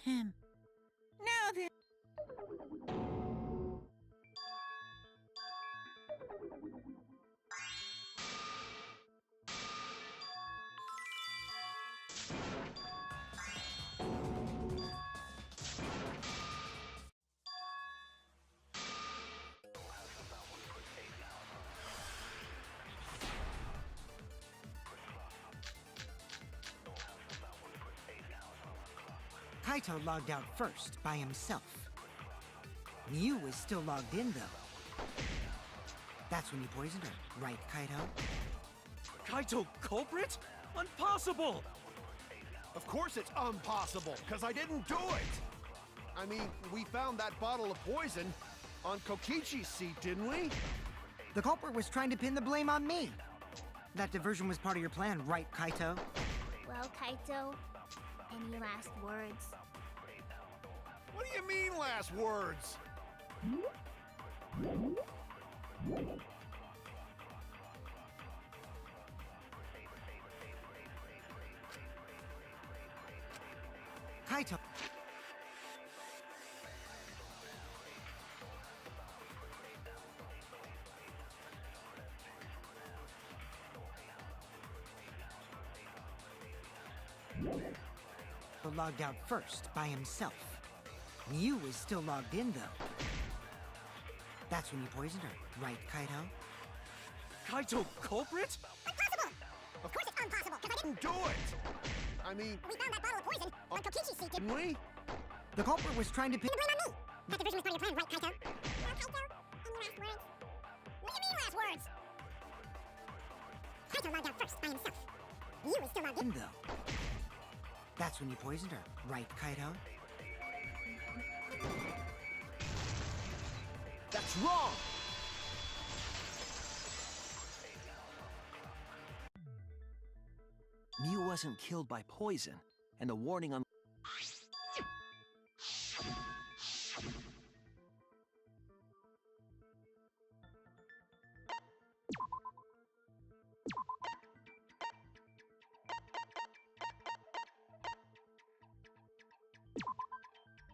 him. Now then. Kaito logged out first, by himself. Miu was still logged in, though. That's when you poisoned her, right, Kaito? Kaito culprit? Impossible! Of course it's impossible, because I didn't do it! I mean, we found that bottle of poison on Kokichi's seat, didn't we? The culprit was trying to pin the blame on me. That diversion was part of your plan, right, Kaito? Well, Kaito, any last words? What do you mean, last words? Kaito. Logged out first, by himself. Miu was still logged in, though. That's when you poisoned her, right, Kaito? Kaito culprit? Impossible! Of course it's impossible, because I didn't Do it! I mean, We found that bottle of poison on Kokichi's seat, didn't we? The culprit was trying to pin the blame on me! That diversion was part of your plan, right, Kaito? Well, Kaito, any last words? What do you mean, last words? Kaito logged out first, by himself. You was still logged in. though. That's when you poisoned her, right, Kaito? That's wrong! Miu wasn't killed by poison, and the warning on...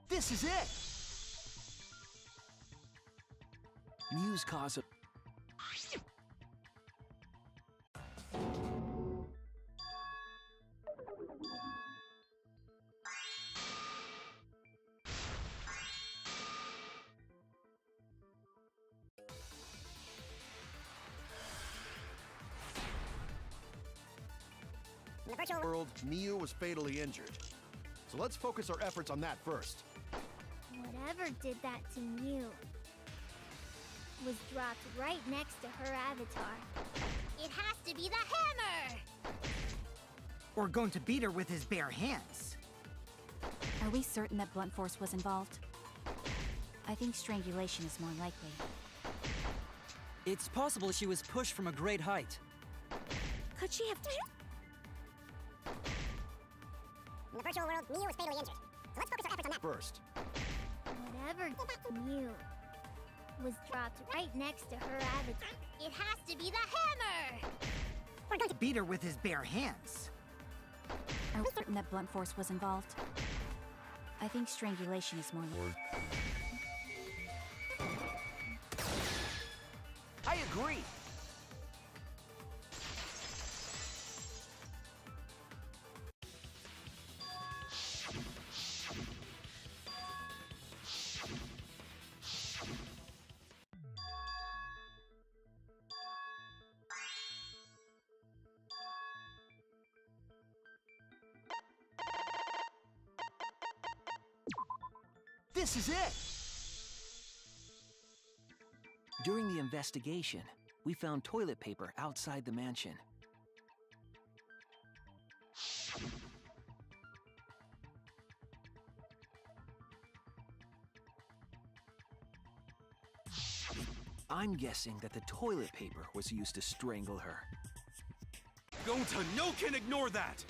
This is it! Miu's cause of... In the virtual World, Miu was fatally injured. So let's focus our efforts on that first. Whatever did that to Miu was dropped right next to her avatar. It has to be the hammer! Or going to beat her with his bare hands. Are we certain that blunt force was involved? I think strangulation is more likely. It's possible she was pushed from a great height. Could she have... In the virtual world, Miu was fatally injured. So let's focus our efforts on that. First. Whatever did that to Miu was dropped right next to her avatar. It has to be the hammer! We're going to beat her with his bare hands. Are we certain that blunt force was involved? I think strangulation is more likely. I agree! This is it! During the investigation, we found toilet paper outside the mansion. I'm guessing that the toilet paper was used to strangle her. Gonta, no can ignore that!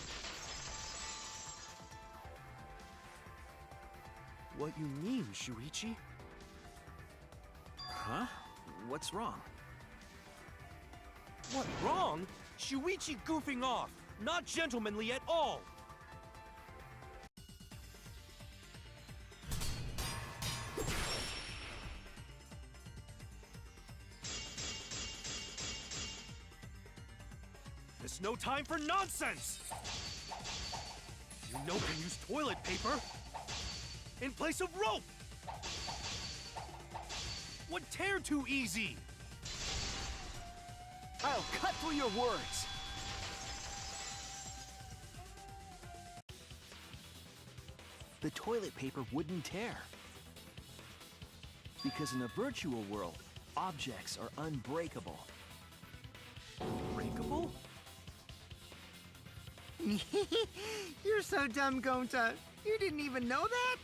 What you mean, Shuichi? Huh? What's wrong? What, wrong? Shuichi goofing off! Not gentlemanly at all! There's no time for nonsense! You know can use toilet paper in place of rope! Would tear too easy! I'll cut through your words! The toilet paper wouldn't tear. Because in a virtual world, objects are unbreakable. Breakable? You're so dumb, Gonta. You didn't even know that?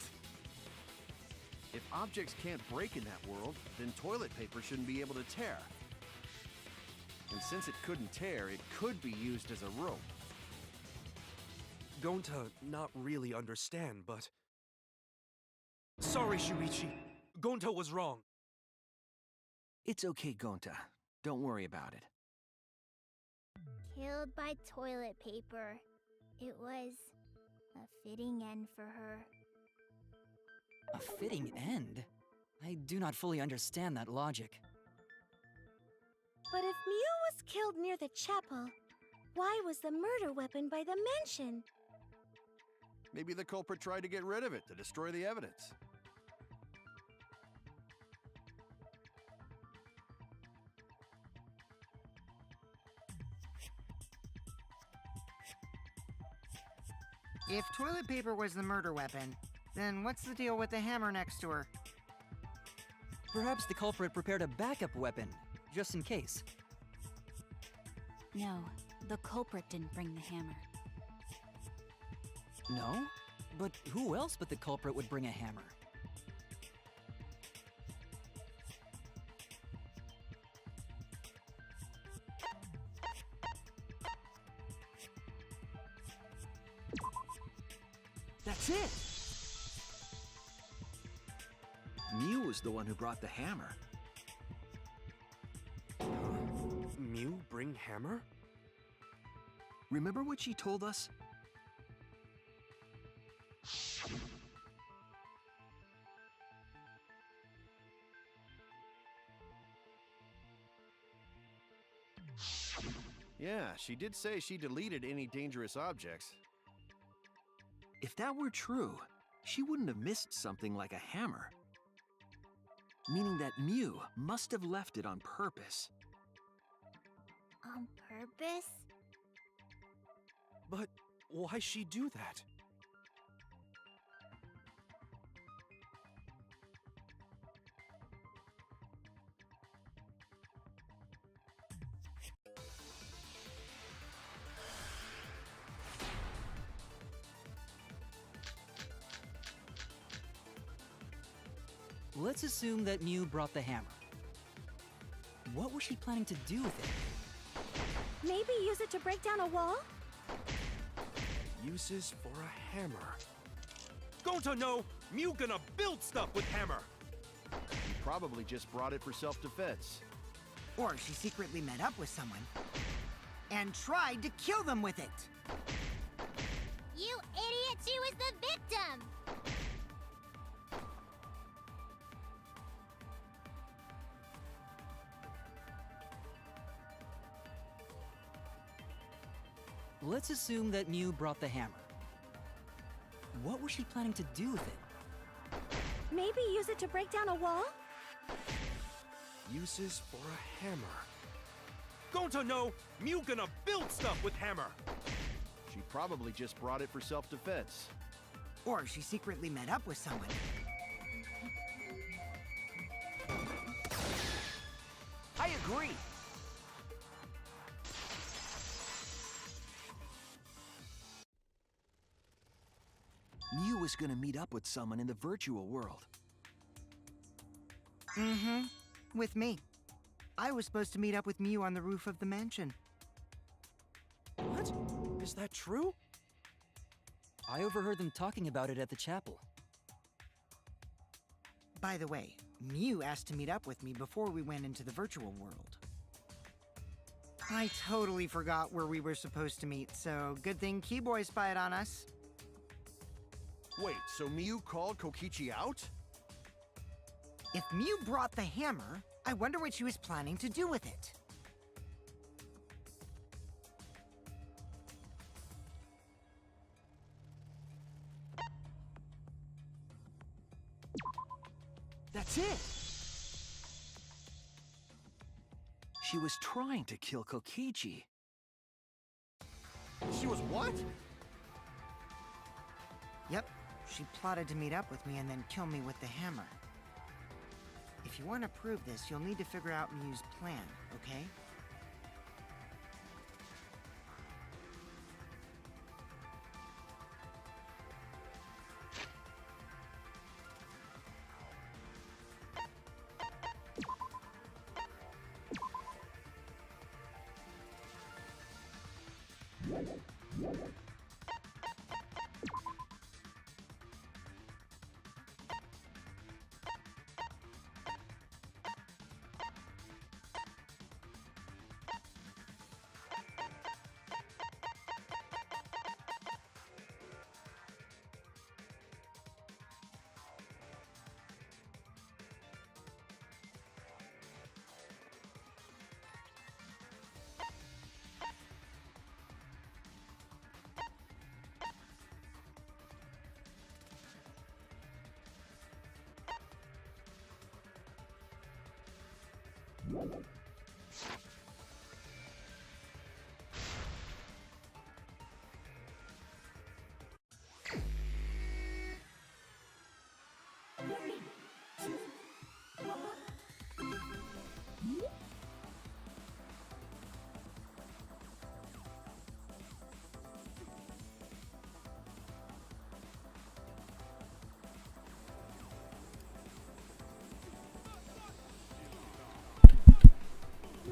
If objects can't break in that world, then toilet paper shouldn't be able to tear. And since it couldn't tear, it could be used as a rope. Gonta not really understand, but... Sorry, Shuichi. Gonta was wrong. It's okay, Gonta. Don't worry about it. Killed by toilet paper. It was a fitting end for her. A fitting end? I do not fully understand that logic. But if Mew was killed near the chapel, why was the murder weapon by the mansion? Maybe the culprit tried to get rid of it to destroy the evidence. If toilet paper was the murder weapon, then what's the deal with the hammer next to her? Perhaps the culprit prepared a backup weapon, just in case. No, the culprit didn't bring the hammer. No? But who else but the culprit would bring a hammer? That's it! Mew was the one who brought the hammer. Mew bring hammer? Remember what she told us? Yeah, she did say she deleted any dangerous objects. If that were true, she wouldn't have missed something like a hammer. Meaning that Mew must have left it on purpose. On purpose? But why she do that? Let's assume that Mew brought the hammer. What was she planning to do with it? Maybe use it to break down a wall? Uses for a hammer. Gonta no! Mew gonna build stuff with hammer! She probably just brought it for self-defense. Or she secretly met up with someone and tried to kill them with it. You idiot! She was the victim! Let's assume that Mew brought the hammer. What was she planning to do with it? Maybe use it to break down a wall? Uses for a hammer. Gonta no! Mew gonna build stuff with hammer! She probably just brought it for self-defense. Or she secretly met up with someone. I agree! Mew was gonna meet up with someone in the virtual world. Mm-hmm. With me. I was supposed to meet up with Mew on the roof of the mansion. What? Is that true? I overheard them talking about it at the chapel. By the way, Mew asked to meet up with me before we went into the virtual world. I totally forgot where we were supposed to meet, so good thing Keyboy spied on us. Wait, so Mew called Kokichi out? If Mew brought the hammer, I wonder what she was planning to do with it. did. She was trying to kill Kokichi. She was what? Yep, she plotted to meet up with me and then kill me with the hammer. If you want to prove this, you'll need to figure out Miu's plan, okay?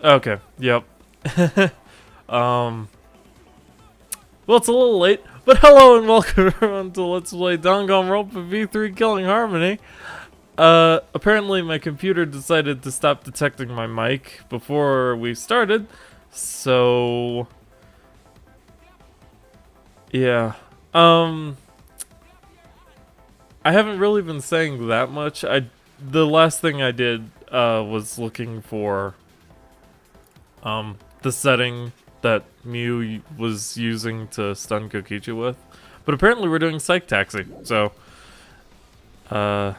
Okay, yep. Well, it's a little late, but hello and welcome everyone to Let's Play Danganronpa V3 Killing Harmony. Apparently my computer decided to stop detecting my mic before we started, so... yeah. I haven't really been saying that much. The last thing I did, was looking for... the setting that Miu was using to stun Kokichi with. But apparently we're doing Psych Taxi, so... I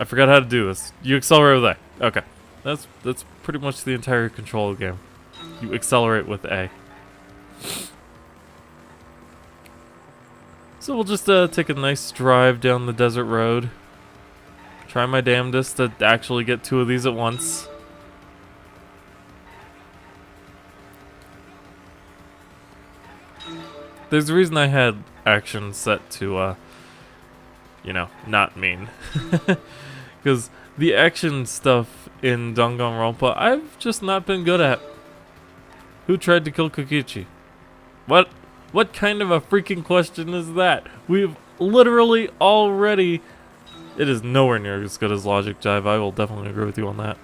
forgot how to do this. You accelerate with A. Okay. That's pretty much the entire control of the game. You accelerate with A. So we'll just take a nice drive down the desert road. Try my damnedest to actually get two of these at once. There's a reason I had action set to, you know, not mean. Because the action stuff in Danganronpa, I've just not been good at. Who tried to kill Kokichi? What kind of a freaking question is that? We've literally already... It is nowhere near as good as Logic Jive. I will definitely agree with you on that.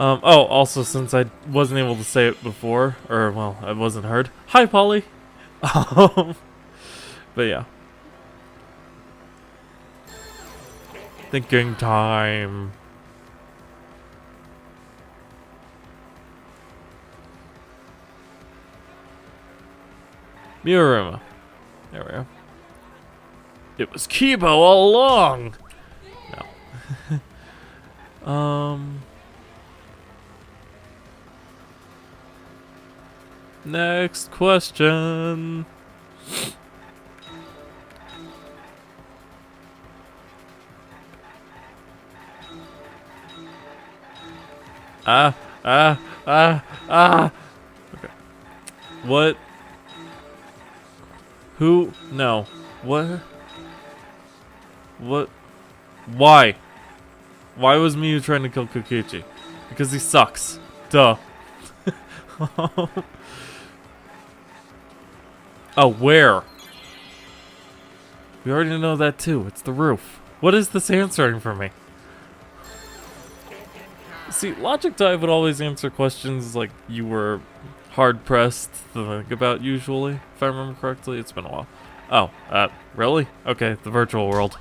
Oh, also, since I wasn't able to say it before, or, well, I wasn't heard. Hi, Polly! But yeah. Thinking time. Miuruma. There we go. It was Kibo all along! No. Next question. Okay. What? Who? No. What? What? Why? Why was Miu trying to kill Kokichi? Because he sucks. Duh. Oh, where? We already know that too. It's the roof. What is this answering for me? See, Logic Dive would always answer questions like you were hard-pressed to think about usually, if I remember correctly. It's been a while. Oh, really? Okay, the virtual world.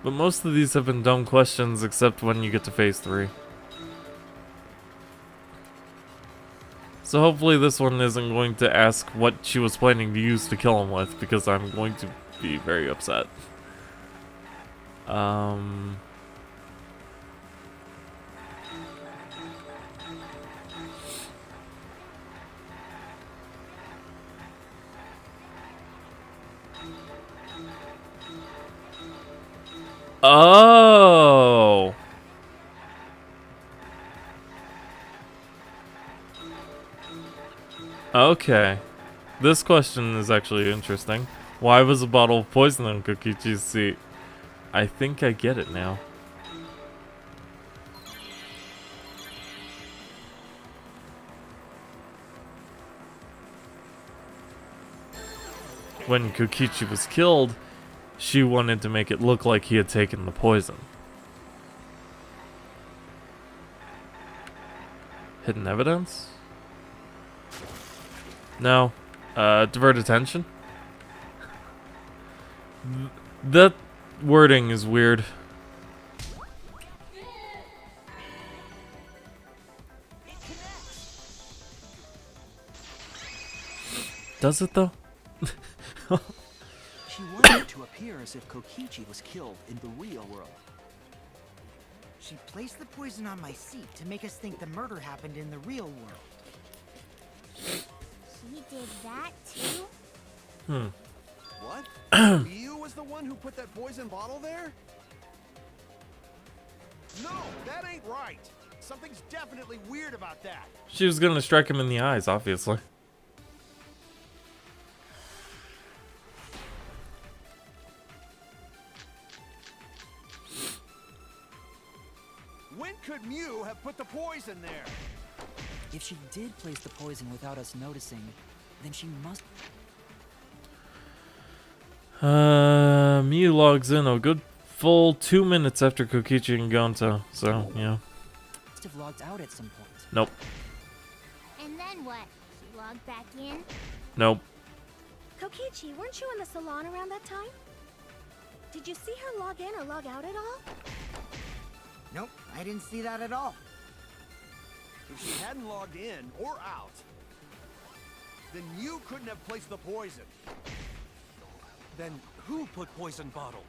But most of these have been dumb questions except when you get to phase 3. So hopefully this one isn't going to ask what she was planning to use to kill him with, because I'm going to be very upset. Oh. Okay. This question is actually interesting. Why was a bottle of poison on Kokichi's seat? I think I get it now. When Kokichi was killed, she wanted to make it look like he had taken the poison. Hidden evidence? No. Divert attention? That wording is weird. Does it though? She wanted it to appear as if Kokichi was killed in the real world. She placed the poison on my seat to make us think the murder happened in the real world. She did that too? What? You was the one who put that poison bottle there? No, that ain't right. Something's definitely weird about that. She was gonna strike him in the eyes, obviously. When could Mew have put the poison there? If she did place the poison without us noticing, then she must... Mew logs in a good full 2 minutes after Kokichi and Gonto, so, yeah. must have logged out at some point. Nope. And then what? She logged back in? Nope. Kokichi, weren't you in the salon around that time? Did you see her log in or log out at all? Nope, I didn't see that at all. If she hadn't logged in or out, then you couldn't have placed the poison. Then who put poison bottle?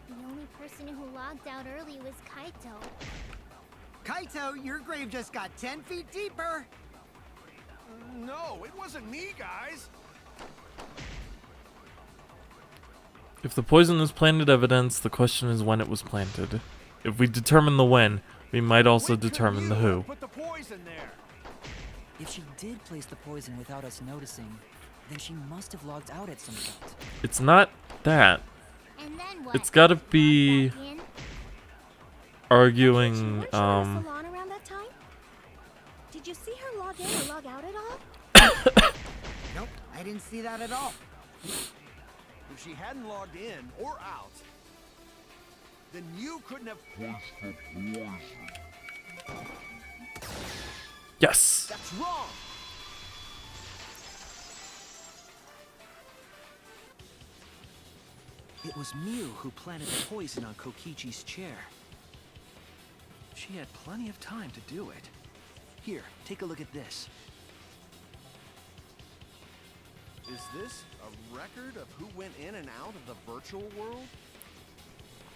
The only person who logged out early was Kaito. Kaito, your grave just got 10 feet deeper. No, it wasn't me, guys. If the poison is planted evidence, the question is when it was planted. If we determine the when, we might also When could determine the Mew who. have put the poison there? If she did place the poison without us noticing, then she must have logged out at some point. It's not that. And then what? It's gotta She logged be back in? arguing, Weren't you in the salon around that time? Did you see her log in or log out at all? Nope, I didn't see that at all. If she hadn't logged in or out, then you couldn't have placed the poison. yes! That's wrong. It was Mew who planted the poison on Kokichi's chair. She had plenty of time to do it. Here, take a look at this. Is this a record of who went in and out of the virtual world?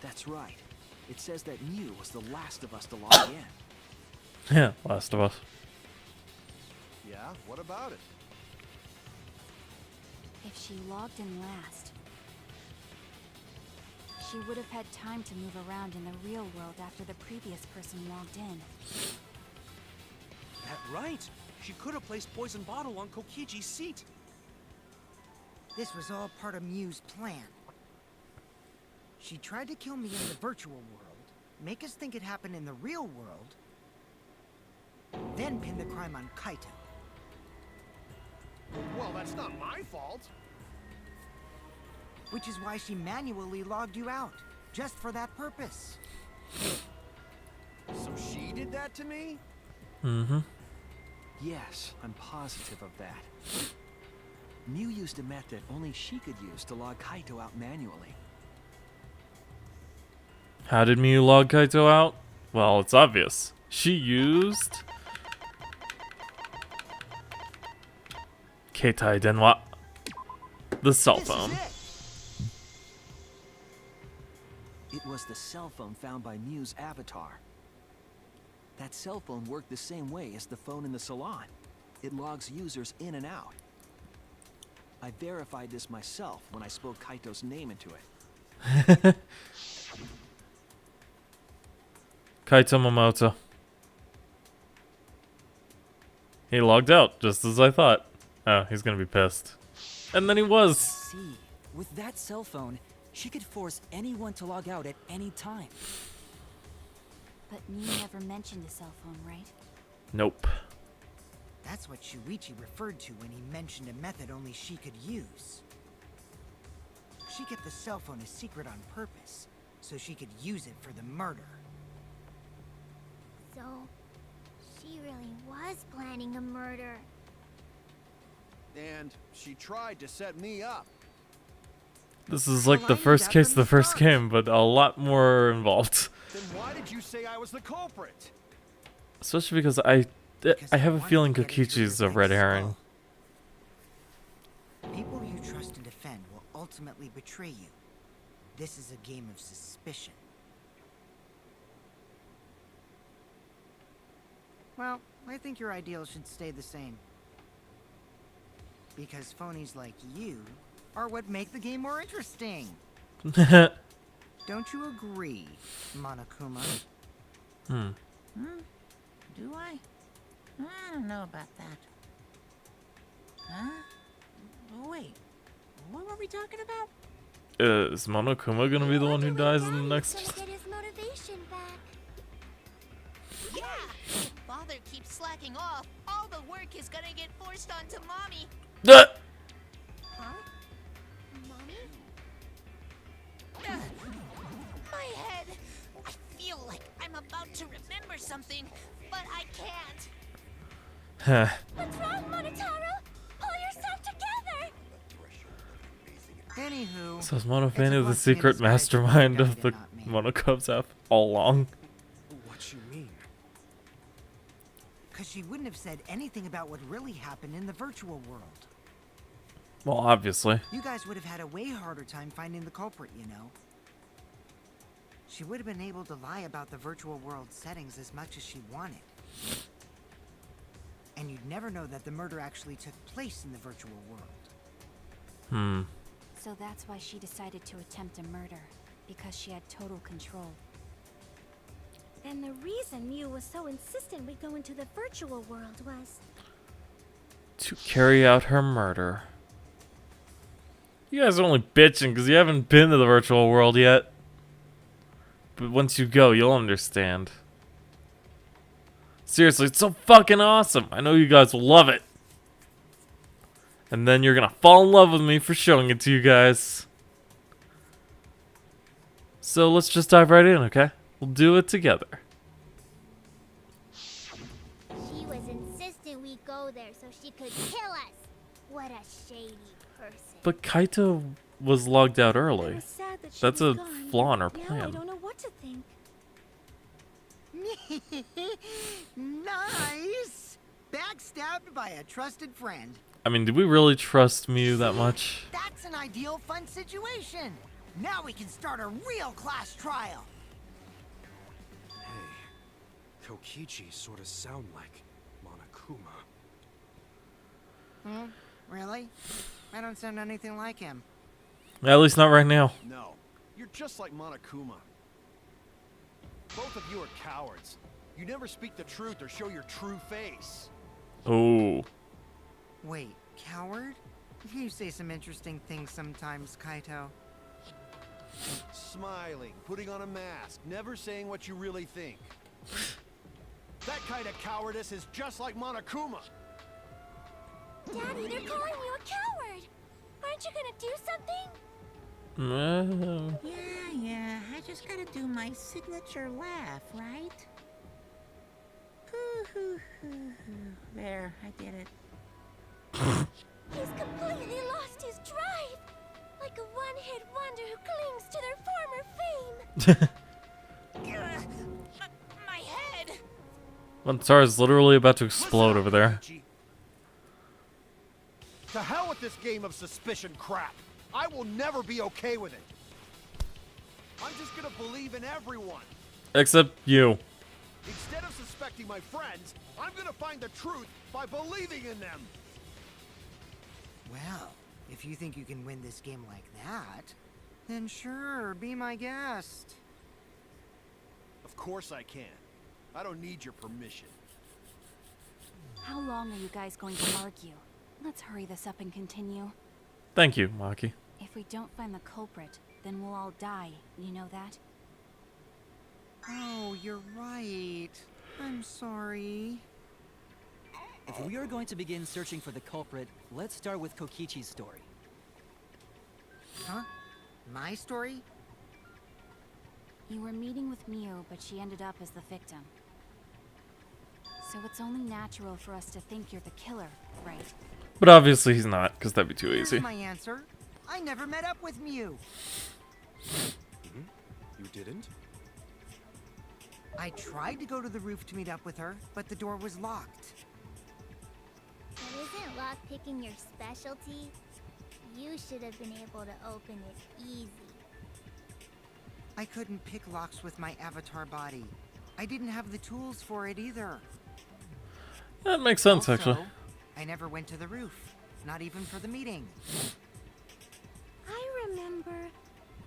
That's right. It says that Mew was the last of us to log in. Yeah, Last of Us. Yeah, what about it? If she logged in last, she would have had time to move around in the real world after the previous person logged in. That right. She could have placed poison bottle on Kokichi's seat. This was all part of Mew's plan. She tried to kill me in the virtual world, make us think it happened in the real world, then pin the crime on Kaito. Well, that's not my fault. Which is why she manually logged you out, just for that purpose. So she did that to me? Mm-hmm. Yes, I'm positive of that. Mew used a method only she could use to log Kaito out manually. How did Mew log Kaito out? Well, it's obvious. She used Keitai Denwa. The cell This is phone. It was the cell phone found by Mew's avatar. That cell phone worked the same way as the phone in the salon. It logs users in and out. I verified this myself when I spoke Kaito's name into it. Kaito Momoto. He logged out, just as I thought. Oh, he's gonna be pissed. And then he was. See, with that cell phone, she could force anyone to log out at any time. But Mew never mentioned a cell phone, right? Nope. That's what Shuichi referred to when he mentioned a method only she could use. She kept the cell phone a secret on purpose, so she could use it for the murder. So, she really was planning a murder. And she tried to set me up. This is like the first case of the first game, but a lot more involved. Then why did you say I was the culprit? Especially because I have a feeling Kokichi's a red herring. People you trust and defend will ultimately betray you. This is a game of suspicion. Well, I think your ideals should stay the same. Because phonies like you are what make the game more interesting. Don't you agree, Monokuma? Do I? I don't know about that. Huh? Wait, what were we talking about? Is Monokuma gonna be the one who dies in the next? Gonna get his motivation back. Yeah! If Father keeps slacking off, all the work is gonna get forced onto Mommy. Huh? Mommy? My head! I feel like I'm about to remember something, but I can't. What's wrong, Monotaro? Pull yourself together! Anywho, So is Monofane it's a the blessing in secret disguise mastermind that of the guy did not me. Monokubs app all along? What you mean? Because she wouldn't have said anything about what really happened in the virtual world. Well, obviously. You guys would have had a way harder time finding the culprit, you know. She would have been able to lie about the virtual world settings as much as she wanted. And you'd never know that the murder actually took place in the virtual world. So that's why she decided to attempt a murder. Because she had total control. And the reason Mew was so insistent we go into the virtual world was... To carry out her murder. You guys are only bitching because you haven't been to the virtual world yet. But once you go, you'll understand. Seriously, it's so fucking awesome. I know you guys will love it. And then you're gonna fall in love with me for showing it to you guys. So let's just dive right in, okay? We'll do it together. She was insistent we go there so she could kill us. What a shady person. But Kaito was logged out I early. was sad that she That's was a gone. flaw in her Now I plan. don't know what to think. Nice! Backstabbed by a trusted friend. I mean, did we really trust Mew that much? That's an ideal fun situation. Now we can start a real class trial. Hey, Kokichi sort of sound like Monokuma. Really? I don't sound anything like him. At least not right now. No, you're just like Monokuma. Both of you are cowards. You never speak the truth or show your true face. Oh. Wait, coward? You say some interesting things sometimes, Kaito. Smiling, putting on a mask, never saying what you really think. That kind of cowardice is just like Monokuma. Daddy, they're calling you a coward. Aren't you gonna do something? Yeah, I just gotta do my signature laugh, right? There, I did it. He's completely lost his drive. Like a one-hit wonder who clings to their former fame. My head! Montara's literally about to explode over there. Ah, want this game of suspicion crap. I will never be okay with it. I'm just gonna believe in everyone. Except you. Instead of suspecting my friends, I'm gonna find the truth by believing in them. Well, if you think you can win this game like that, then sure, be my guest. Of course I can. I don't need your permission. How long are you guys going to argue? Let's hurry this up and continue. Thank you, Maki. If we don't find the culprit, then we'll all die. You know that? Oh, you're right. I'm sorry. If we are going to begin searching for the culprit, let's start with Kokichi's story. Huh? My story? You were meeting with Miu, but she ended up as the victim. So it's only natural for us to think you're the killer, right? But obviously he's not, because that'd be too Here's easy. my answer. I never met up with Miu. You didn't? I tried to go to the roof to meet up with her, but the door was locked. But isn't lockpicking your specialty? You should have been able to open it easy. I couldn't pick locks with my avatar body. I didn't have the tools for it either. That makes sense, Also, actually. I never went to the roof, not even for the meeting. I remember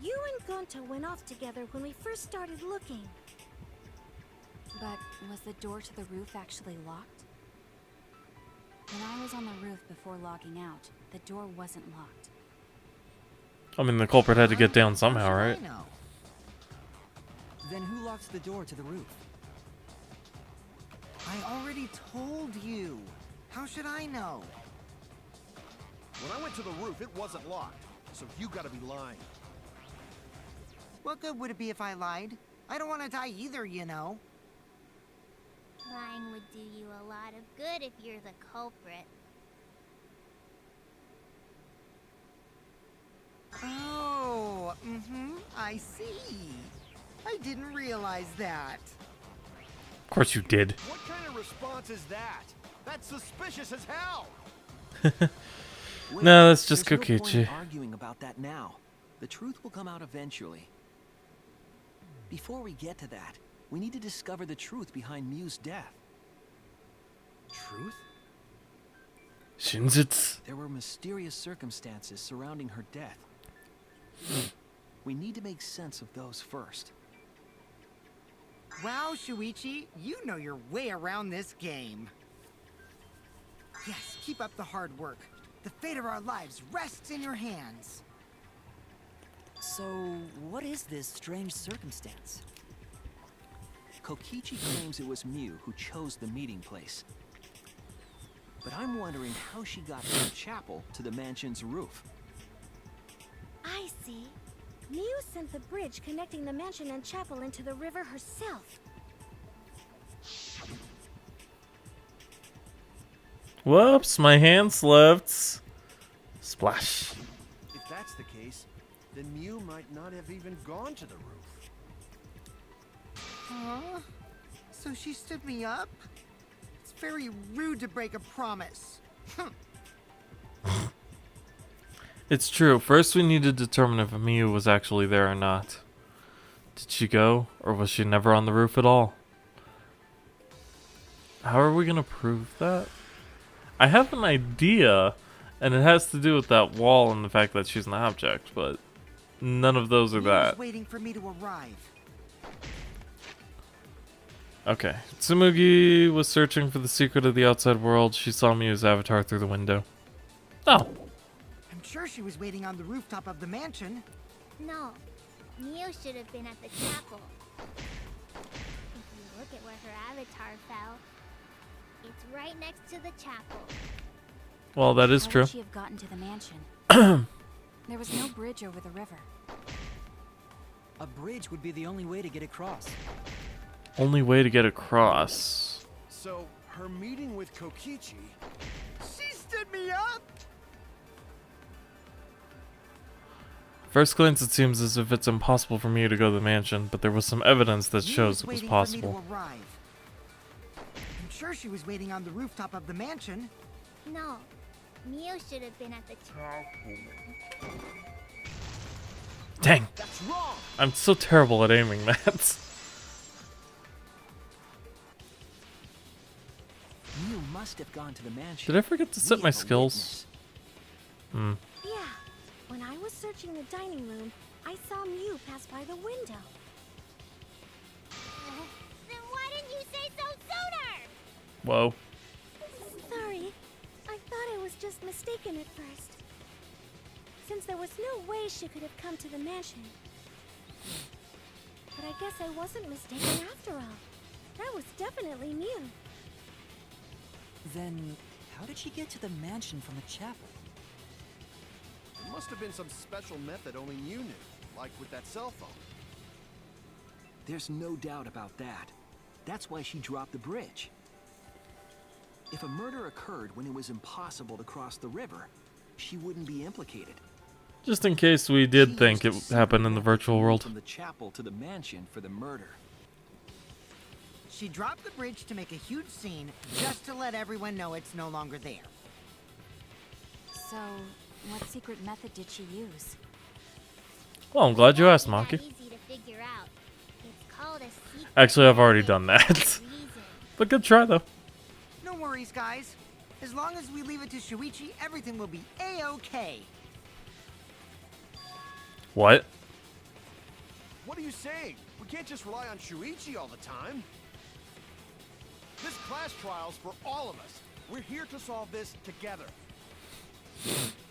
you and Gonta went off together when we first started looking. But was the door to the roof actually locked? When I was on the roof before logging out, the door wasn't locked. I mean, the culprit had to get down somehow, How should right? I know? Then who locks the door to the roof? I already told you. How should I know? When I went to the roof, it wasn't locked. So you gotta be lying. What good would it be if I lied? I don't want to die either, you know. Lying would do you a lot of good if you're the culprit. Oh, I see. I didn't realize that. Of course you did. What kind of response is that? That's suspicious as hell! Wait, No, that's just there's no point in Kokichi. arguing about that now. The truth will come out eventually. Before we get to that, we need to discover the truth behind Miu's death. Truth? Shinjitsu. There were mysterious circumstances surrounding her death. We need to make sense of those first. Wow, Shuichi, you know your way around this game. Yes, keep up the hard work. The fate of our lives rests in your hands. So, what is this strange circumstance? Kokichi claims it was Miu who chose the meeting place. But I'm wondering how she got from the chapel to the mansion's roof. I see. Miu sent the bridge connecting the mansion and chapel into the river herself. Whoops, my hand slipped. Splash. If that's the case, then Miu might not have even gone to the roof. Huh? So she stood me up? It's very rude to break a promise. It's true. First, we need to determine if Miu was actually there or not. Did she go, or was she never on the roof at all? How are we gonna prove that? I have an idea, and it has to do with that wall and the fact that she's an object, but none of those are Miu's that. waiting for me to arrive. Okay. Tsumugi was searching for the secret of the outside world. She saw Miu's avatar through the window. Oh. I'm sure she was waiting on the rooftop of the mansion. No, Miu should have been at the chapel. If you look at where her avatar fell, it's right next to the chapel. Well, that is How true. would she have gotten to the mansion? There was no bridge over the river. A bridge would be the only way to get across. Only way to get across. So, her meeting with Kokichi... She stood me up! First glance, it seems as if it's impossible for Miu to go to the mansion, but there was some evidence that Miu shows it was waiting possible. For me to arrive. I'm sure she was waiting on the rooftop of the mansion. No, Mew should have been at the Dang. That's wrong! I'm so terrible at aiming that. Mew must have gone to the mansion. Did I forget to set We my have a skills? witness. Yeah. When I was searching the dining room, I saw Mew pass by the window. Then why didn't you say so sooner? Whoa. Sorry. I thought I was just mistaken at first. Since there was no way she could have come to the mansion. But I guess I wasn't mistaken after all. That was definitely Mew. Then, how did she get to the mansion from the chapel? It must have been some special method only you knew, like with that cell phone. There's no doubt about that. That's why she dropped the bridge. If a murder occurred when it was impossible to cross the river, she wouldn't be implicated. Just in case we did She think it used to happened in the secretly virtual world. From the chapel to the mansion for the murder. She dropped the bridge to make a huge scene, just to let everyone know it's no longer there. So, what secret method did she use? Well, I'm glad you asked, Not Monkey. easy to figure out. It's called a secret Actually, I've already method done for a that. reason. But good try, though. No worries, guys. As long as we leave it to Shuichi, everything will be A-okay. What? What are you saying? We can't just rely on Shuichi all the time. This class trial's for all of us. We're here to solve this together.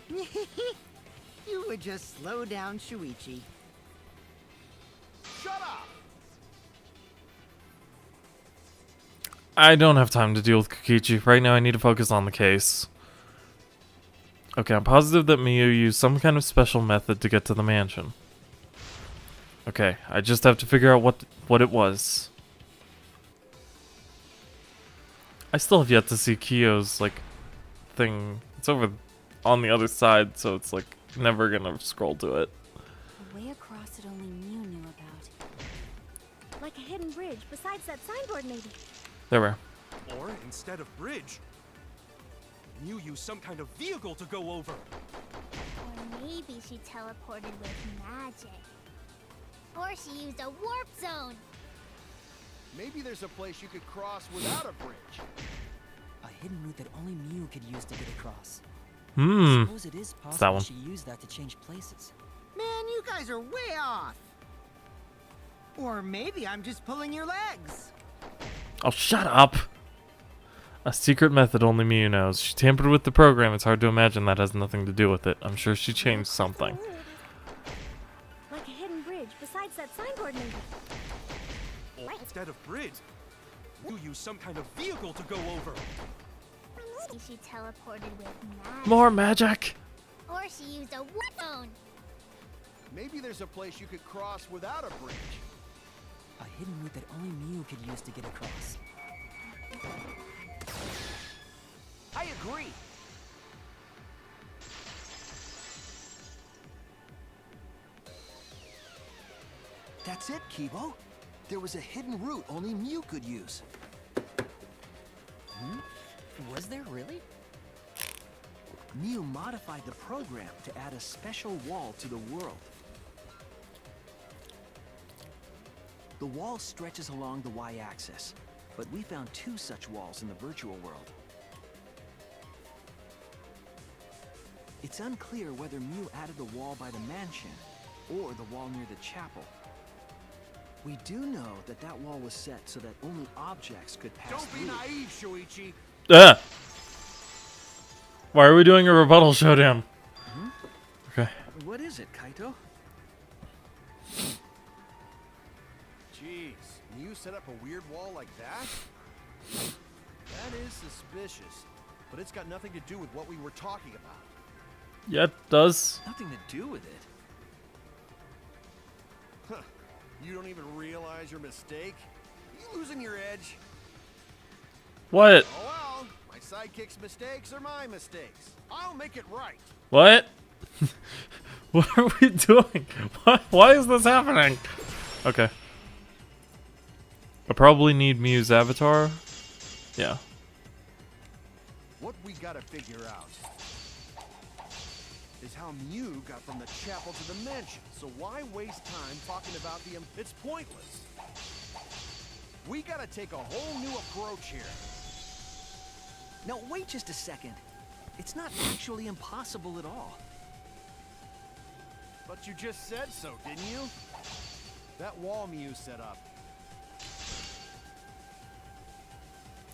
You would just slow down Shuichi. Shut up! I don't have time to deal with Kokichi. Right now I need to focus on the case. Okay, I'm positive that Miyu used some kind of special method to get to the mansion. Okay, I just have to figure out what it was. I still have yet to see Kyo's, like, thing. It's over on the other side, so it's, like, never gonna scroll to it. A way across that only Mew knew about. Like a hidden bridge besides that signboard, maybe. There we are. Or instead of bridge, Mew used some kind of vehicle to go over. Or maybe she teleported with magic. Or she used a warp zone. Maybe there's a place you could cross without a bridge. A hidden route that only Mew could use to get across. Hmm. Suppose it is that possible one. she used that to change places. Man, you guys are way off. Or maybe I'm just pulling your legs. Oh, shut up! A secret method only Miyu knows. She tampered with the program. It's hard to imagine that has nothing to do with it. I'm sure she changed something. Like a hidden bridge besides that signboard, maybe. Or instead of bridge, Mew used some kind of vehicle to go over. Maybe she teleported with magic. More magic! Or she used a warp zone. Maybe there's a place you could cross without a bridge. A hidden route that only Mew could use to get across. I agree. That's it, Kibo. There was a hidden route only Mew could use. Was there really? Mew modified the program to add a special wall to the world. The wall stretches along the y-axis, but we found two such walls in the virtual world. It's unclear whether Mew added the wall by the mansion or the wall near the chapel. We do know that that wall was set so that only objects could pass Don't be through. naive, Shuichi. Why are we doing a rebuttal showdown? Okay. What is it, Kaito? Jeez, Mew set up a weird wall like that? That is suspicious, but it's got nothing to do with what we were talking about. Yeah, it does. Nothing to do with it. Huh. You don't even realize your mistake? You losing your edge? What? Oh well, my sidekick's mistakes are my mistakes. I'll make it right. What? What are we doing? Why is this happening? Okay. I probably need Mew's avatar. Yeah. What we gotta figure out how Mew got from the chapel to the mansion. So why waste time talking about the... It's pointless. We gotta take a whole new approach here. No, wait just a second. It's not actually impossible at all. But you just said so, didn't you? That wall Mew set up.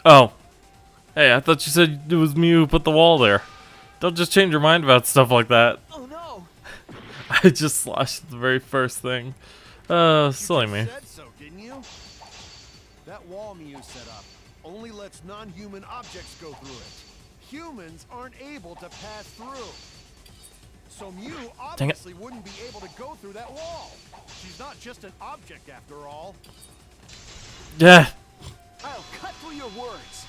Oh. Hey, I thought you said it was me who put the wall there. Don't just change your mind about stuff like that. Oh no! I just sloshed the very first thing. Silly me. You said so, didn't you? That wall Mew set up only lets non-human objects go through it. Humans aren't able to pass through. So Mew obviously wouldn't be able to go through that wall. She's not just an object after all. Yeah. I'll cut through your words.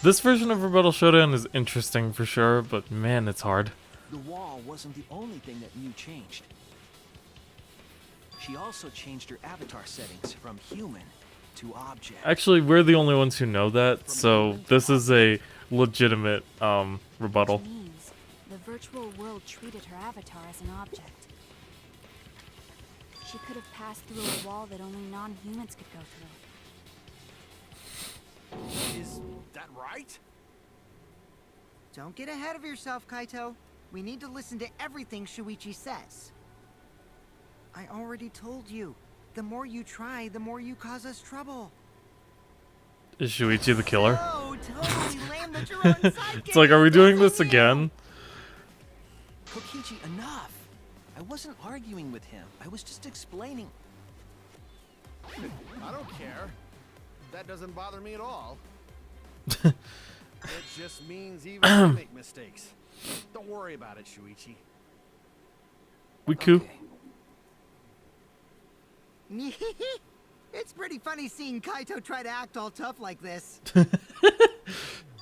This version of Rebuttal Showdown is interesting for sure, but man, it's hard. The wall wasn't the only thing that Mew changed. She also changed her avatar settings from human to object. Actually, we're the only ones who know that, so this is a legitimate rebuttal. Which means the virtual world treated her avatar as an object. She could have passed through a wall that only non-humans could go through. Is that right? Don't get ahead of yourself, Kaito. We need to listen to everything Shuichi says. I already told you. The more you try, the more you cause us trouble. Is Shuichi the killer? Oh, totally lame that your own sidekick It's like, are we is doing also this you. again? Kokichi, enough! I wasn't arguing with him. I was just explaining. I don't care. That doesn't bother me at all. It just means even I make mistakes. Don't worry about it, Shuichi. We cool. It's pretty funny seeing Kaito try to act all tough like this.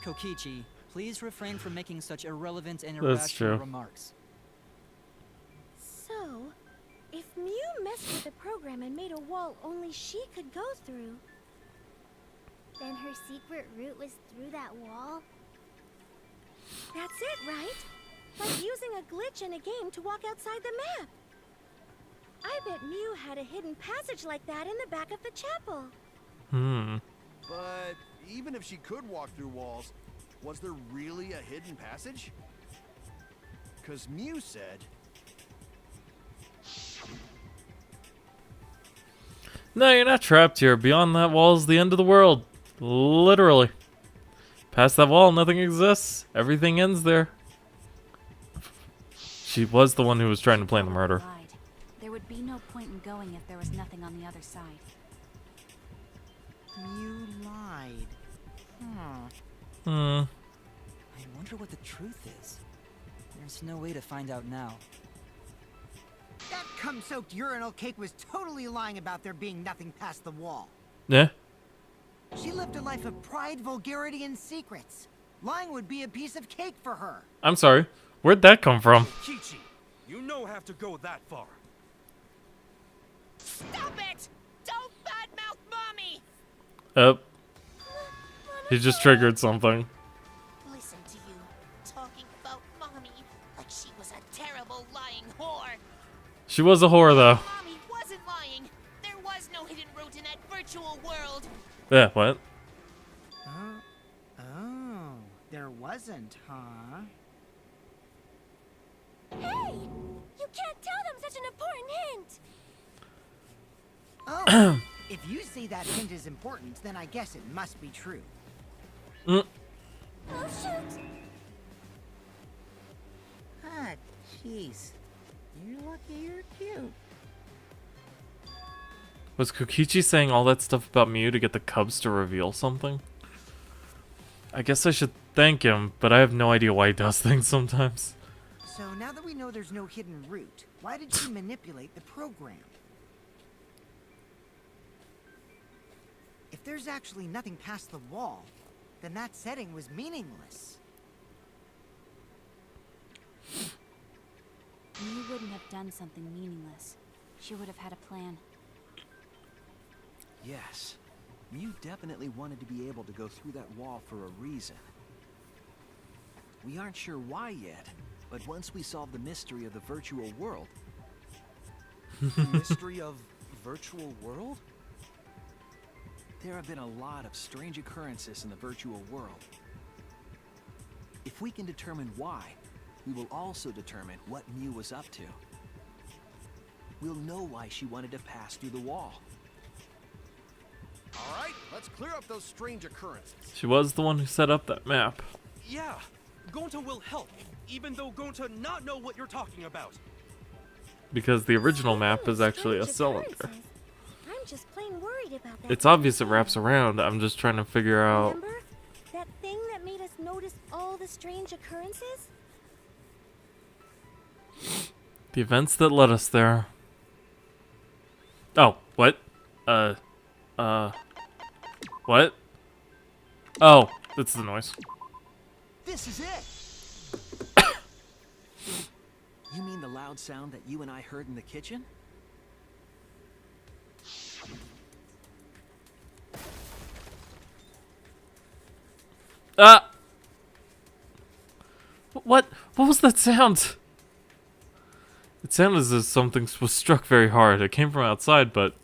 Kokichi, please refrain from making such irrelevant and That's true. irrational remarks. So, if Mew messed with the program and made a wall only she could go through, Then her secret route was through that wall? that's it, right? Like using a glitch in a game to walk outside the map. I bet Mew had a hidden passage like that in the back of the chapel. But even if she could walk through walls, was there really a hidden passage? Because Mew said... No, you're not trapped here. Beyond that wall is the end of the world. Literally. Past that wall, nothing exists. Everything ends there. She was the one who was trying to plan the murder. Lied. There would be no point in going if there was nothing on the other side. Mew lied. I wonder what the truth is. There's no way to find out now. That cum-soaked urinal cake was totally lying about there being nothing past the wall. Yeah? She lived a life of pride, vulgarity, and secrets. Lying would be a piece of cake for her. I'm sorry. Where'd that come from? Kichi, you don't have to go that far. Stop it! Don't badmouth Mommy! Oh. He just triggered something. Listen to you, talking about Mommy like she was a terrible lying whore. She was a whore, though. Mommy wasn't lying. There was no hidden route in that virtual world. Yeah, what? Oh, there wasn't, huh? Hey! You can't tell them such an important hint! Oh, if you say that hint is important, then I guess it must be true. Oh, shoot! Ah, jeez. You're lucky you're cute. Was Kokichi saying all that stuff about Mew to get the Cubs to reveal something? I guess I should thank him, but I have no idea why he does things sometimes. So now that we know there's no hidden route, why did she manipulate the program? If there's actually nothing past the wall, then that setting was meaningless. Mew wouldn't have done something meaningless. She would have had a plan. Yes. Mew definitely wanted to be able to go through that wall for a reason. We aren't sure why yet, But once we solve the mystery of the virtual world, The mystery of virtual world? there have been a lot of strange occurrences in the virtual world. If we can determine why, we will also determine what Mew was up to. We'll know why she wanted to pass through the wall. All right, let's clear up those strange occurrences. She was the one who set up that map. Yeah, Gonta will help, even though Gonta not know what you're talking about. Because the original map is actually a Strange cylinder. occurrences. I'm just plain worried about that. It's obvious it wraps around. I'm just trying to figure out. Remember that thing that made us notice all the strange occurrences? The events that led us there. Oh, what? What? Oh, that's the noise. This is it! You mean the loud sound that you and I heard in the kitchen? Ah! What was that sound? It sounded as if something was struck very hard. It came from outside, but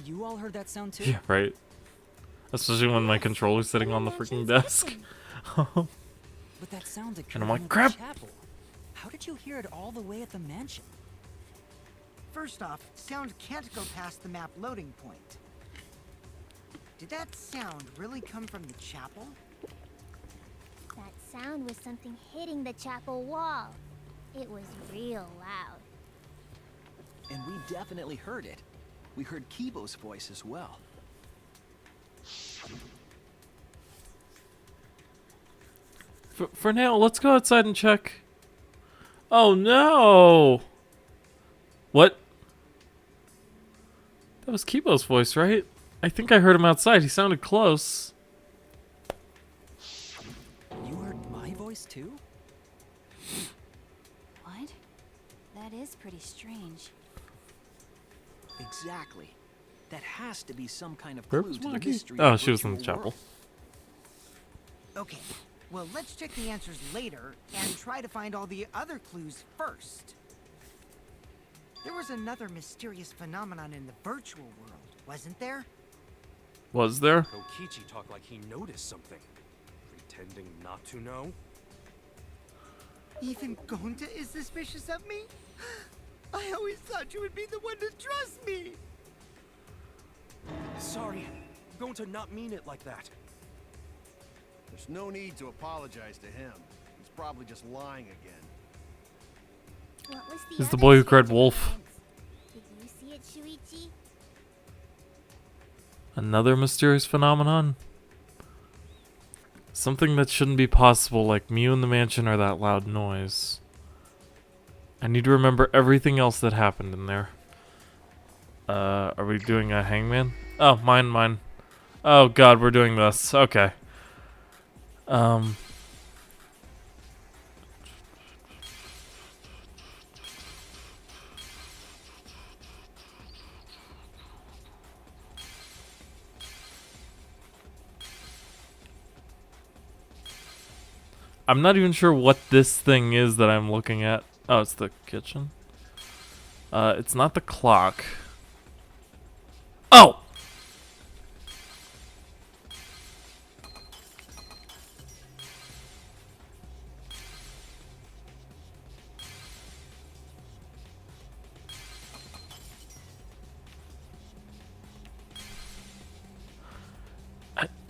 You all heard that sound too? yeah, right. Especially when my controller's sitting on the freaking desk. But that sounded And I'm coming like, from crap. the chapel. How did you hear it all the way at the mansion? First off, sound can't go past the map loading point. Did that sound really come from the chapel? That sound was something hitting the chapel wall. It was real loud. And we definitely heard it. We heard Kibo's voice as well. For now, let's go outside and check. Oh no! What? That was Kibo's voice, right? I think I heard him outside. He sounded close. You heard my voice too? What? That is pretty strange. Exactly. That has to be some kind of Where clue was to the Maki? mystery Oh, of she was in the virtual chapel. world. Okay, well, let's check the answers later and try to find all the other clues first. There was another mysterious phenomenon in the virtual world, wasn't there? Was there? Kokichi talked like he noticed something. Pretending not to know? Even Gonta is suspicious of me? I always thought you would be the one to trust me! Sorry, Gonta not mean it like that. There's no need to apologize to him. He's probably just lying again. What was the He's the other boy who strange cried wolf. occurrence? Did you see it, Shuichi? Another mysterious phenomenon? Something that shouldn't be possible, like Mew in the mansion or that loud noise. I need to remember everything else that happened in there. Are we doing a hangman? Oh, mine. Oh god, we're doing this. Okay. I'm not even sure what this thing is that I'm looking at. Oh, it's the kitchen. It's not the clock. Oh!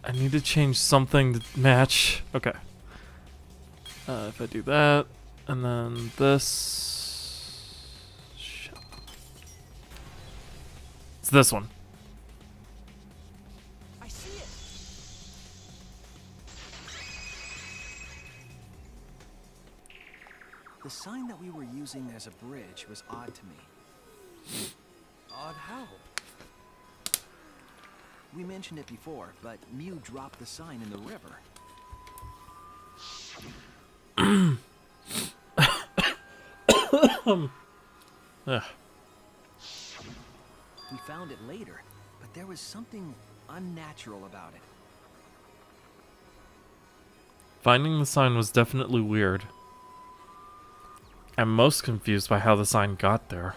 I need to change something to match. Okay. If I do that, and then this. Shit. It's this one. I see it! The sign that we were using as a bridge was odd to me. Odd how? We mentioned it before, but Mew dropped the sign in the river. Ugh. We found it later, but there was something unnatural about it. Finding the sign was definitely weird. I'm most confused by how the sign got there.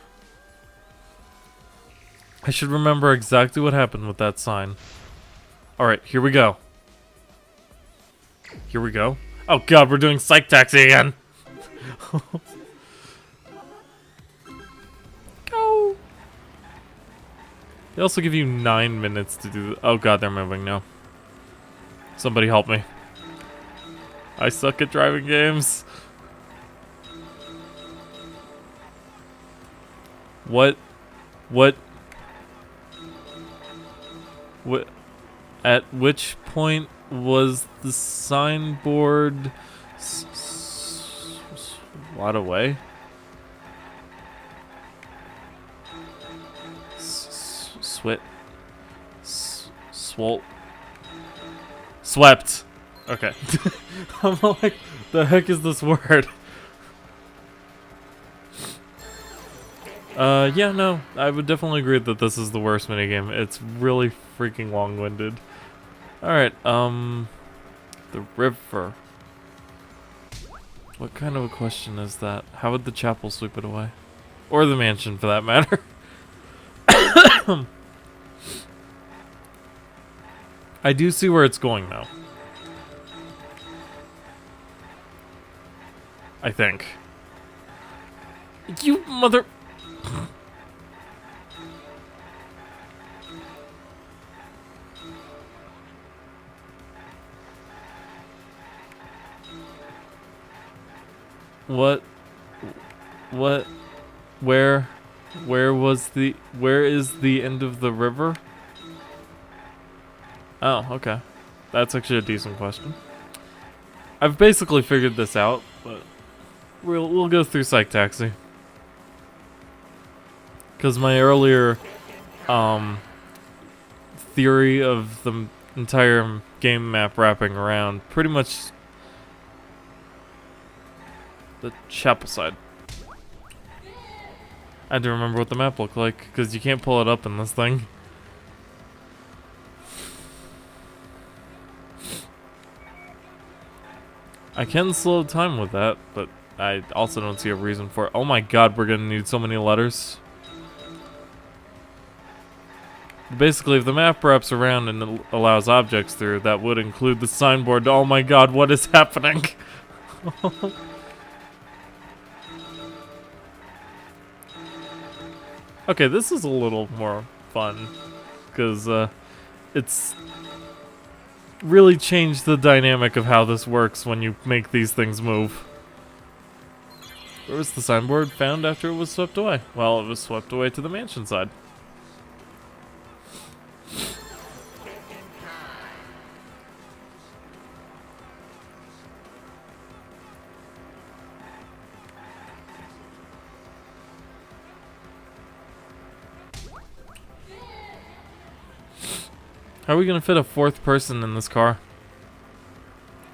I should remember exactly what happened with that sign. Alright, here we go. Here we go. Oh god, we're doing Psych Taxi again! Go! They also give you 9 minutes to do. Oh god, they're moving now. Somebody help me. I suck at driving games. What? At which point was the signboard swat away? Swept. Okay. I'm like, the heck is this word? Yeah, no, I would definitely agree that this is the worst minigame. It's really freaking long-winded. Alright, the river. What kind of a question is that? How would the chapel sweep it away? Or the mansion, for that matter. I do see where it's going, though. I think. You mother... What? Where is the end of the river? Oh, okay. That's actually a decent question. I've basically figured this out, but we'll go through Psych Taxi. Because my earlier theory of the entire game map wrapping around pretty much the chapel side. I had to remember what the map looked like, because you can't pull it up in this thing. I can slow time with that, but I also don't see a reason for it. Oh my god, we're gonna need so many letters. Basically, if the map wraps around and allows objects through, that would include the signboard. Oh my god, what is happening? Okay, this is a little more fun, because it's really changed the dynamic of how this works when you make these things move. Where was the signboard found after it was swept away? Well, it was swept away to the mansion side. How are we gonna fit a fourth person in this car?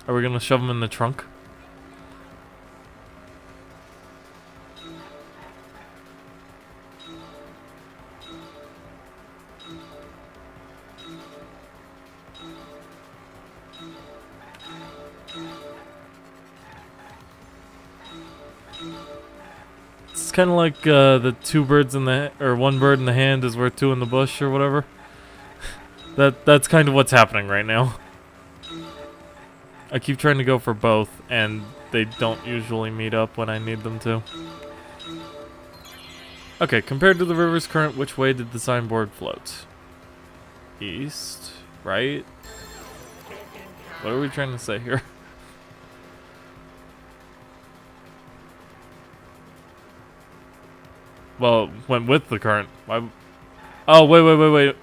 Are we gonna shove him in the trunk? It's kind of like the two birds in the or one bird in the hand is worth two in the bush or whatever. That's kind of what's happening right now. I keep trying to go for both, and they don't usually meet up when I need them to. Okay, compared to the river's current, which way did the signboard float? East, right? What are we trying to say here? Well, it went with the current. Why? Oh, wait.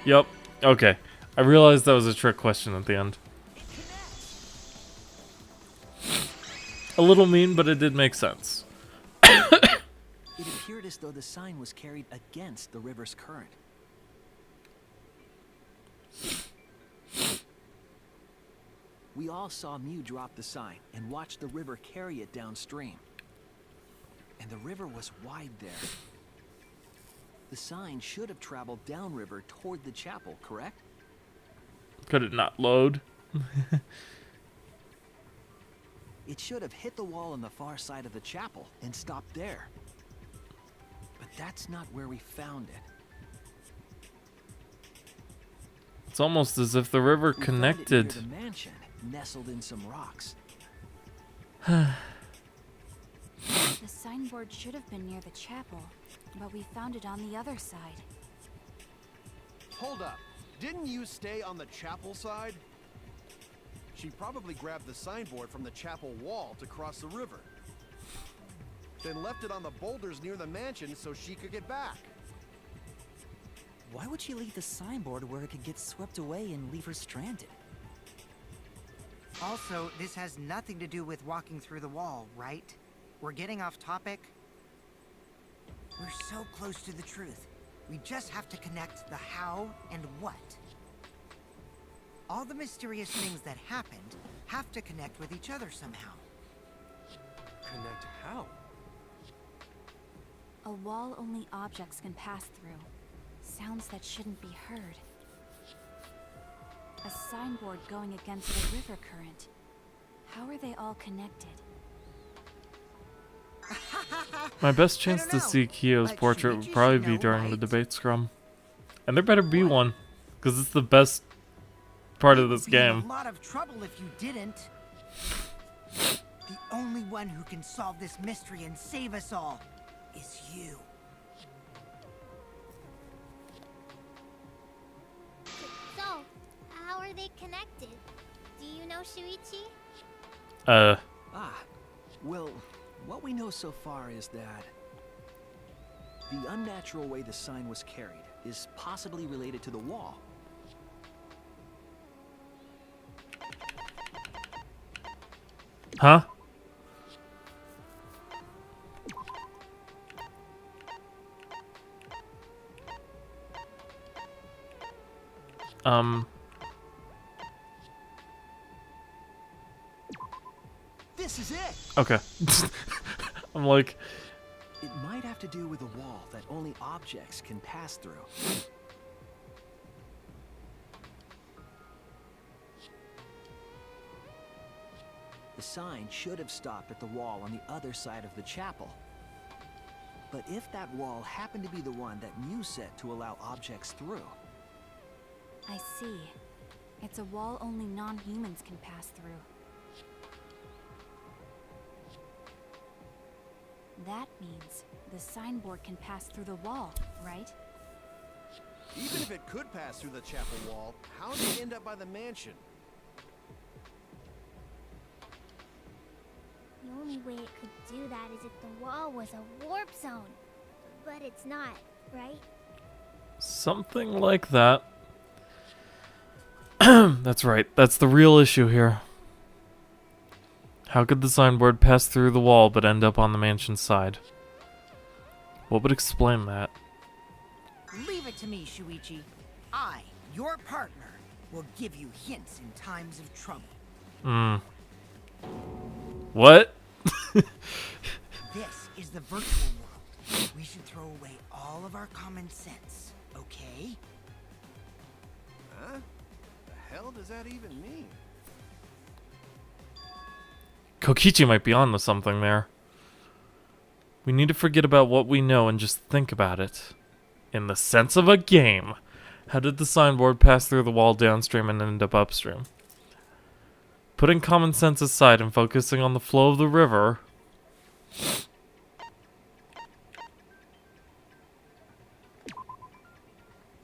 Yep. Okay. I realized that was a trick question at the end. A little mean, but it did make sense. It appeared as though the sign was carried against the river's current. We all saw Mew drop the sign and watch the river carry it downstream. And the river was wide there. The sign should have traveled downriver toward the chapel, correct? Could it not load? It should have hit the wall on the far side of the chapel and stopped there. But that's not where we found it. It's almost as if the river We connected. found it near the mansion, nestled in some rocks. The signboard should have been near the chapel, but we found it on the other side. Hold up. Didn't you stay on the chapel side? She probably grabbed the signboard from the chapel wall to cross the river. Then left it on the boulders near the mansion so she could get back. Why would she leave the signboard where it could get swept away and leave her stranded? Also, this has nothing to do with walking through the wall, right? We're getting off topic. We're so close to the truth. We just have to connect the how and what. All the mysterious things that happened have to connect with each other somehow. Connect how? A wall only objects can pass through. Sounds that shouldn't be heard. A signboard going against the river current. How are they all connected? My best chance to know, see Kiyo's but portrait would Shuichi probably should be know, during the right? debate scrum. And there better be one, because it's the best part of this You'd be in game. a lot of trouble if you didn't. The only one who can solve this mystery and save us all is you. So, how are they connected? Do you know, Shuichi? Well, what we know so far is that the unnatural way the sign was carried is possibly related to the wall. Huh? This is it! Okay. I'm like, It might have to do with a wall that only objects can pass through. The sign should have stopped at the wall on the other side of the chapel. But if that wall happened to be the one that Mew set to allow objects through, I see. It's a wall only non-humans can pass through. That means the signboard can pass through the wall, right? Even if it could pass through the chapel wall, how did it end up by the mansion? The only way it could do that is if the wall was a warp zone. But it's not, right? something like that. That's right. That's the real issue here. How could the signboard pass through the wall but end up on the mansion's side? What would explain that? Leave it to me, Shuichi. I, your partner, will give you hints in times of trouble. What? This is the virtual world. We should throw away all of our common sense, okay? Huh? The hell does that even mean? Kokichi might be on to something there. We need to forget about what we know and just think about it. In the sense of a game. How did the signboard pass through the wall downstream and end up upstream? Putting common sense aside and focusing on the flow of the river.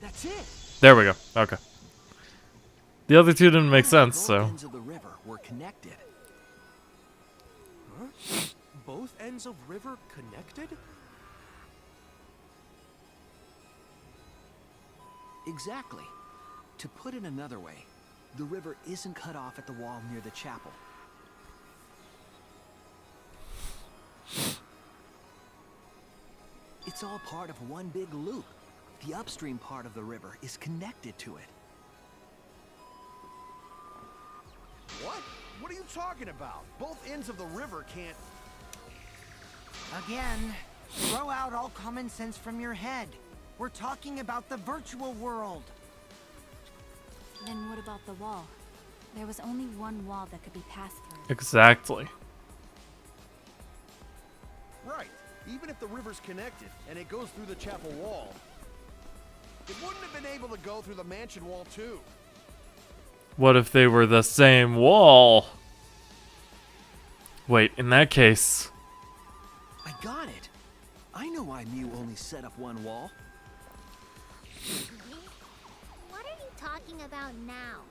that's it. There we go. Okay. The other two didn't make sense, Both so. ends of the river were connected. Huh? Both ends of river connected? Exactly. To put it another way, the river isn't cut off at the wall near the chapel. It's all part of one big loop. The upstream part of the river is connected to it. What? What are you talking about? Both ends of the river can't... Again, throw out all common sense from your head. We're talking about the virtual world. Then what about the wall? There was only one wall that could be passed through. Exactly. Right. Even if the river's connected and it goes through the chapel wall, it wouldn't have been able to go through the mansion wall too. What if they were the same wall? Wait, in that case... I got it. I know why Mew only set up one wall. What are you talking about now?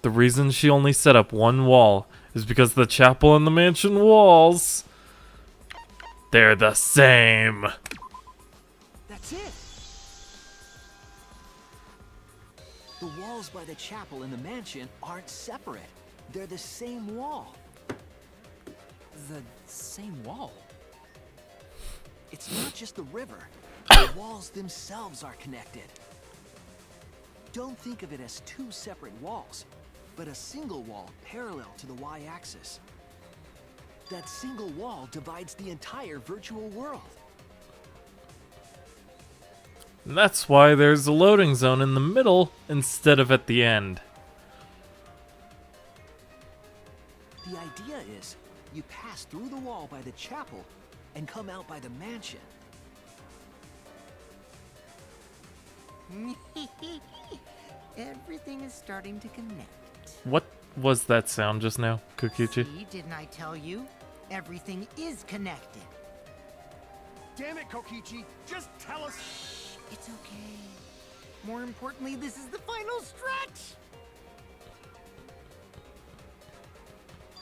The reason she only set up one wall is because the chapel and the mansion walls... they're the same. That's it. The walls by the chapel and the mansion aren't separate. They're the same wall. The same wall? It's not just the river. The walls themselves are connected. Don't think of it as two separate walls, but a single wall parallel to the y-axis. That single wall divides the entire virtual world. And that's why there's a loading zone in the middle instead of at the end. The idea is, you pass through the wall by the chapel and come out by the mansion. Everything is starting to connect. What was that sound just now, Kokichi? See, didn't I tell you? Everything is connected. Damn it, Kokichi! Just tell us. It's okay. More importantly, this is the final stretch!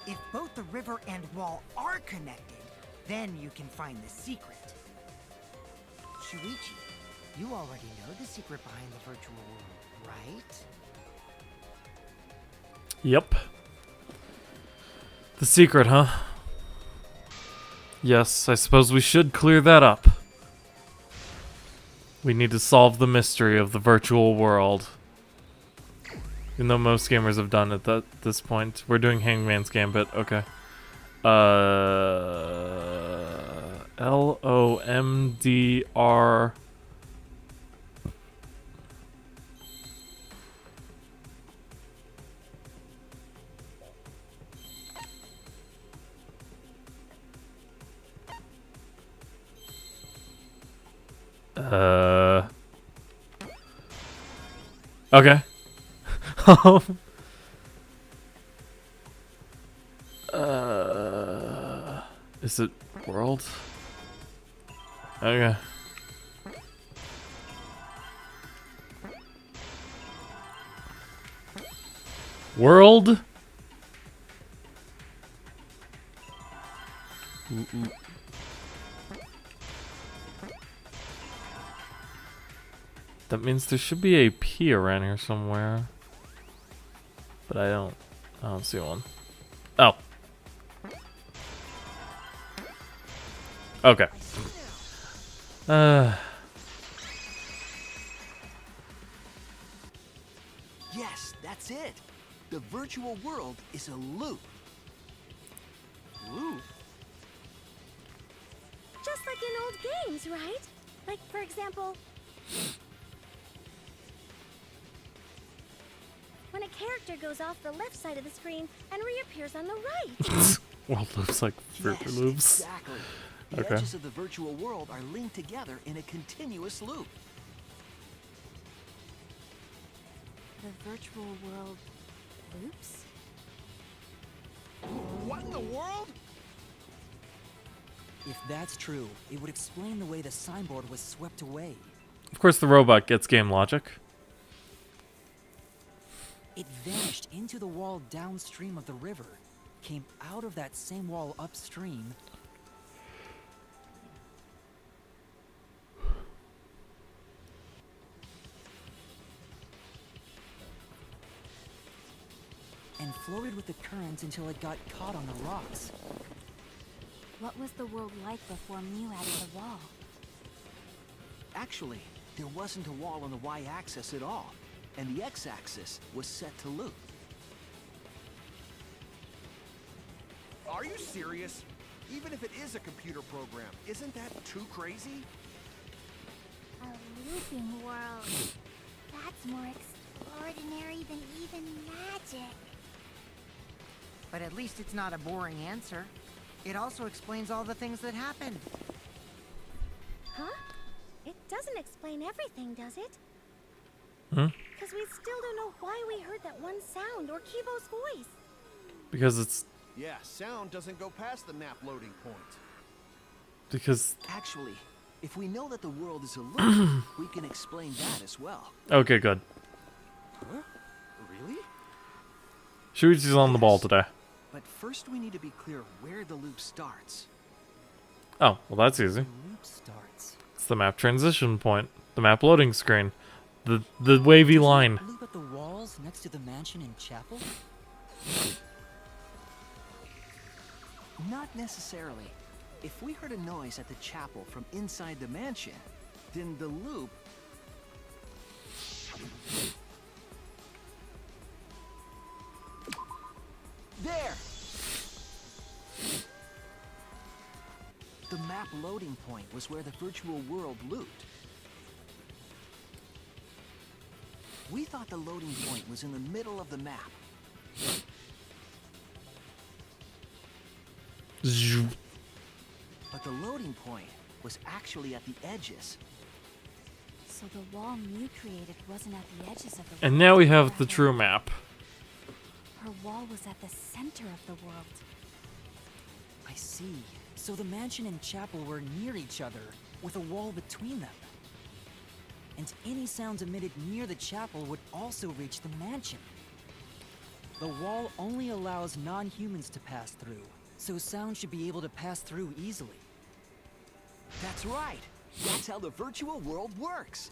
If both the river and wall are connected, then you can find the secret. Shuichi, you already know the secret behind the virtual world, right? Yep. The secret, huh? Yes, I suppose we should clear that up. We need to solve the mystery of the virtual world. Even though most gamers have done it at this point. We're doing Hangman's Gambit, okay. LOMDR. Okay. Is it world? Okay. World? That means there should be a P around here somewhere. But I don't see one. Oh. Okay. Yes, that's it. The virtual world is a loop. Loop? Just like in old games, right? Like, for example, when a character goes off the left side of the screen and reappears on the right. World loops like Fruit Yes, Loops. exactly. The Okay. edges of the virtual world are linked together in a continuous loop. The virtual world loops? What in the world? If that's true, it would explain the way the signboard was swept away. Of course the robot gets game logic. It vanished into the wall downstream of the river, came out of that same wall upstream, and floated with the current until it got caught on the rocks. What was the world like before Mew added the wall? Actually, there wasn't a wall on the y-axis at all, and the x-axis was set to loop. Are you serious? Even if it is a computer program, isn't that too crazy? A looping world. That's more ordinary than even magic. But at least it's not a boring answer. It also explains all the things that happened. Huh? It doesn't explain everything, does it? Hmm? Because we still don't know why we heard that one sound or Kibo's voice. Because it's Yeah, sound doesn't go past the map loading point. because Actually, if we know that the world is a loop, we can explain that as well. okay, good. Huh? Really? Shuichi's on the ball today. But first we need to be clear where the loop starts. Oh, well that's easy. Loop starts. It's the map transition point, the map loading screen, the wavy line. Loop at the walls next to the mansion and chapel? Not necessarily. If we heard a noise at the chapel from inside the mansion, then the loop... There! The map loading point was where the virtual world looped. We thought the loading point was in the middle of the map. Zzz. But the loading point was actually at the edges. So the wall Mew created wasn't at the edges of the And world, now we have the rather, true map. Her wall was at the center of the world. I see. So the mansion and chapel were near each other, with a wall between them. And any sounds emitted near the chapel would also reach the mansion. The wall only allows non-humans to pass through, so sound should be able to pass through easily. That's right. That's how the virtual world works.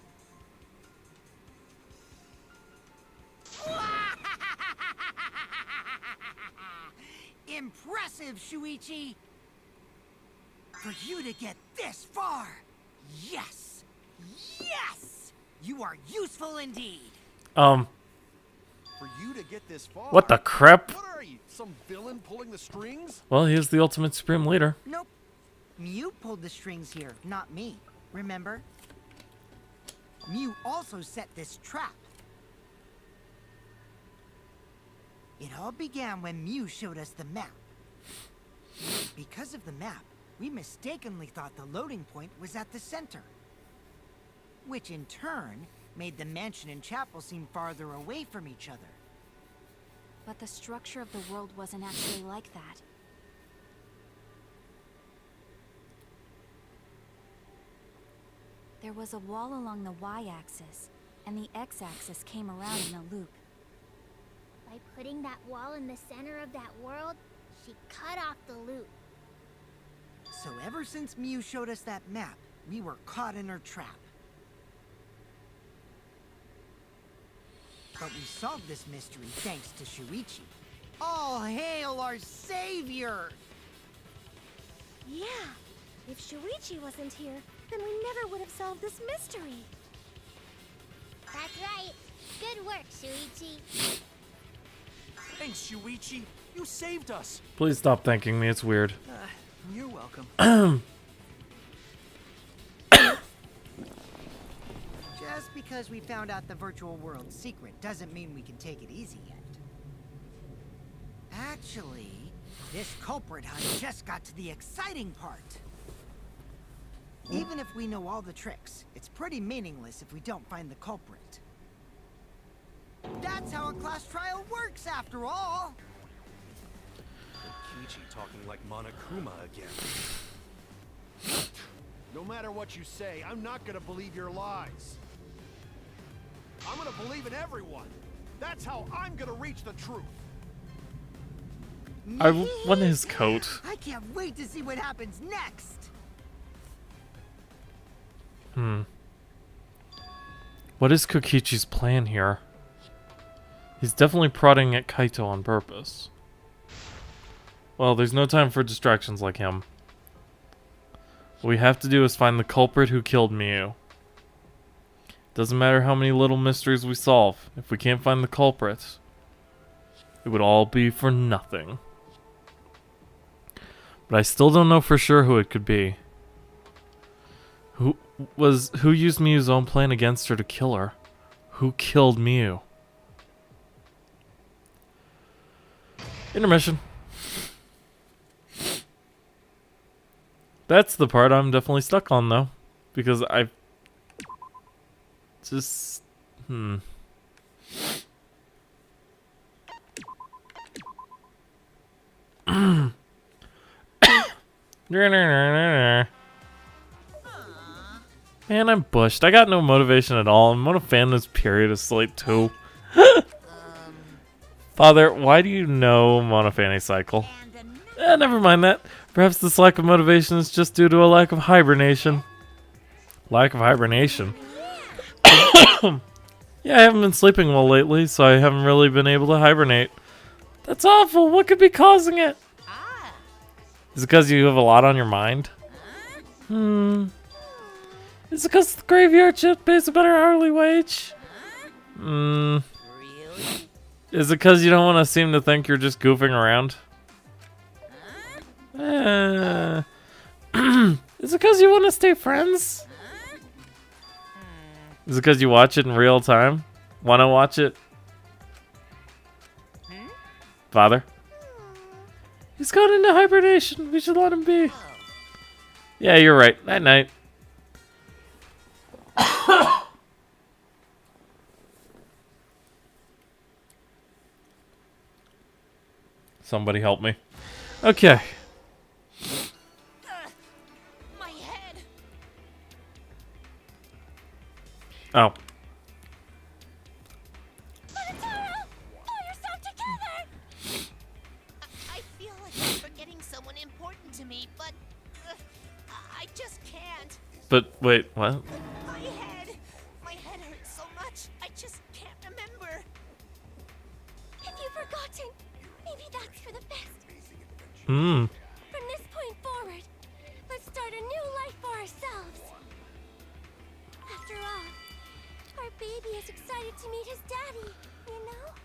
Impressive, Shuichi! For you to get this far! Yes! Yes! You are useful indeed! For you to get this far. What the crap? What are you, some villain pulling the strings? Well, he is the ultimate supreme leader. Nope. Mew pulled the strings here, not me. Remember? Mew also set this trap. It all began when Mew showed us the map. Because of the map, we mistakenly thought the loading point was at the center. Which in turn made the mansion and chapel seem farther away from each other. But the structure of the world wasn't actually like that. There was a wall along the y-axis, and the x-axis came around in a loop. By putting that wall in the center of that world, she cut off the loop. So ever since Mew showed us that map, we were caught in her trap. But we solved this mystery thanks to Shuichi. All hail our savior! Yeah, if Shuichi wasn't here, then we never would have solved this mystery. That's right. Good work, Shuichi. Thanks, Shuichi. You saved us. Please stop thanking me, it's weird. You're welcome. Just because we found out the virtual world's secret doesn't mean we can take it easy yet. Actually, this culprit hunt just got to the exciting part. Even if we know all the tricks, it's pretty meaningless if we don't find the culprit. That's how a class trial works, after all! Kichi talking like Monokuma again. No matter what you say, I'm not gonna believe your lies. I'm gonna believe in everyone. That's how I'm gonna reach the truth. I want his coat. I can't wait to see what happens next! What is Kokichi's plan here? He's definitely prodding at Kaito on purpose. Well, there's no time for distractions like him. What we have to do is find the culprit who killed Mew. Doesn't matter how many little mysteries we solve. If we can't find the culprit, it would all be for nothing. But I still don't know for sure who it could be. Who used Mew's own plan against her to kill her? Who killed Mew? Intermission. That's the part I'm definitely stuck on, though. Because I just... Man, I'm bushed. I got no motivation at all. I'm on a fan this period of Slate 2. Father, why do you know Monofanny Cycle? Never mind that. Perhaps this lack of motivation is just due to a lack of hibernation. Lack of hibernation? Yeah, I haven't been sleeping well lately, so I haven't really been able to hibernate. That's awful. What could be causing it? Is it because you have a lot on your mind? Is it because the graveyard shift pays a better hourly wage? Really? Is it because you don't want to seem to think you're just goofing around? Is it because you want to stay friends? Is it because you watch it in real time? Want to watch it? Father? He's gone into hibernation. We should let him be. Yeah, you're right. Night night. Somebody help me. Okay. My head. Oh. I feel like I'm forgetting someone important to me, but I just can't. But wait, what? My head hurts so much. I just can't remember. Have you forgotten? Maybe that's for the best. Hmm. From this point forward, let's start a new life for ourselves. After all, our baby is excited to meet his daddy, you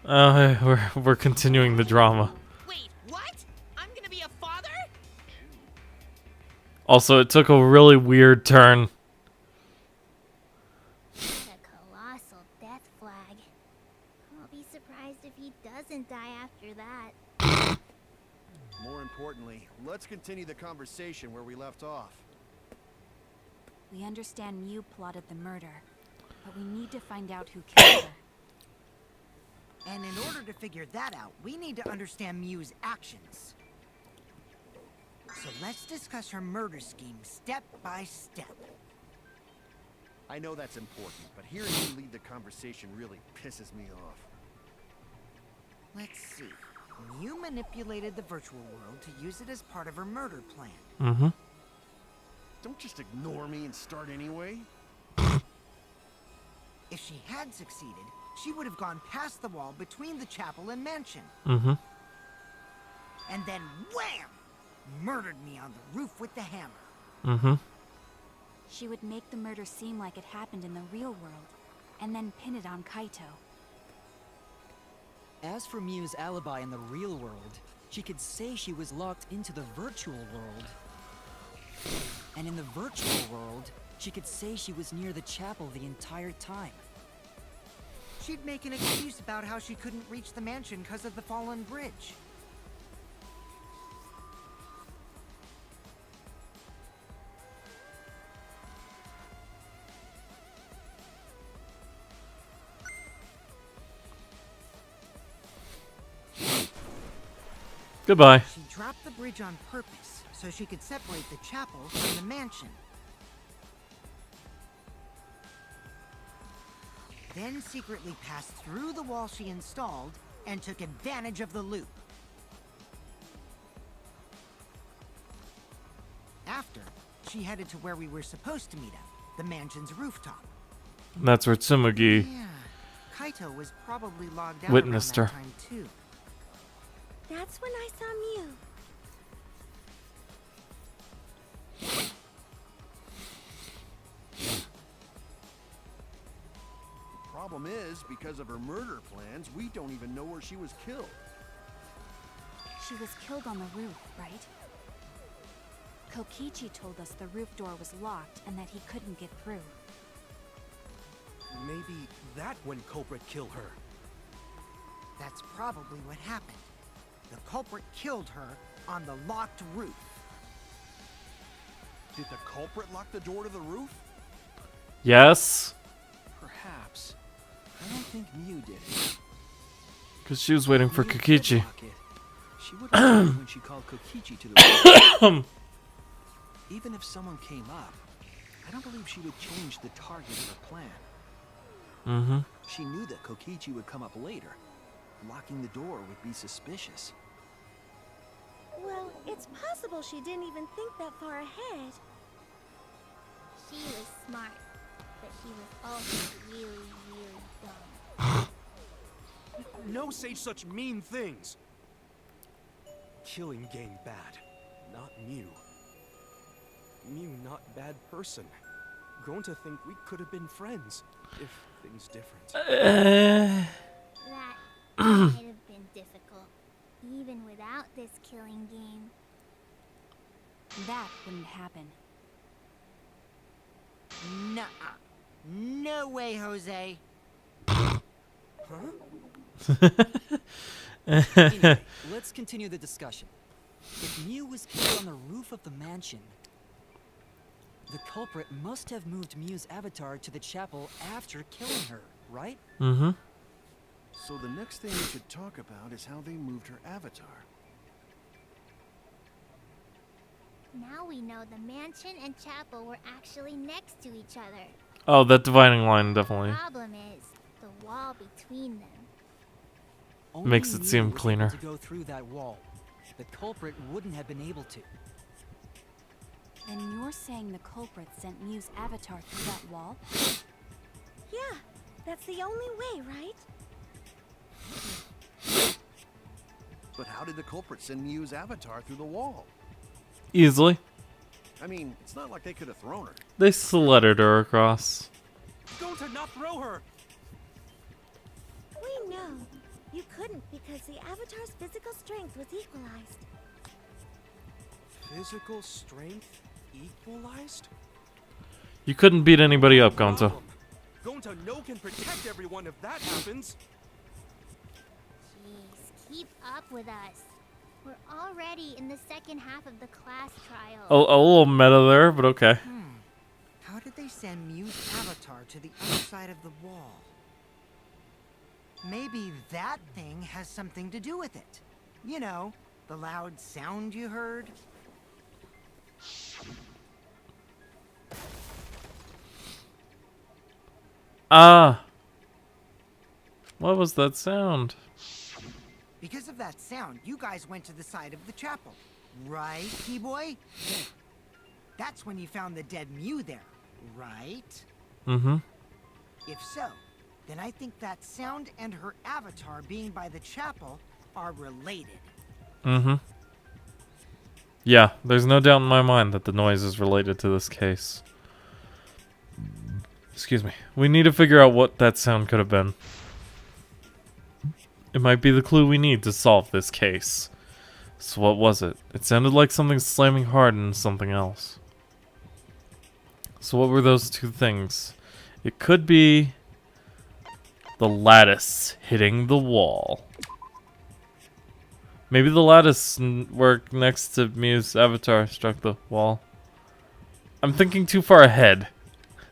know? We're continuing the drama. Wait, what? I'm gonna be a father? Also, it took a really weird turn. The colossal death flag. I'll be surprised if he doesn't die after that. More importantly, let's continue the conversation where we left off. We understand Mew plotted the murder, but we need to find out who killed her. And in order to figure that out, we need to understand Mew's actions. So let's discuss her murder scheme step by step. I know that's important, but hearing you lead the conversation really pisses me off. Let's see. Mew manipulated the virtual world to use it as part of her murder plan. Mm-hmm. Don't just ignore me and start anyway. If she had succeeded, she would have gone past the wall between the chapel and mansion. Mm-hmm. And then wham! Murdered me on the roof with the hammer. Mm-hmm. She would make the murder seem like it happened in the real world, and then pin it on Kaito. As for Mew's alibi in the real world, she could say she was locked into the virtual world. And in the virtual world, she could say she was near the chapel the entire time. She'd make an excuse about how she couldn't reach the mansion because of the fallen bridge. Goodbye. She dropped the bridge on purpose so she could separate the chapel from the mansion. Then secretly passed through the wall she installed and took advantage of the loop. After, she headed to where we were supposed to meet up, the mansion's rooftop. And that's where Tsumugi Yeah, Kaito was probably logged out witnessed around her. that time too. That's when I saw Mew. The problem is, because of her murder plans, we don't even know where she was killed. She was killed on the roof, right? Kokichi told us the roof door was locked and that he couldn't get through. Maybe that when culprit killed her. That's probably what happened. the culprit killed her on the locked roof. Did the culprit lock the door to the roof? Yes, Perhaps. I don't think Mew did it. because she was waiting for Mew could Kokichi. lock it. She would have done when she called Kokichi to the roof. Even if someone came up, I don't believe she would change the target of her plan. Mm-hmm. She knew that Kokichi would come up later. Locking the door would be suspicious. Well, it's possible she didn't even think that far ahead. She was smart, but she was also really, really dumb. No say such mean things. Killing game bad, not Mew. Mew not bad person. Grown to think we could have been friends, if things different. That might have been difficult, even without this killing game. That wouldn't happen. Nuh-uh. No way, Jose. Anyway, let's continue the discussion. If Mew was killed on the roof of the mansion, the culprit must have moved Mew's avatar to the chapel after killing her, right? Mm-hmm. So the next thing we should talk about is how they moved her avatar. Now we know the mansion and chapel were actually next to each other. Oh, that dividing line definitely Problem is, the wall between them. Only makes it Mew seem was able cleaner. to go through that wall. The culprit wouldn't have been able to. Then you're saying the culprit sent Mew's avatar through that wall? Yeah, that's the only way, right? But how did the culprit send Mew's avatar through the wall? Easily. I mean, it's not like they could have thrown her. They sledded her across. Go to not throw her! We know. You couldn't because the avatar's physical strength was equalized. Physical strength equalized? You couldn't beat anybody up, Gonzo. Gonta no can protect everyone if that happens. Jeez, keep up with us. We're already in the second half of the class trial. A little meta there, but okay. How did they send Mew's avatar to the other side of the wall? Maybe that thing has something to do with it. You know, the loud sound you heard. Ah. What was that sound? Because of that sound, you guys went to the side of the chapel. Right, Key-Boy? That's when you found the dead Mew there, right? Mm-hmm. If so, then I think that sound and her avatar being by the chapel are related. Mm-hmm. Yeah, there's no doubt in my mind that the noise is related to this case. Excuse me. We need to figure out what that sound could have been. It might be the clue we need to solve this case. So what was it? It sounded like something slamming hard into something else. So what were those two things? It could be the lattice hitting the wall. Maybe the lattice where next to Mew's avatar struck the wall. I'm thinking too far ahead.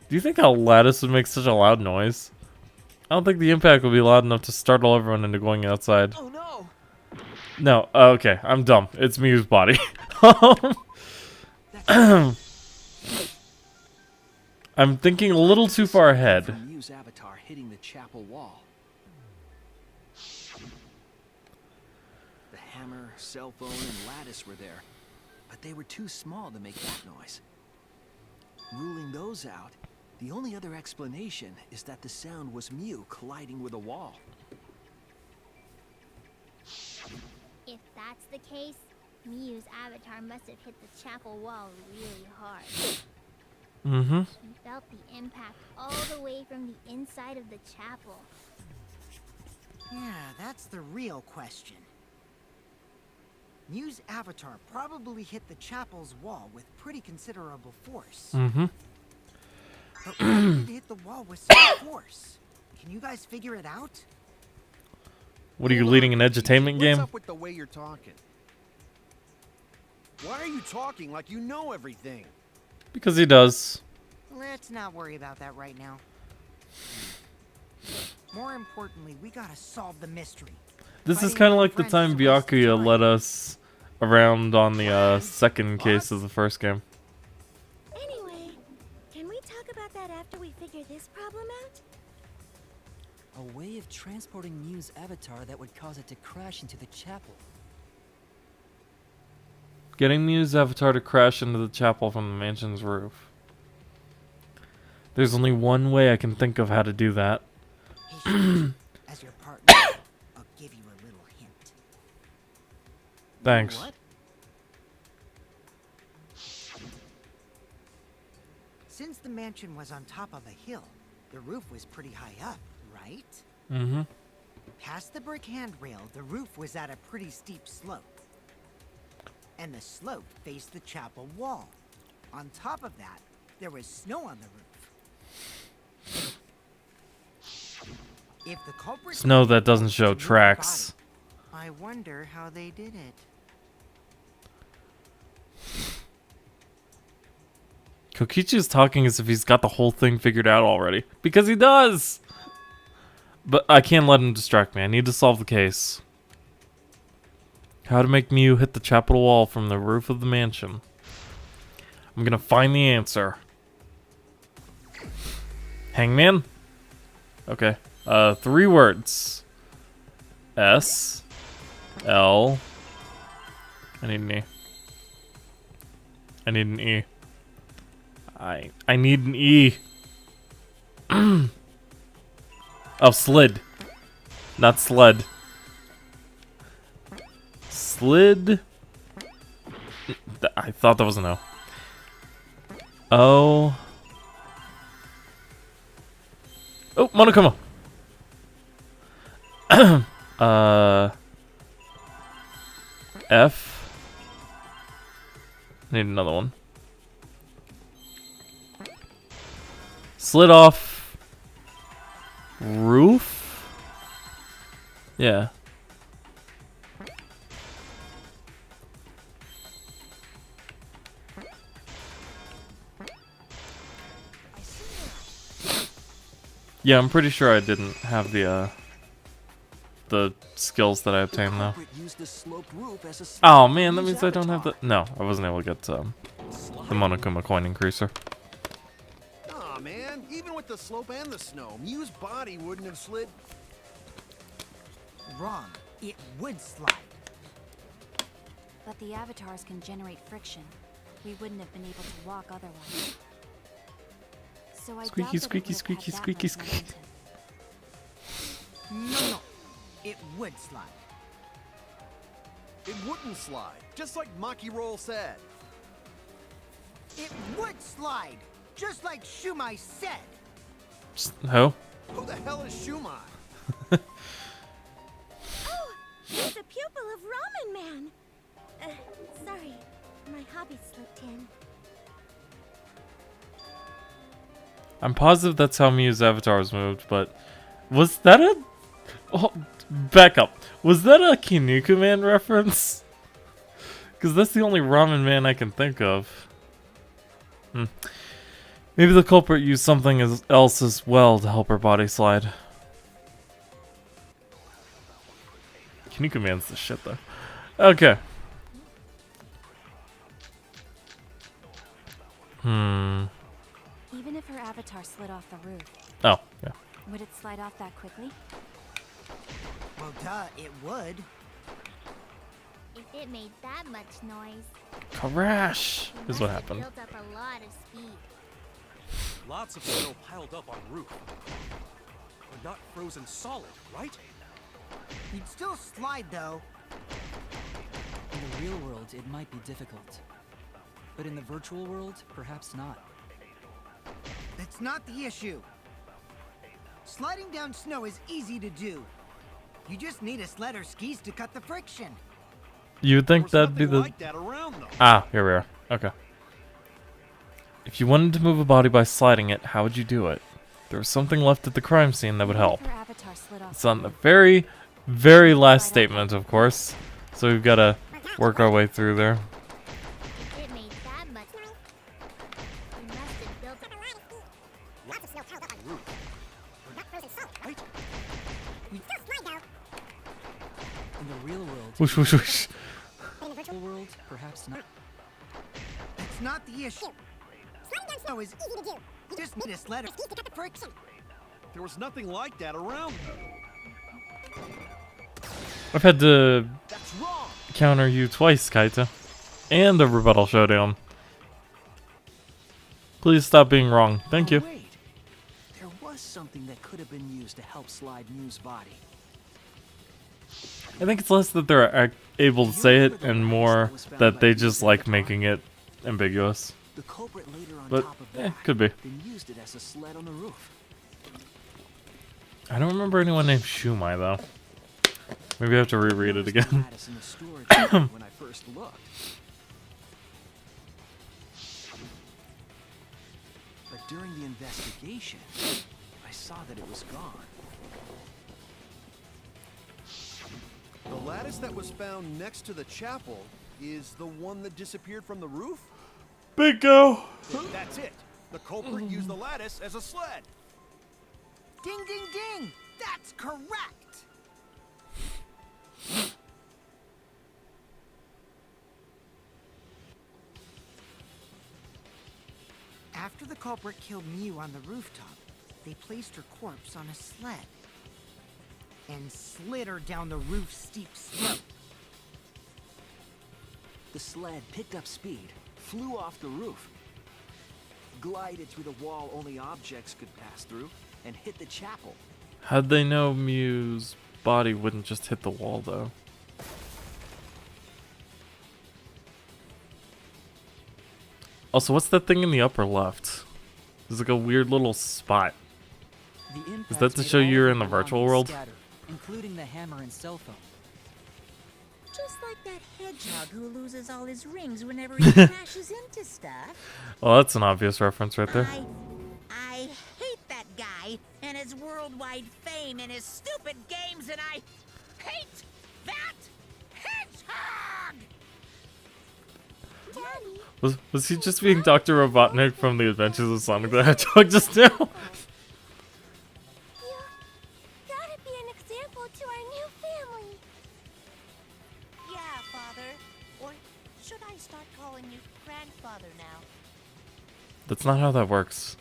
Do you think a lattice would make such a loud noise? I don't think the impact would be loud enough to startle everyone into going outside. Oh no! No, okay, I'm dumb. It's Mew's body. I'm thinking a little too far ahead. From Mew's avatar hitting the chapel wall. The hammer, cell phone, and lattice were there, but they were too small to make that noise. Ruling those out, the only other explanation is that the sound was Mew colliding with a wall. If that's the case, Mew's avatar must have hit the chapel wall really hard. Mm-hmm. She felt the impact all the way from the inside of the chapel. Yeah, that's the real question. Mew's avatar probably hit the chapel's wall with pretty considerable force. Mm-hmm. But why did it hit the wall with such force? Can you guys figure it out? What are you leading an edutainment game? What's up with the way you're talking? Why are you talking like you know everything? Because he does. Let's not worry about that right now. More importantly, we gotta solve the mystery. This is Fighting kind of our like the friends time is a waste of Byakuya time. led us around on the second case of the first game. Anyway, can we talk about that after we figure this problem out? A way of transporting Mew's avatar that would cause it to crash into the chapel. Getting Mew's avatar to crash into the chapel from the mansion's roof. There's only one way I can think of how to do that. Hey, Shuichi, as your partner, I'll give you a little hint. Thanks. What? Since the mansion was on top of a hill, the roof was pretty high up, right? Mm-hmm. Past the brick handrail, the roof was at a pretty steep slope. And the slope faced the chapel wall. On top of that, there was snow on the roof. If the culprit Snow that doesn't show moved the tracks. body, I wonder how they did it. Kokichi's talking as if he's got the whole thing figured out already. Because he does! But I can't let him distract me. I need to solve the case. How to make Mew hit the chapel wall from the roof of the mansion. I'm gonna find the answer. Hangman? Okay. 3 words. S. L. I need an E. I need an E. I need an E. Oh, slid. Not sled. Slid. I thought that was an O. O. Oh, Monokuma. F. Need another one. Slid off roof? Yeah. Yeah, I'm pretty sure I didn't have the skills that I obtained though. Oh man, that means I don't have the. No, I wasn't able to get the Monokuma coin increaser. Aw, man. Even with the slope and the snow, Mew's body wouldn't have slid. Wrong. It would slide. But the avatars can generate friction. We wouldn't have been able to walk otherwise. So I Squeaky, doubt that it squeaky, would have squeaky, had that squeaky, much squeaky. momentum. No. It would slide. It wouldn't slide, just like Maki Roll said. It would slide, just like Shumai said. Who? Who the hell is Shumai? Oh, he's a pupil of Ramen Man. Sorry, my hobby slipped in. I'm positive that's how Mew's avatar was moved, but was that a? Oh, back up. Was that a Kinuku Man reference? Because that's the only ramen man I can think of. Maybe the culprit used something else as well to help her body slide. Kinuku Man's the shit though. Okay. Even if her avatar slid off the roof, Oh, yeah. would it slide off that quickly? Well, duh, it would. If it made that much noise, Crash it is must what have happened. built up a lot of speed. Lots of snow piled up on roof. But not frozen solid, right? You'd still slide, though. In the real world, it might be difficult. But in the virtual world, perhaps not. That's not the issue. Sliding down snow is easy to do. You just need a sled or skis to cut the friction. You would think There was that'd be nothing the. like that around, though. Ah, here we are. Okay. If you wanted to move a body by sliding it, how would you do it? There was something left at the crime scene that would help. Even if her avatar slid off It's the on the roof, very, very last statement, of course. So we've got to work our way through there. It made that much. You must have built lots of snow piled up on the roof. Not frozen salt. Right? Still slide though. In the real world, Whoosh, whoosh, whoosh. But in the virtual world, perhaps not. That's not the issue. sliding down snow is easy to do. You Just need a sled. just pick up the friction. There was nothing like that around. I've had to That's wrong. counter you twice, Kaito. And a rebuttal showdown. Please stop being wrong. Thank Oh, you. Wait. There was something that could have been used to help slide Mew's body. I think it's less that they're able to say it and more that they just like making it ambiguous. The culprit later on But, top of that, could be. then used it as a sled on the roof. I don't remember anyone named Shumai, though. Maybe I have to reread it again. Lattice in the storage room when I first looked. But during the investigation, I saw that it was gone. The lattice that was found next to the chapel is the one that disappeared from the roof? Bingo! That's it. The culprit used the lattice as a sled. Ding, ding, ding! That's correct! After the culprit killed Mew on the rooftop, they placed her corpse on a sled and slid her down the roof's steep slope. The sled picked up speed, flew off the roof, glided through the wall only objects could pass through, and hit the chapel. How'd they know Mew's body wouldn't just hit the wall, though? Also, what's that thing in the upper left? There's like a weird little spot. The impact Is that to made show all you're of in the the virtual belongings world? scatter, including the hammer and cell phone. Just like that hedgehog who loses all his rings whenever he crashes into stuff. Well, that's an obvious reference right there. I hate that guy and his worldwide fame and his stupid games, and I hate that hedgehog! Daddy, Was he just being Dr. Robotnik from The Adventures of Sonic the Hedgehog just now? you gotta be an example to our new family. Yeah, Father. Or should I start calling you grandfather now? That's not how that works.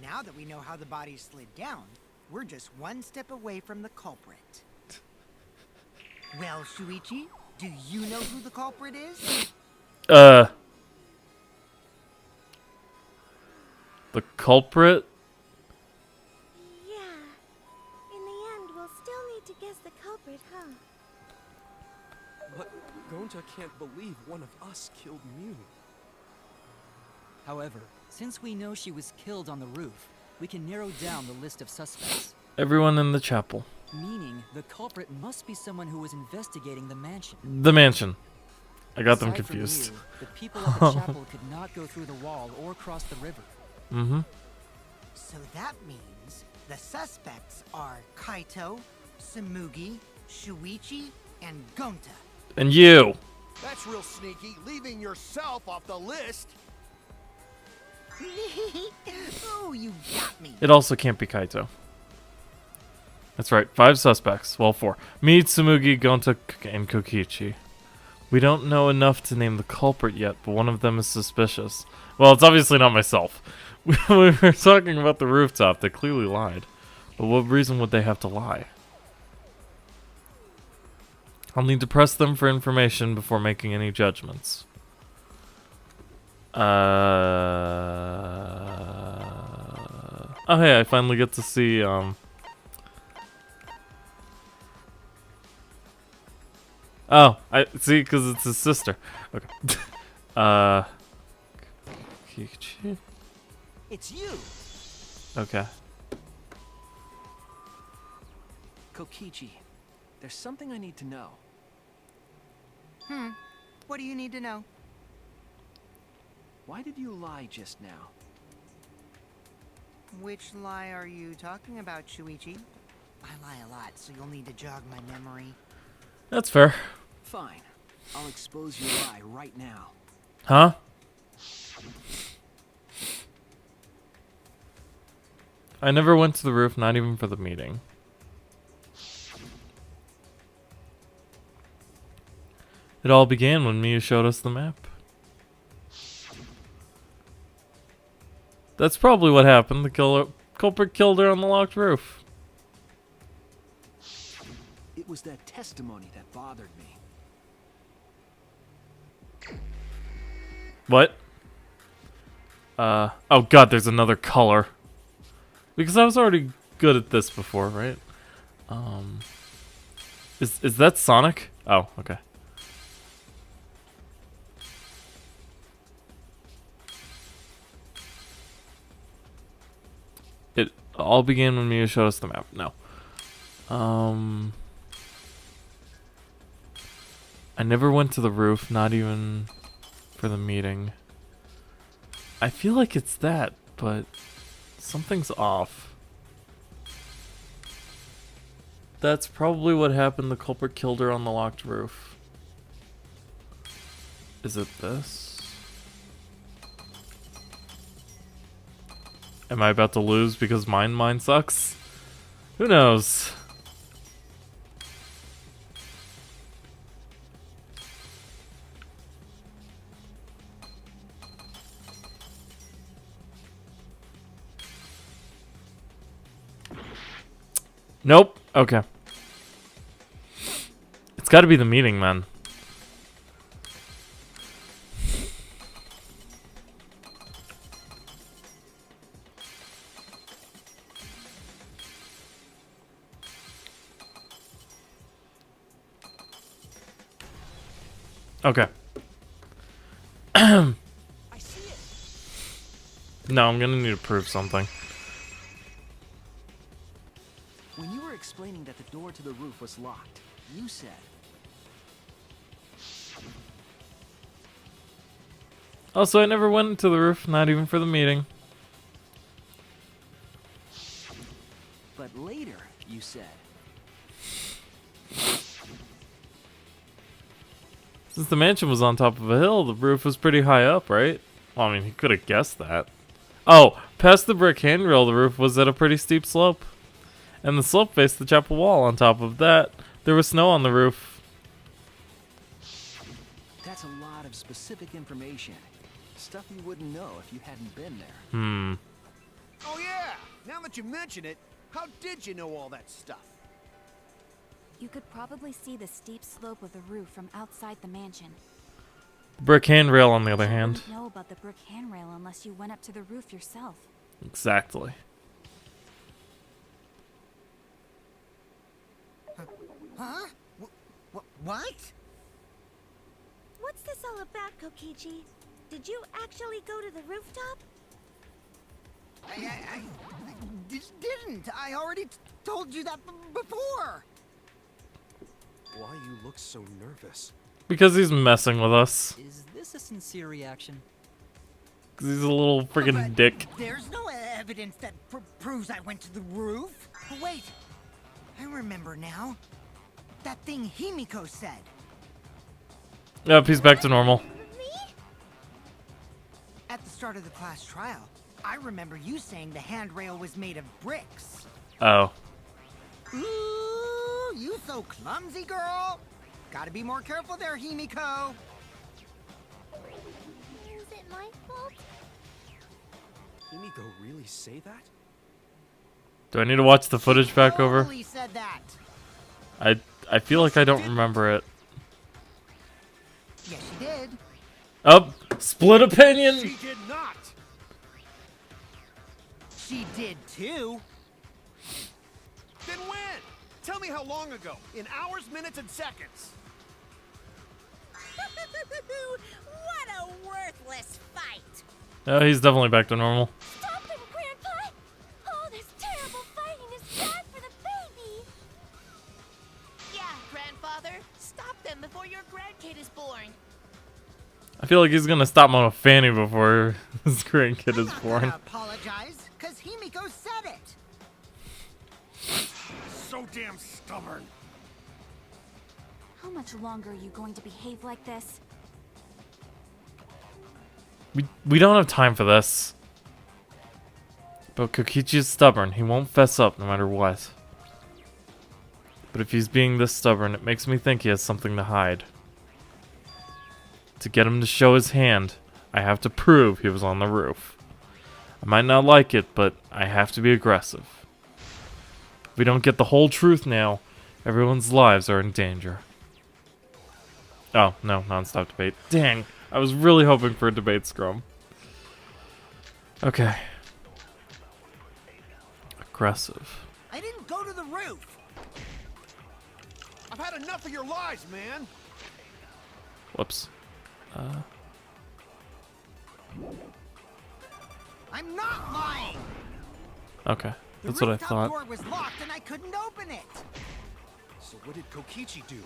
Now that we know how the body slid down, we're just one step away from the culprit. Well, Shuichi, do you know who the culprit is? The culprit? Yeah. In the end, we'll still need to guess the culprit, huh? But Gonta can't believe one of us killed Mew. However, since we know she was killed on the roof, we can narrow down the list of suspects. Everyone in the chapel. Meaning, the culprit must be someone who was investigating the mansion. The mansion. I got them Aside from confused. you, the people at the chapel could not go through the wall or cross the river. Mm-hmm. So that means the suspects are Kaito, Samugi, Shuichi, and Gonta. And you! That's real sneaky, leaving yourself off the list. Oh, you got me. It also can't be Kaito. That's right, 5 suspects. Well, 4. Me, Tsumugi, Gonta, and Kokichi. We don't know enough to name the culprit yet, but one of them is suspicious. Well, it's obviously not myself. We were talking about the rooftop. They clearly lied. But what reason would they have to lie? I'll need to press them for information before making any judgments. Oh, hey, I finally get to see, Oh, I see, because it's his sister. Okay. Kichi? It's you! Okay. Kokichi, there's something I need to know. What do you need to know? Why did you lie just now? Which lie are you talking about, Shuichi? I lie a lot, so you'll need to jog my memory. That's fair. Fine. I'll expose your lie right now. Huh? I never went to the roof, not even for the meeting. It all began when Mia showed us the map. That's probably what happened. The culprit killed her on the locked roof. It was that testimony that bothered me. What? Oh god, there's another color. Because I was already good at this before, right? Is that Sonic? Oh, okay. It all began when Mia showed us the map. No. I never went to the roof, not even for the meeting. I feel like it's that, but something's off. That's probably what happened. The culprit killed her on the locked roof. Is it this? Am I about to lose because mine sucks? Who knows? Nope. Okay. It's got to be the meeting, then. Okay. I see it. No, I'm gonna need to prove something. When you were explaining that the door to the roof was locked, you said... Also, I never went to the roof, not even for the meeting. But later, you said... Since the mansion was on top of a hill, the roof was pretty high up, right? Well, I mean, he could have guessed that. Oh, past the brick handrail, the roof was at a pretty steep slope. And the slope faced the chapel wall. On top of that, there was snow on the roof. That's a lot of specific information. Stuff you wouldn't know if you hadn't been there. Hmm. Oh yeah! Now that you mention it, how did you know all that stuff? You could probably see the steep slope of the roof from outside the mansion. Brick handrail, on the other You hand. wouldn't know about the brick handrail unless you went up to the roof yourself. Exactly. Huh? What? What's this all about, Kokichi? Did you actually go to the rooftop? I didn't. I already told you that before. Why you look so nervous? Because he's messing with us. Is this a sincere reaction? Because he's a little friggin' But dick. There's no evidence that proves I went to the roof. Wait, I remember now. That thing Himiko said. Yep, he's back to normal. Me? At the start of the class trial, I remember you saying the handrail was made of bricks. Oh. Ooh, you so clumsy, girl. Gotta be more careful there, Himiko. Is it my fault? Himiko really say that? Do I need to watch the footage back over? Totally said that. I feel like I don't remember it. Yes, she did. Oh, split opinion! She did not! She did too. Then when? Tell me how long ago. In hours, minutes, and seconds. What a worthless fight! Oh, he's definitely back to normal. Stop him, Grandpa! All this terrible fighting is bad for the baby! Yeah, grandfather. Stop them before your grandkid is born. I feel like he's gonna stop on a fanny before his grandkid is I'm not born. gonna apologize, cause Himiko said it. so damn stubborn. How much longer are you going to behave like this? We don't have time for this. But Kokichi is stubborn. He won't fess up no matter what. But if he's being this stubborn, it makes me think he has something to hide. To get him to show his hand, I have to prove he was on the roof. I might not like it, but I have to be aggressive. If we don't get the whole truth now, everyone's lives are in danger. Oh, no, non-stop debate. Dang, I was really hoping for a debate scrum. Okay. Aggressive. I didn't go to the roof. I've had enough of your lies, man. Whoops. I'm not lying. Okay, The that's what I rooftop thought. door was locked and I couldn't open it. So what did Kokichi do?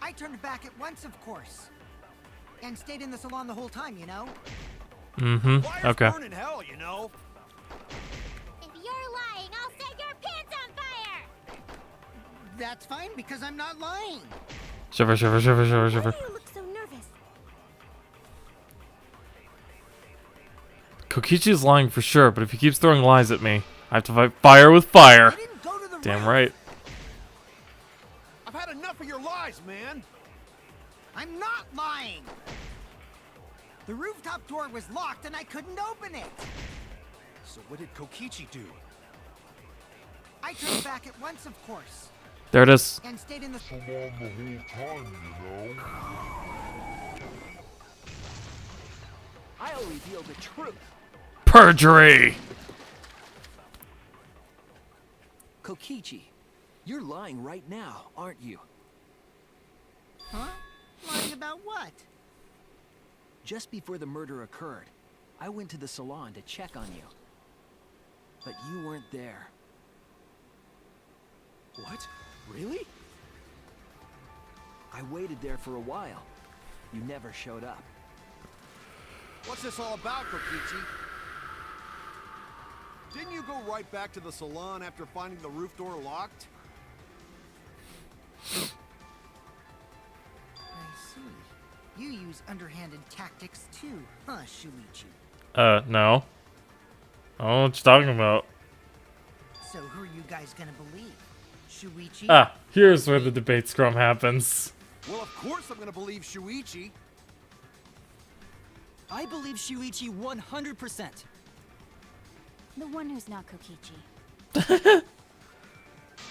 I turned back at once, of course. And stayed in the salon the whole time, you know? Mm-hmm, Fires okay. burn in hell, you know. If you're lying, I'll set your pants on fire! That's fine because I'm not lying. Shiver, shiver, shiver, shiver, Why shiver. do you look so nervous? Kokichi's lying for sure, but if he keeps throwing lies at me, I have to fight fire with fire. I didn't go to the Damn roof. right. I've had enough of your lies, man. I'm not lying. The rooftop door was locked and I couldn't open it. So what did Kokichi do? I turned back at once, of course. There it is. And stayed in the I'll reveal the truth. Perjury! Kokichi, you're lying right now, aren't you? Huh? Lying about what? Just before the murder occurred, I went to the salon to check on you. But you weren't there. What? Really? I waited there for a while. You never showed up. What's this all about, Kokichi? Didn't you go right back to the salon after finding the roof door locked? I see. You use underhanded tactics too, huh, Shuichi? No. I don't know what you're talking about. So who are you guys gonna believe? Shuichi? Ah, here's where the debate scrum happens. Well, of course I'm gonna believe Shuichi. I believe Shuichi 100%. The one who's not Kokichi.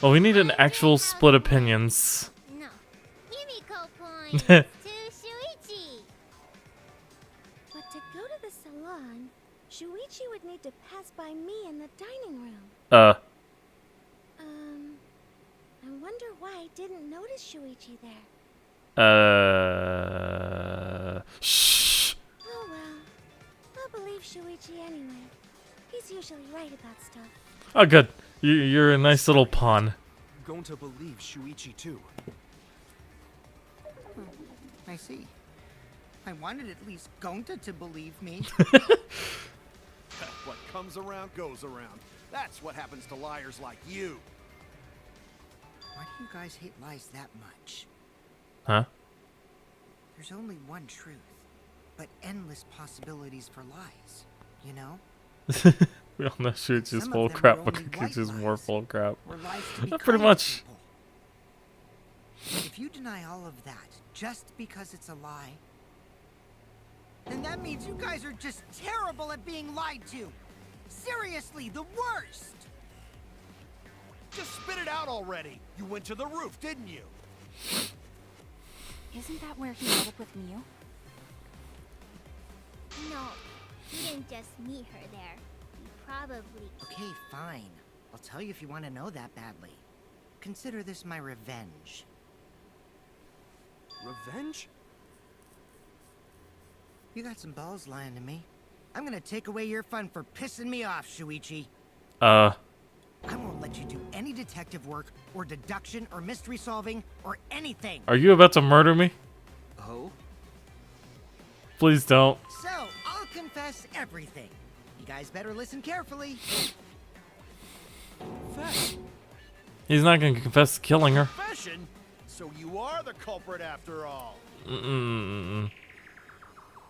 Well, we need an actual split opinions. No. Himiko points to Shuichi. But to go to the salon, Shuichi would need to pass by me in the dining room. I wonder why I didn't notice Shuichi there. Shh. Oh well. I'll believe Shuichi anyway. He's usually right about stuff. Oh, good. You're a nice little pawn. Going to believe Shuichi too. I see. I wanted at least Gonta to believe me. What comes around goes around. That's what happens to liars like you. Why do you guys hate lies that much? Huh? There's only one truth, but endless possibilities for lies, you know? We all know Shuichi's Some full of of them crap, are but only Kokichi's white more lies, full of crap. or lies to be Pretty kind to much. people. But if you deny all of that just because it's a lie, then that means you guys are just terrible at being lied to. Seriously, the worst. Just spit it out already. You went to the roof, didn't you? Isn't that where he met up with Miu? No, he didn't just meet her there. He probably... Okay, fine. I'll tell you if you want to know that badly. Consider this my revenge. Revenge? You got some balls lying to me. I'm gonna take away your fun for pissing me off, Shuichi. I won't let you do any detective work, or deduction, or mystery solving, or anything. Are you about to murder me? Oh? Please don't. So, I'll confess everything. You guys better listen carefully. Fess, He's not gonna confess to killing her. Confession? So you are the culprit after all.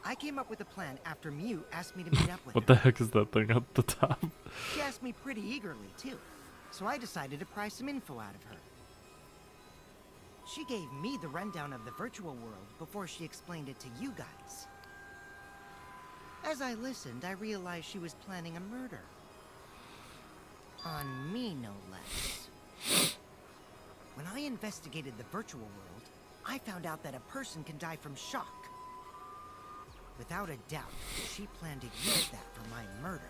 I came up with a plan after Mew asked me to meet up with What her. the heck is that thing at the top? She asked me pretty eagerly, too. So I decided to pry some info out of her. She gave me the rundown of the virtual world before she explained it to you guys. As I listened, I realized she was planning a murder. On me, no less. When I investigated the virtual world, I found out that a person can die from shock. Without a doubt, she planned to use that for my murder.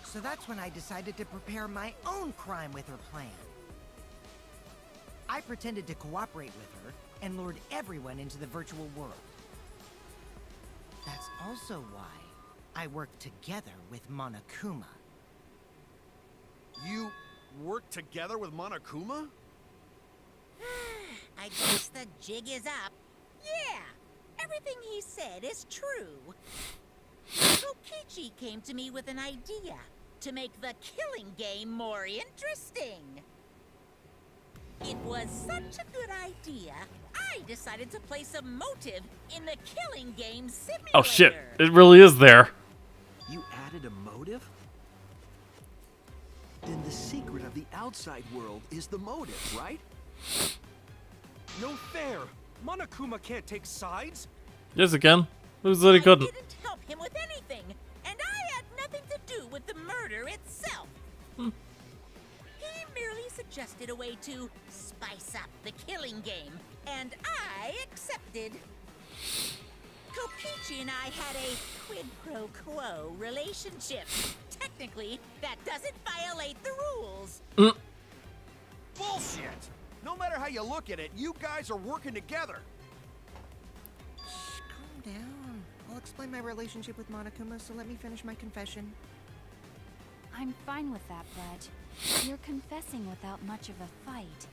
So that's when I decided to prepare my own crime with her plan. I pretended to cooperate with her and lured everyone into the virtual world. That's also why I worked together with Monokuma. You work together with Monokuma? I guess the jig is up. Yeah, everything he said is true. Kokichi came to me with an idea to make the killing game more interesting. It was such a good idea, I decided to place a motive in the killing game simulator. Oh shit! It really is there. You added a motive? Then the secret of the outside world is the motive, right? No fair. Monokuma can't take sides. Yes, again. Who said he couldn't? I didn't help him with anything, and I had nothing to do with the murder itself. He merely suggested a way to spice up the killing game, and I accepted. Kokichi and I had a quid pro quo relationship. Technically, that doesn't violate the rules. Bullshit! No matter how you look at it, you guys are working together. Shh, calm down. I'll explain my relationship with Monokuma, so let me finish my confession. I'm fine with that, but you're confessing without much of a fight.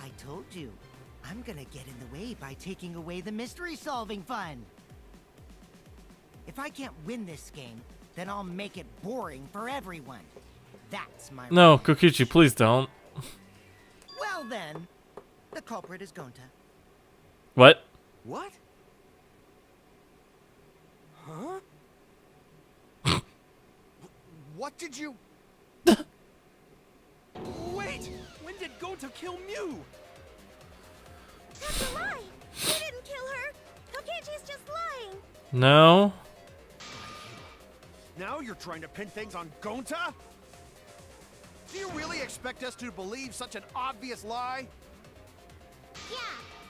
I told you. I'm gonna get in the way by taking away the mystery-solving fun. If I can't win this game, then I'll make it boring for everyone. That's my No, revenge. Kokichi, please don't. Well then, the culprit is Gonta. What? What? Huh? What did you... Wait! When did Gonta kill Mew? That's a lie! He didn't kill her! Kokichi's just lying! No. Now you're trying to pin things on Gonta? Do you really expect us to believe such an obvious lie? Yeah,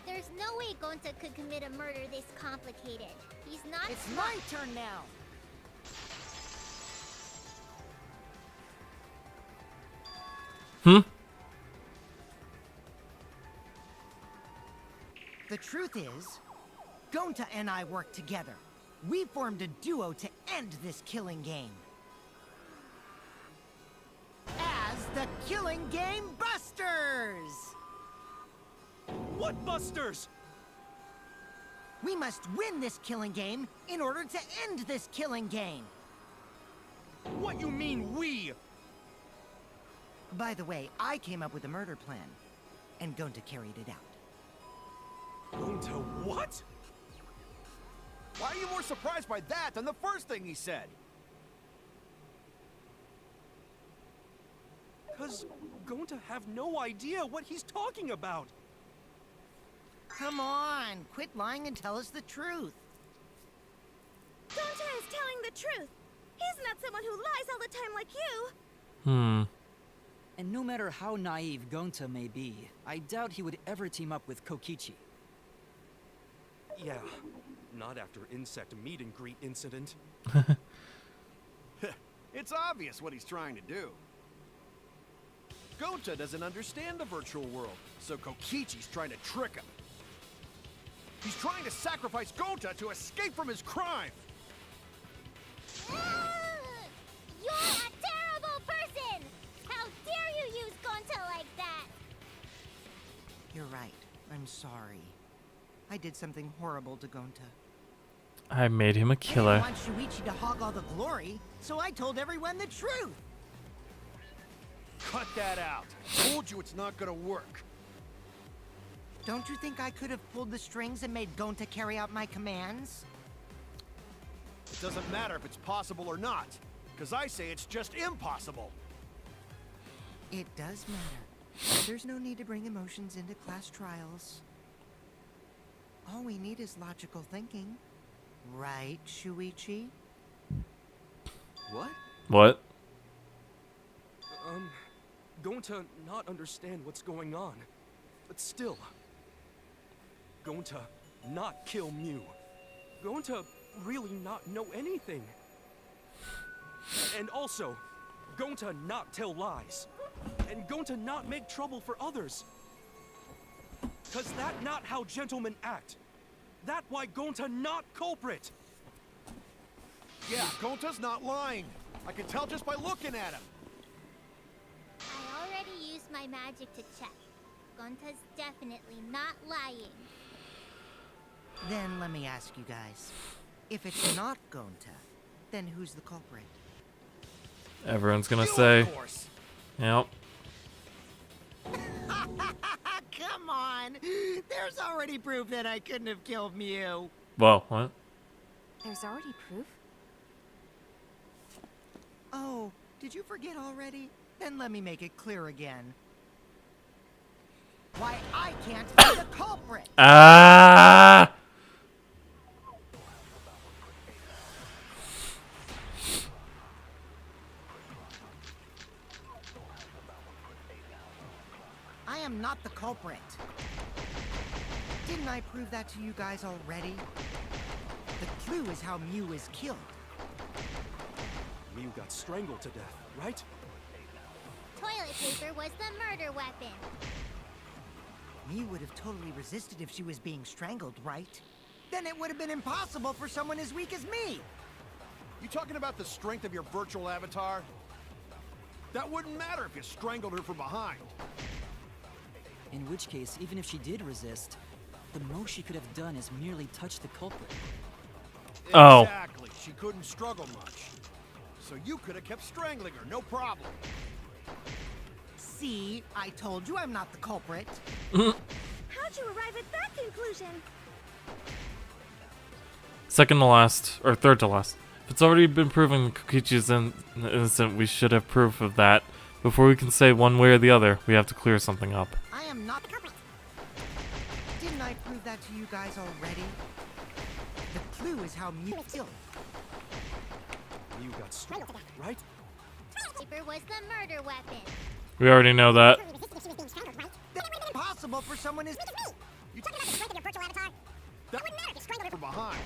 there's no way Gonta could commit a murder this complicated. He's not It's smart. my turn now. The truth is, Gonta and I worked together. We formed a duo to end this killing game. As the Killing Game Busters! What busters? We must win this killing game in order to end this killing game. What you mean, we? By the way, I came up with a murder plan, and Gonta carried it out. Gonta what? Why are you more surprised by that than the first thing he said? Cause Gonta have no idea what he's talking about. Come on, quit lying and tell us the truth. Gonta is telling the truth! He's not someone who lies all the time like you! And no matter how naive Gonta may be, I doubt he would ever team up with Kokichi. Yeah, not after insect meet and greet incident. It's obvious what he's trying to do. Gonta doesn't understand the virtual world, so Kokichi's trying to trick him. He's trying to sacrifice Gonta to escape from his crime. You're a terrible person! How dare you use Gonta like that? You're right. I'm sorry. I did something horrible to Gonta. I made him a I didn't killer. want Shuichi to hog all the glory, so I told everyone the truth. Cut that out. Told you it's not gonna work. Don't you think I could have pulled the strings and made Gonta carry out my commands? It doesn't matter if it's possible or not, because I say it's just impossible. It does matter. There's no need to bring emotions into class trials. All we need is logical thinking. Right, Shuichi? What? What? Going to not understand what's going on. But still. Going to not kill Mew. Going to really not know anything. And also, going to not tell lies. And going to not make trouble for others. Cause that not how gentlemen act. That why going to not culprit. Yeah, Gonta's not lying. I can tell just by looking at him. I already used my magic to check. Gonta's definitely not lying. Then let me ask you guys. If it's not Gonta, then who's the culprit? Everyone's gonna You, say. of course. Yep. Come on! There's already proof that I couldn't have killed Mew. Whoa, what? There's already proof? Oh, did you forget already? Then let me make it clear again. Why I can't be the culprit! Ah! I am not the culprit. Didn't I prove that to you guys already? The clue is how Mew is killed. Mew got strangled to death, right? Toilet paper was the murder weapon. Mew would have totally resisted if she was being strangled, right? Then it would have been impossible for someone as weak as me. You talking about the strength of your virtual avatar? That wouldn't matter if you strangled her from behind. In which case, even if she did resist, the most she could have done is merely touch the culprit. Oh. Exactly. She couldn't struggle much. So you could have kept strangling her, no problem. See, I told you I'm not the culprit. How'd you arrive at that conclusion? Second to last, or third to last. If it's already been proven Kokichi is innocent, we should have proof of that. Before we can say one way or the other, we have to clear something up. I am not the culprit. Didn't I prove that to you guys already? The clue is how Mew is killed. Mew got strangled to death, right? Toilet paper was the murder weapon. We already know that. That's impossible for someone as You talking about the strength of your virtual avatar? That wouldn't matter if you strangled her from behind.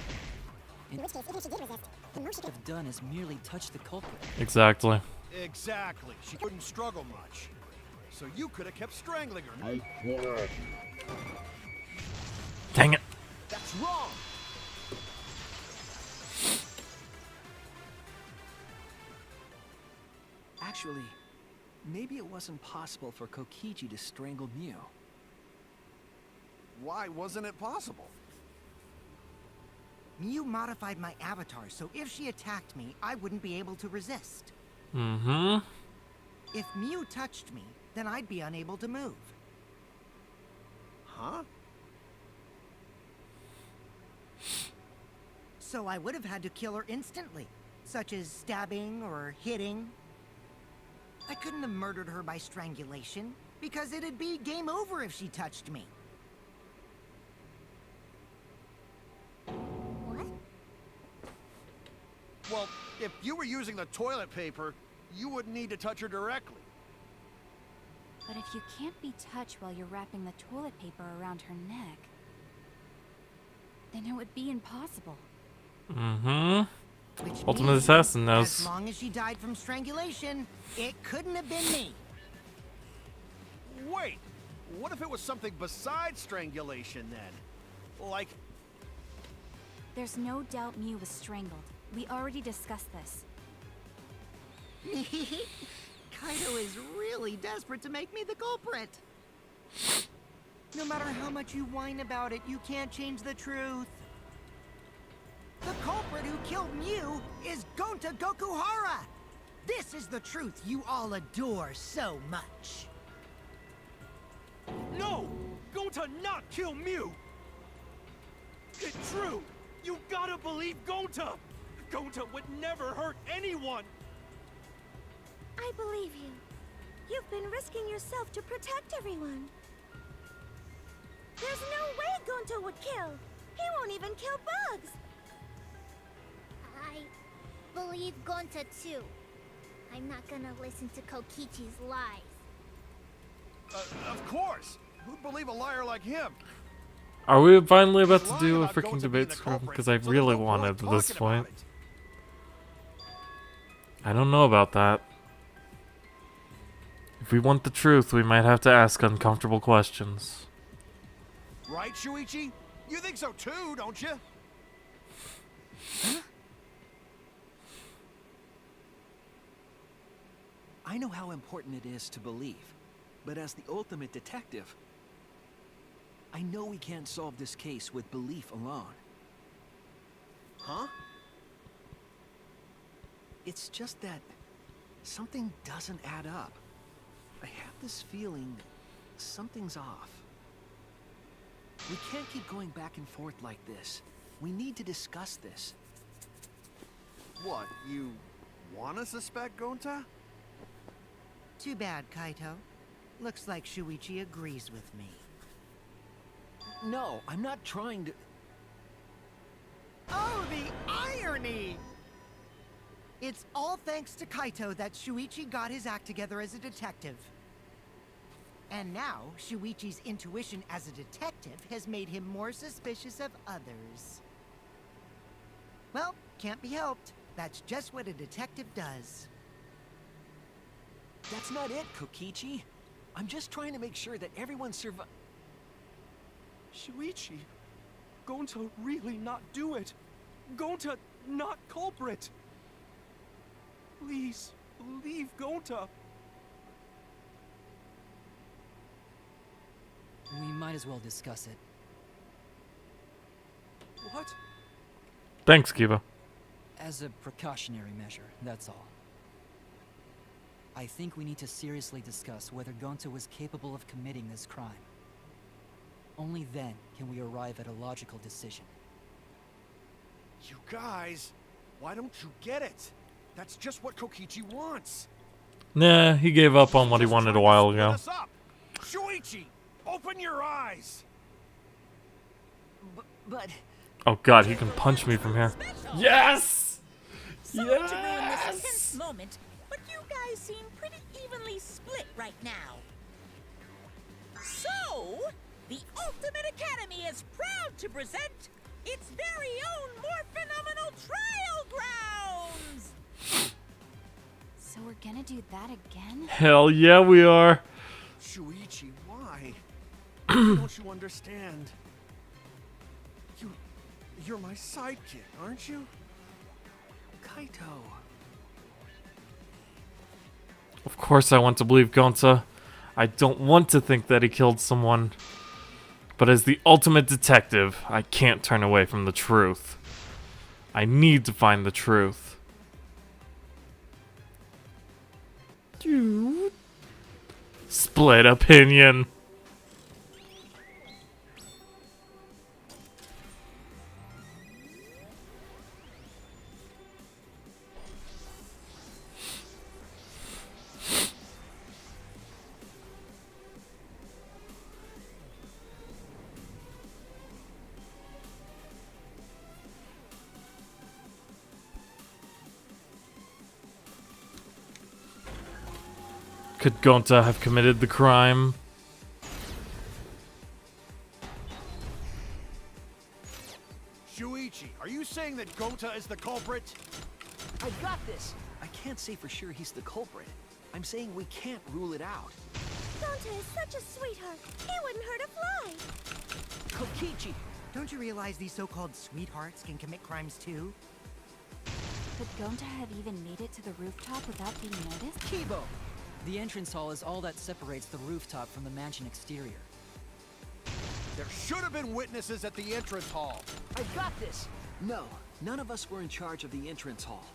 In which case, even if she did resist, the most she Have done is merely touch the culprit. Exactly. Exactly. She couldn't struggle much. So you could have kept strangling her. Dang it. That's wrong. Actually, maybe it wasn't possible for Kokichi to strangle Mew. Why wasn't it possible? Mew modified my avatar, so if she attacked me, I wouldn't be able to resist. Mm-hmm. If Mew touched me, then I'd be unable to move. Huh? So I would have had to kill her instantly, such as stabbing or hitting. I couldn't have murdered her by strangulation, because it'd be game over if she touched me. What? Well, if you were using the toilet paper, you wouldn't need to touch her directly. But if you can't be touched while you're wrapping the toilet paper around her neck, then it would be impossible. Mm-hmm. Which Ultimate means, Assassin knows. as long as she died from strangulation, it couldn't have been me. Wait, what if it was something besides strangulation then? Like, There's no doubt Mew was strangled. We already discussed this. Kaido is really desperate to make me the culprit. No matter how much you whine about it, you can't change the truth. The culprit who killed Mew is Gonta Gokuhara! This is the truth you all adore so much. No! Gonta not kill Mew! It's true! You gotta believe Gonta! Gonta would never hurt anyone! I believe you. You've been risking yourself to protect everyone. There's no way Gonta would kill. He won't even kill bugs. I believe Gonta too. I'm not gonna listen to Kokichi's lies. Of course. Who'd believe a liar like him? Are we finally about He's to lying do a about freaking Gonta debate being the scrum? culprit, Because I so there's really no wanted point at this talking point. about it. I don't know about that. If we want the truth, we might have to ask uncomfortable questions. Right, Shuichi? You think so too, don't you? I know how important it is to believe, but as the ultimate detective, I know we can't solve this case with belief alone. Huh? It's just that something doesn't add up. I have this feeling something's off. We can't keep going back and forth like this. We need to discuss this. What, you wanna suspect Gonta? Too bad, Kaito. Looks like Shuichi agrees with me. No, I'm not trying to... Oh, the irony! It's all thanks to Kaito that Shuichi got his act together as a detective. And now, Shuichi's intuition as a detective has made him more suspicious of others. Well, can't be helped. That's just what a detective does. That's not it, Kokichi. I'm just trying to make sure that everyone Shuichi, Gonta really not do it. Gonta not culprit. Please, believe Gonta. We might as well discuss it. What? Thanks, Kiba. As a precautionary measure, that's all. I think we need to seriously discuss whether Gonta was capable of committing this crime. Only then can we arrive at a logical decision. You guys, why don't you get it? That's just what Kokichi wants. Nah, he gave up on what he Just wanted a trying to while split ago. us up. Shuichi, open your eyes. But... Oh god, he can punch me from here. Yes! Sorry to ruin this tense moment, but you guys seem pretty evenly split right now. So, the Ultimate Academy is proud to present its very own more phenomenal trial grounds! So we're gonna do that again? Hell yeah, we are. Shuichi, why? Don't you understand? You're my sidekick, aren't you? Kaito... Of course I want to believe Gonta. I don't want to think that he killed someone. But as the ultimate detective, I can't turn away from the truth. I need to find the truth. Split opinion. Could Gonta have committed the crime? Shuichi, are you saying that Gonta is the culprit? I got this! I can't say for sure he's the culprit. I'm saying we can't rule it out. Gonta is such a sweetheart. He wouldn't hurt a fly. Kokichi! Don't you realize these so-called sweethearts can commit crimes too? Could Gonta have even made it to the rooftop without being noticed? Kibo! The entrance hall is all that separates the rooftop from the mansion exterior. There should have been witnesses at the entrance hall. I got this! No, none of us were in charge of the entrance hall.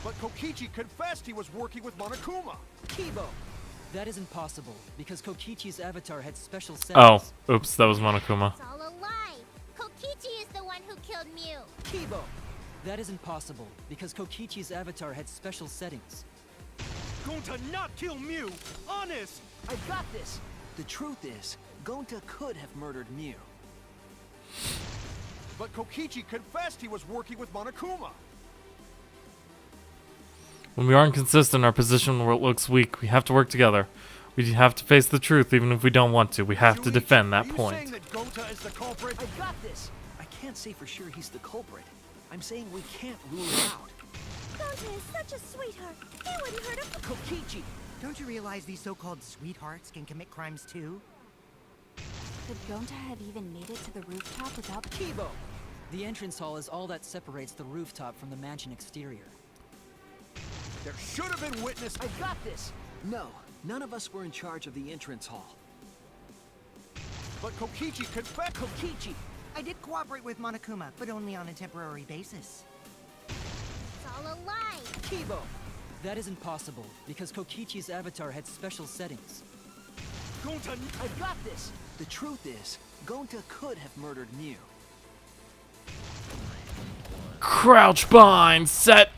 But Kokichi confessed he was working with Monokuma. Kibo! That isn't possible, because Kokichi's avatar had special Oh, settings. oops, that was Monokuma. It's all a lie. Kokichi is the one who killed Mew. Kibo! That isn't possible, because Kokichi's avatar had special settings. Going to not kill Mew! Honest! I got this! The truth is, Gonta could have murdered Mew. But Kokichi confessed he was working with Monokuma. When we aren't consistent in our position where it looks weak, we have to work together. We have to face the truth even if we don't want to. We have to Shuichi, defend that are you point. saying that Gonta is the culprit? I got this! I can't say for sure he's the culprit. I'm saying we can't rule it out. Gonta is such a sweetheart. He wouldn't hurt a Kokichi! Don't you realize these so-called sweethearts can commit crimes too? Could Gonta have even made it to the rooftop without Kibo! The entrance hall is all that separates the rooftop from the mansion exterior. There should have been witness. I got this! No, none of us were in charge of the entrance hall. But Kokichi confessed. Kokichi! I did cooperate with Monokuma, but only on a temporary basis. It's all a lie. Kibo! That isn't possible, because Kokichi's avatar had special settings. Going to... I got this! The truth is, Gonta could have murdered Mew. Crouch bind, set!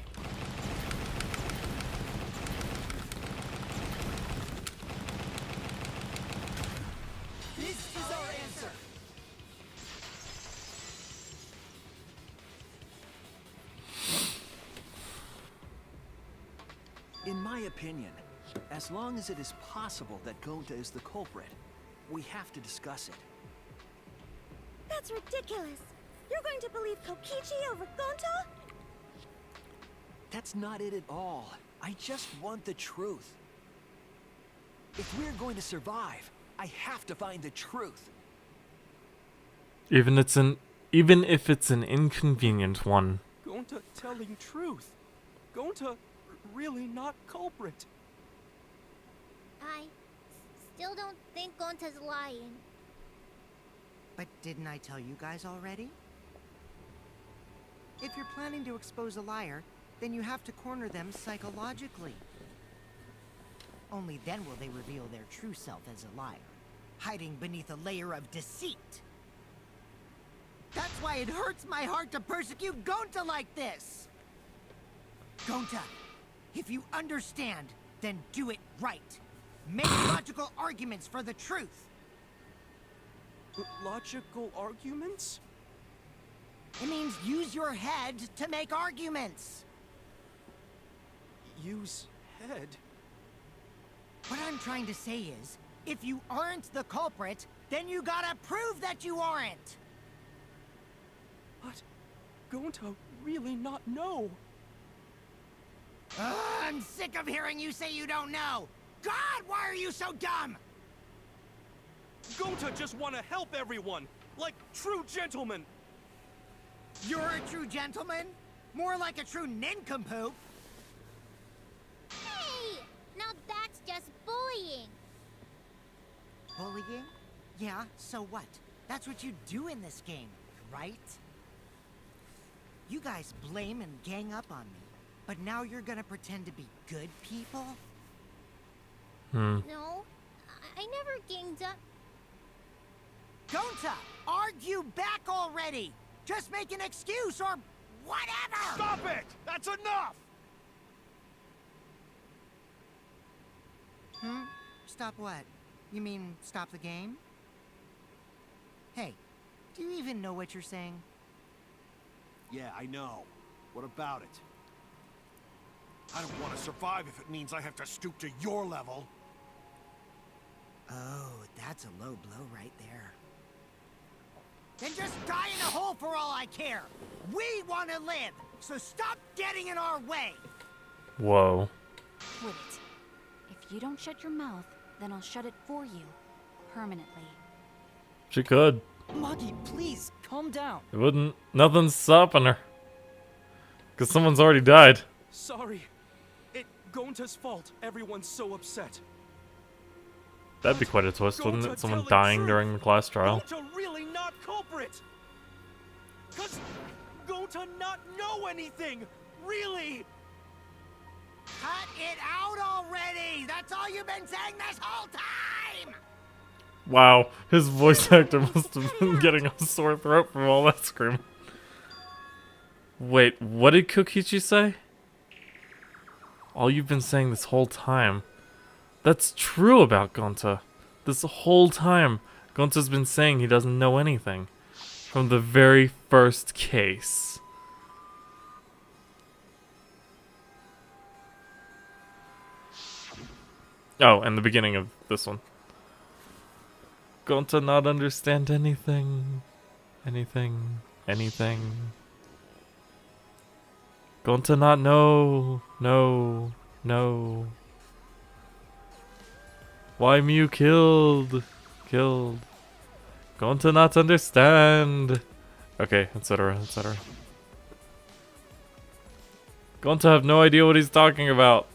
This is our answer! In my opinion, as long as it is possible that Gonta is the culprit, we have to discuss it. That's ridiculous. You're going to believe Kokichi over Gonta? That's not it at all. I just want the truth. If we're going to survive, I have to find the truth. Even if it's an inconvenient one. Gonta telling truth. Gonta really not culprit. I still don't think Gonta's lying. But didn't I tell you guys already? If you're planning to expose a liar, then you have to corner them psychologically. Only then will they reveal their true self as a liar, hiding beneath a layer of deceit. That's why it hurts my heart to persecute Gonta like this! Gonta, if you understand, then do it right. Make logical arguments for the truth. Logical arguments? It means use your head to make arguments. Use head? What I'm trying to say is, if you aren't the culprit, then you gotta prove that you aren't! But Gonta really not know. I'm sick of hearing you say you don't know! God, why are you so dumb? Gonta just want to help everyone, like true gentlemen. You're a true gentleman? More like a true nincompoop. Hey! Now that's just bullying. Bullying? Yeah, so what? That's what you do in this game, right? You guys blame and gang up on me, but now you're gonna pretend to be good people? No, I never ganged up. Gonta, argue back already! Just make an excuse or whatever! Stop it! That's enough! Stop what? You mean stop the game? Hey, do you even know what you're saying? Yeah, I know. What about it? I don't want to survive if it means I have to stoop to your level. Oh, that's a low blow right there. Then just die in a hole for all I care! We want to live, so stop getting in our way! Whoa. quit it. If you don't shut your mouth, then I'll shut it for you. Permanently. She could. Magi, please, calm down. It wouldn't. Nothing's stopping her. Because someone's already died. Sorry. It Gonta's fault. Everyone's so upset. That'd be quite a twist, wouldn't Gonta it? Someone telling dying truth. during the class trial. Gonta really not culprit. Cause Gonta not know anything. Really. Cut it out already! That's all you've been saying this whole time! Wow, his voice actor must have been getting a sore throat from all that screaming. Wait, what did Kokichi say? All you've been saying this whole time. That's true about Gonta. This whole time, Gonta's been saying he doesn't know anything. From the very first case. Oh, and the beginning of this one. Gonta not understand anything. Anything. Gonta not know. No. Why Mew killed? Gonta not understand. Okay, etc. Gonta have no idea what he's talking about.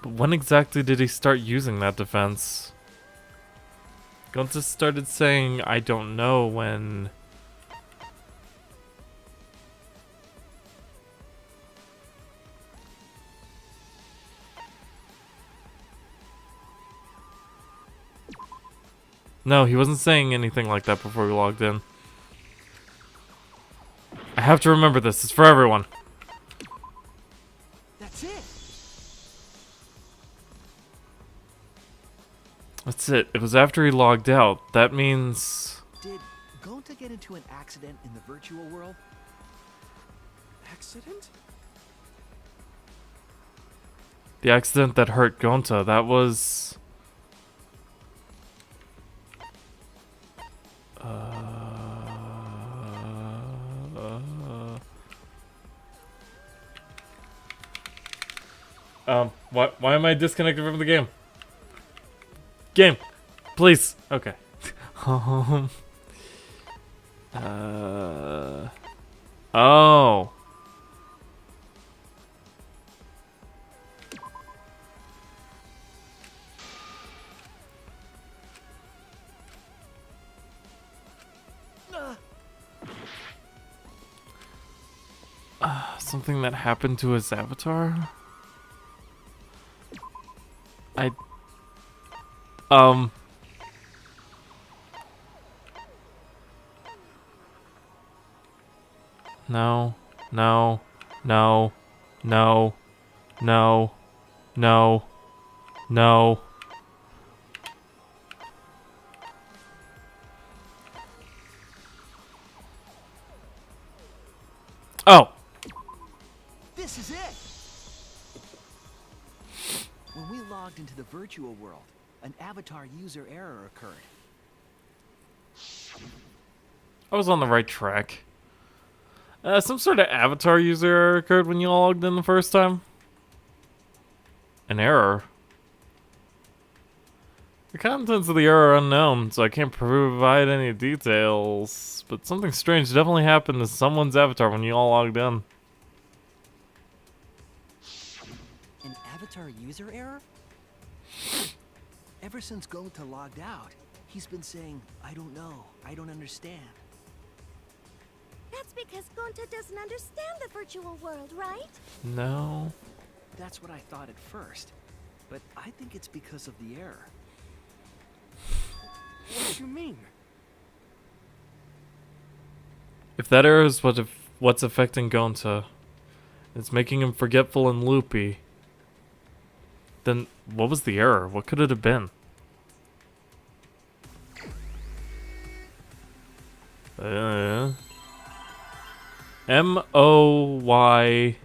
But when exactly did he start using that defense? Gonta started saying, I don't know when... No, he wasn't saying anything like that before we logged in. I have to remember this. It's for everyone. That's it. That's it. It was after he logged out. That means... Did Gonta get into an accident in the virtual world? Accident? The accident that hurt Gonta, that was... Why am I disconnected from the game? Game, please. Okay. Oh. Something that happened to his avatar? No. Oh! This is it! When we logged into the virtual world, an avatar user error occurred. I was on the right track. Some sort of avatar user error occurred when you logged in the first time. An error. The contents of the error are unknown, so I can't provide any details. But something strange definitely happened to someone's avatar when you all logged in. An avatar user error? Ever since Gonta logged out, he's been saying, I don't know, I don't understand. That's because Gonta doesn't understand the virtual world, right? No. That's what I thought at first. But I think it's because of the error. What do you mean? If that error is what's affecting Gonta, it's making him forgetful and loopy, then what was the error? What could it have been? M-O-Y...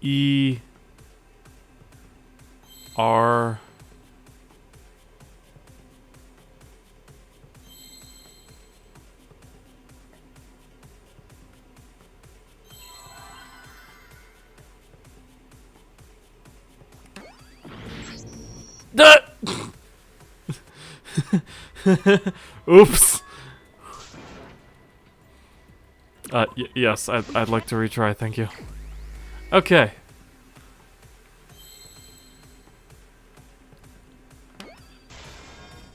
E-R... Oops. Yes, I'd like to retry, thank you. Okay.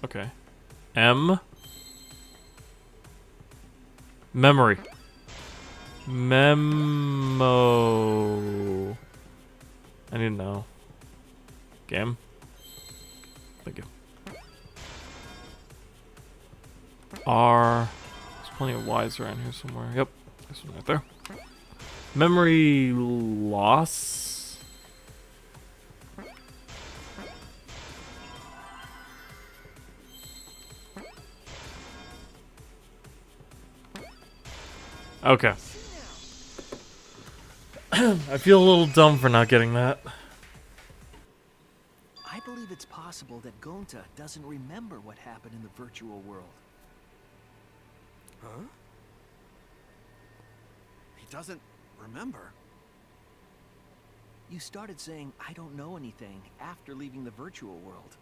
Okay. M. Memory. Memo. I need to know. Game. Thank you. R. There's plenty of Y's around here somewhere. Yep. This one right there. Memory loss. Okay. I feel a little dumb for not getting that. I believe it's possible that Gonta doesn't remember what happened in the virtual world. Huh? He doesn't remember. You started saying, I don't know anything, after leaving the virtual world.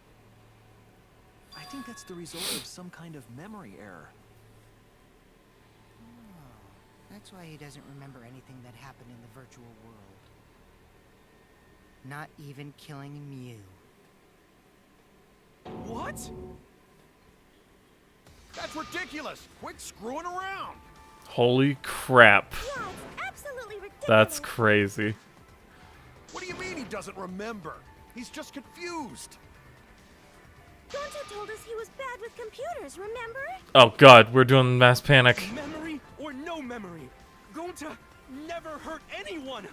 I think that's the result of some kind of memory error. That's why he doesn't remember anything that happened in the virtual world. Not even killing Mew. What? That's ridiculous! Quit screwing around! Holy crap. Yeah, it's absolutely ridiculous. That's crazy. What do you mean he doesn't remember? He's just confused. Gonta told us he was bad with computers, remember? Oh god, we're doing mass panic. Memory or no memory, Gonta never hurt anyone.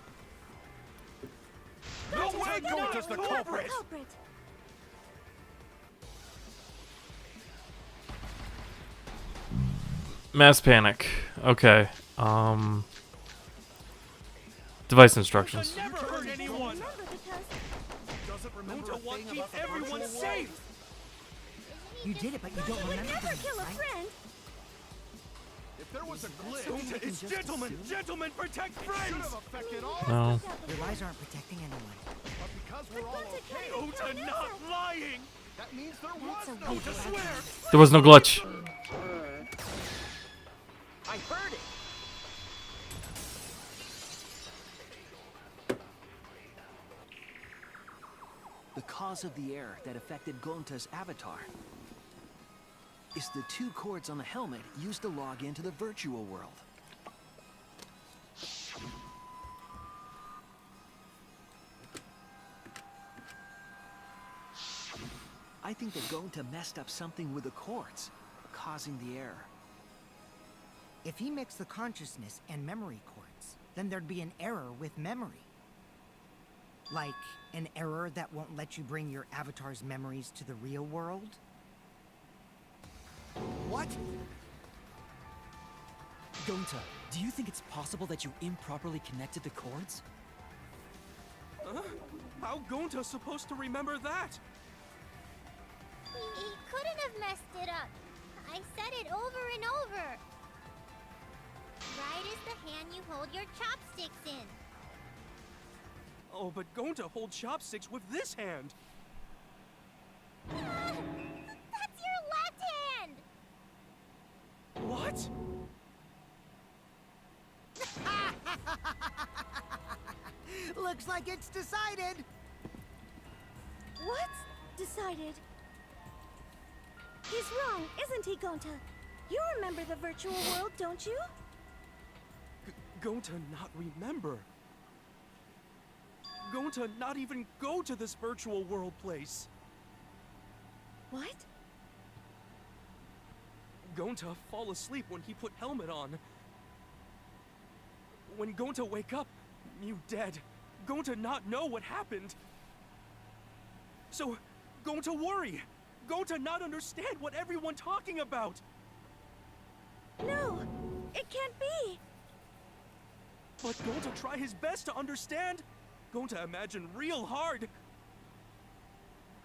No way Gonta's the culprit! Mass panic. Okay. Device instructions. Gonta never hurt anyone. Remember because Doesn't remember Gonta a won't thing keep about the everyone virtual safe. You did it, but you don't he would remember never things, kill a right? friend. If there was a glitch, Gonta is just gentlemen. assume? Gentlemen protect should friends. have affected all. No. Your lies aren't protecting anyone. But because we're all okay, Gonta not lying. that means there That's was a no weak Gonta glitch. swear. There was no glitch. I heard it! The cause of the error that affected Gonta's avatar is the 2 cords on the helmet used to log into the virtual world. I think that Gonta messed up something with the cords, causing the error. If he mixed the consciousness and memory cords, then there'd be an error with memory. Like an error that won't let you bring your avatar's memories to the real world? What? Gonta, do you think it's possible that you improperly connected the cords? How Gonta supposed to remember that? He couldn't have messed it up. I said it over and over. Right is the hand you hold your chopsticks in. Oh, but Gonta holds chopsticks with this hand. That's your left hand! What? Looks like it's decided! What's decided? He's wrong, isn't he, Gonta? You remember the virtual world, don't you? Gonta not remember. Gonta not even go to this virtual world place. What? Gonta fall asleep when he put helmet on. When Gonta wake up, Mew dead. Gonta not know what happened. So, Gonta worry. Gonta not understand what everyone talking about. No, it can't be. But Gonta try his best to understand. Gonta imagine real hard.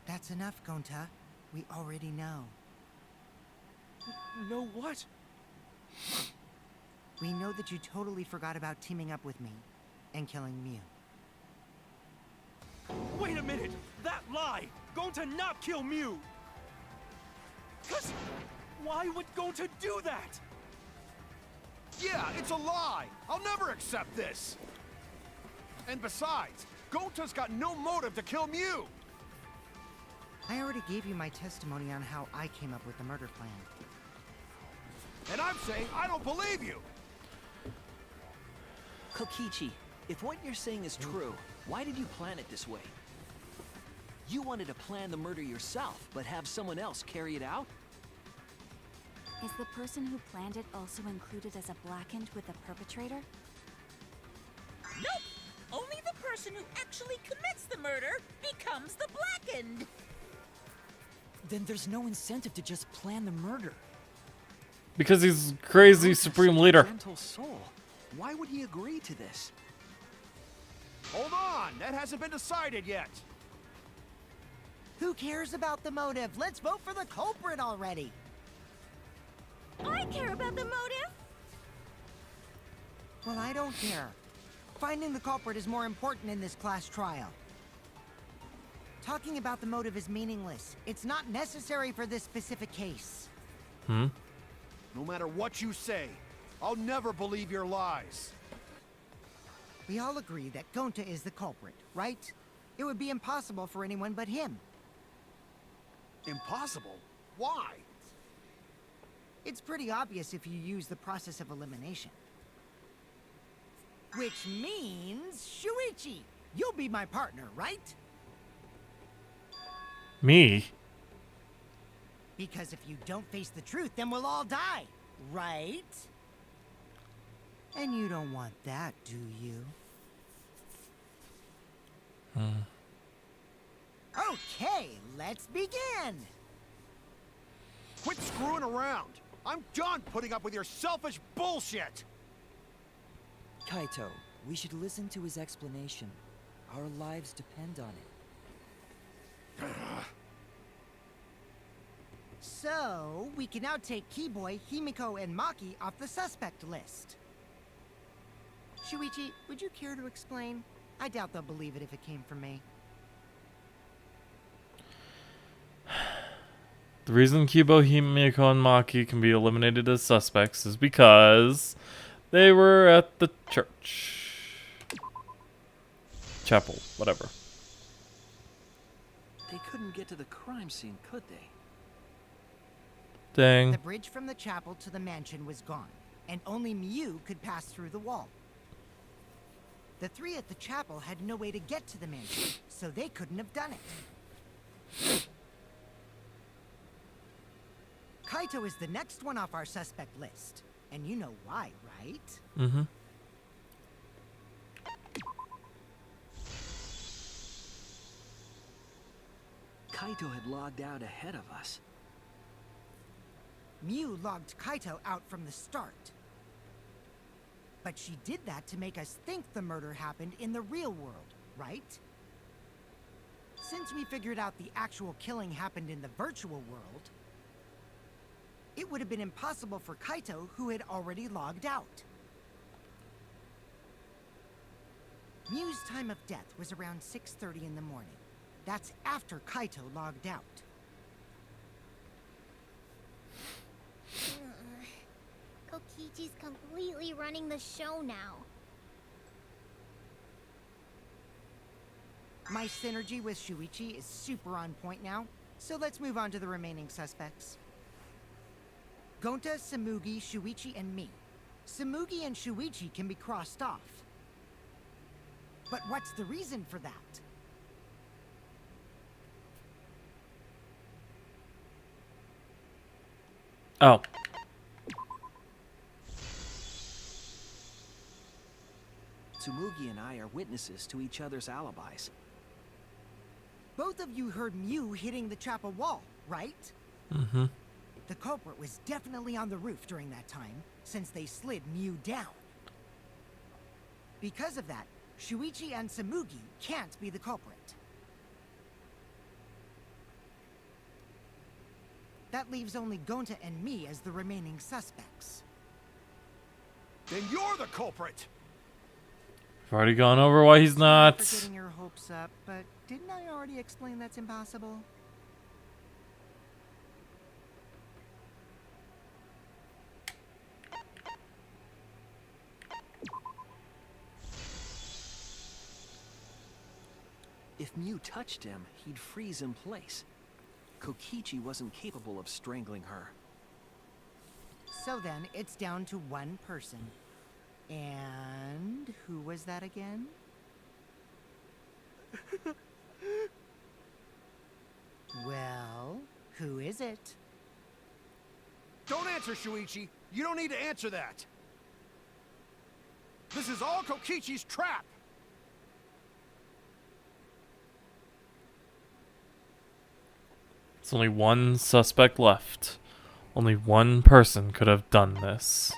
That's enough, Gonta. We already know. Know what? We know that you totally forgot about teaming up with me and killing Mew. Wait a minute! That lie! Gonta not kill Mew! Cause why would Gonta do that? Yeah, it's a lie! I'll never accept this! And besides, Gonta's got no motive to kill Mew! I already gave you my testimony on how I came up with the murder plan. And I'm saying I don't believe you! Kokichi, if what you're saying is true, why did you plan it this way? You wanted to plan the murder yourself, but have someone else carry it out? Is the person who planned it also included as a blackened with the perpetrator? Nope! Only the person who actually commits the murder becomes the blackened! Then there's no incentive to just plan the murder. Because he's crazy Gota's supreme such a leader. gentle soul. Why would he agree to this? Hold on, that hasn't been decided yet. Who cares about the motive? Let's vote for the culprit already. I care about the motive. Well, I don't care. Finding the culprit is more important in this class trial. Talking about the motive is meaningless. It's not necessary for this specific case. No matter what you say, I'll never believe your lies. We all agree that Gonta is the culprit, right? It would be impossible for anyone but him. Impossible? Why? It's pretty obvious if you use the process of elimination. Which means, Shuichi, you'll be my partner, right? Me? Because if you don't face the truth, then we'll all die, right? And you don't want that, do you? Okay, let's begin! Quit screwing around. I'm done putting up with your selfish bullshit. Kaito, we should listen to his explanation. Our lives depend on it. So, we can now take Keyboy, Himiko, and Maki off the suspect list. Shuichi, would you care to explain? I doubt they'll believe it if it came from me. The reason Kibo, Himiko, and Maki can be eliminated as suspects is because they were at the church. Chapel, whatever. They couldn't get to the crime scene, could they? Dang. The bridge from the chapel to the mansion was gone, and only Miu could pass through the wall. The three at the chapel had no way to get to the mansion, so they couldn't have done it. Kaito is the next one off our suspect list, and you know why, right? Mm-hmm. Kaito had logged out ahead of us. Miu logged Kaito out from the start. But she did that to make us think the murder happened in the real world, right? Since we figured out the actual killing happened in the virtual world, it would have been impossible for Kaito, who had already logged out. Miu's time of death was around 6:30 in the morning. That's after Kaito logged out. Kokichi's completely running the show now. My synergy with Shuichi is super on point now, so let's move on to the remaining suspects. Gonta, Samugi, Shuichi, and me. Samugi and Shuichi can be crossed off. But what's the reason for that? Oh. Tsumugi and I are witnesses to each other's alibis. Both of you heard Miu hitting the chapel wall, right? Mm-hmm. The culprit was definitely on the roof during that time, since they slid Miu down. Because of that, Shuichi and Samugi can't be the culprit. That leaves only Gonta and me as the remaining suspects. Then you're the culprit. I've already gone over why he's not. Sorry for getting your hopes up, but didn't I already explain that's impossible? If Miu touched him, he'd freeze in place. Kokichi wasn't capable of strangling her. So then, it's down to one person. And who was that again? Well, who is it? Don't answer, Shuichi. You don't need to answer that. This is all Kokichi's trap. There's only one suspect left. Only one person could have done this.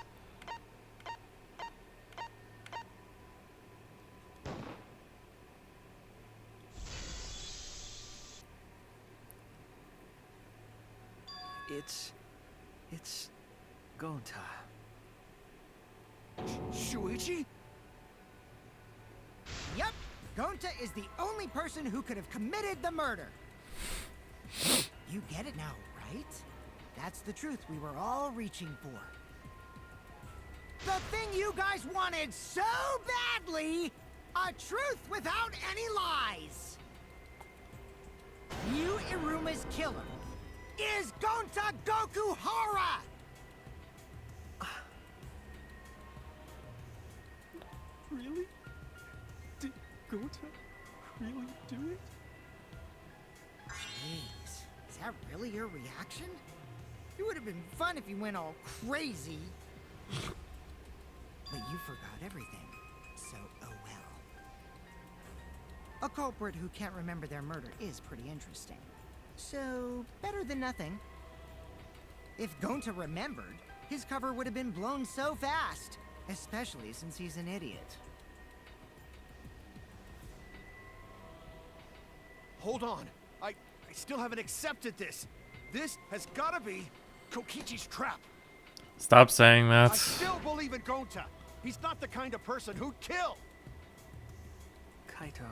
It's Gonta. Shuichi? Yep, Gonta is the only person who could have committed the murder. You get it now, right? That's the truth we were all reaching for. The thing you guys wanted so badly! A truth without any lies! Yu Iruma's killer is Gonta Gokuhara! Really? Did Gonta really do it? Jeez, is that really your reaction? It would have been fun if you went all crazy. But you forgot everything, so oh well. A culprit who can't remember their murder is pretty interesting. So, better than nothing. If Gonta remembered, his cover would have been blown so fast. Especially since he's an idiot. Hold on. I still haven't accepted this. This has got to be Kokichi's trap. Stop saying I that. still believe in Gonta. He's not the kind of person who'd kill. Kaito.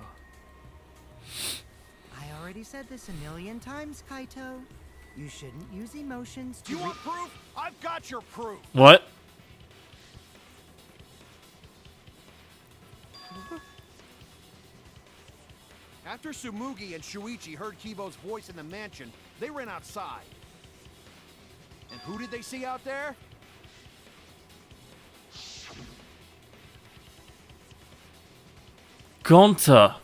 I already said this a million times, Kaito. You shouldn't use emotions to Do you want proof? I've got your proof. What? After Tsumugi and Shuichi heard Kibo's voice in the mansion, they ran outside. And who did they see out there? Gonta.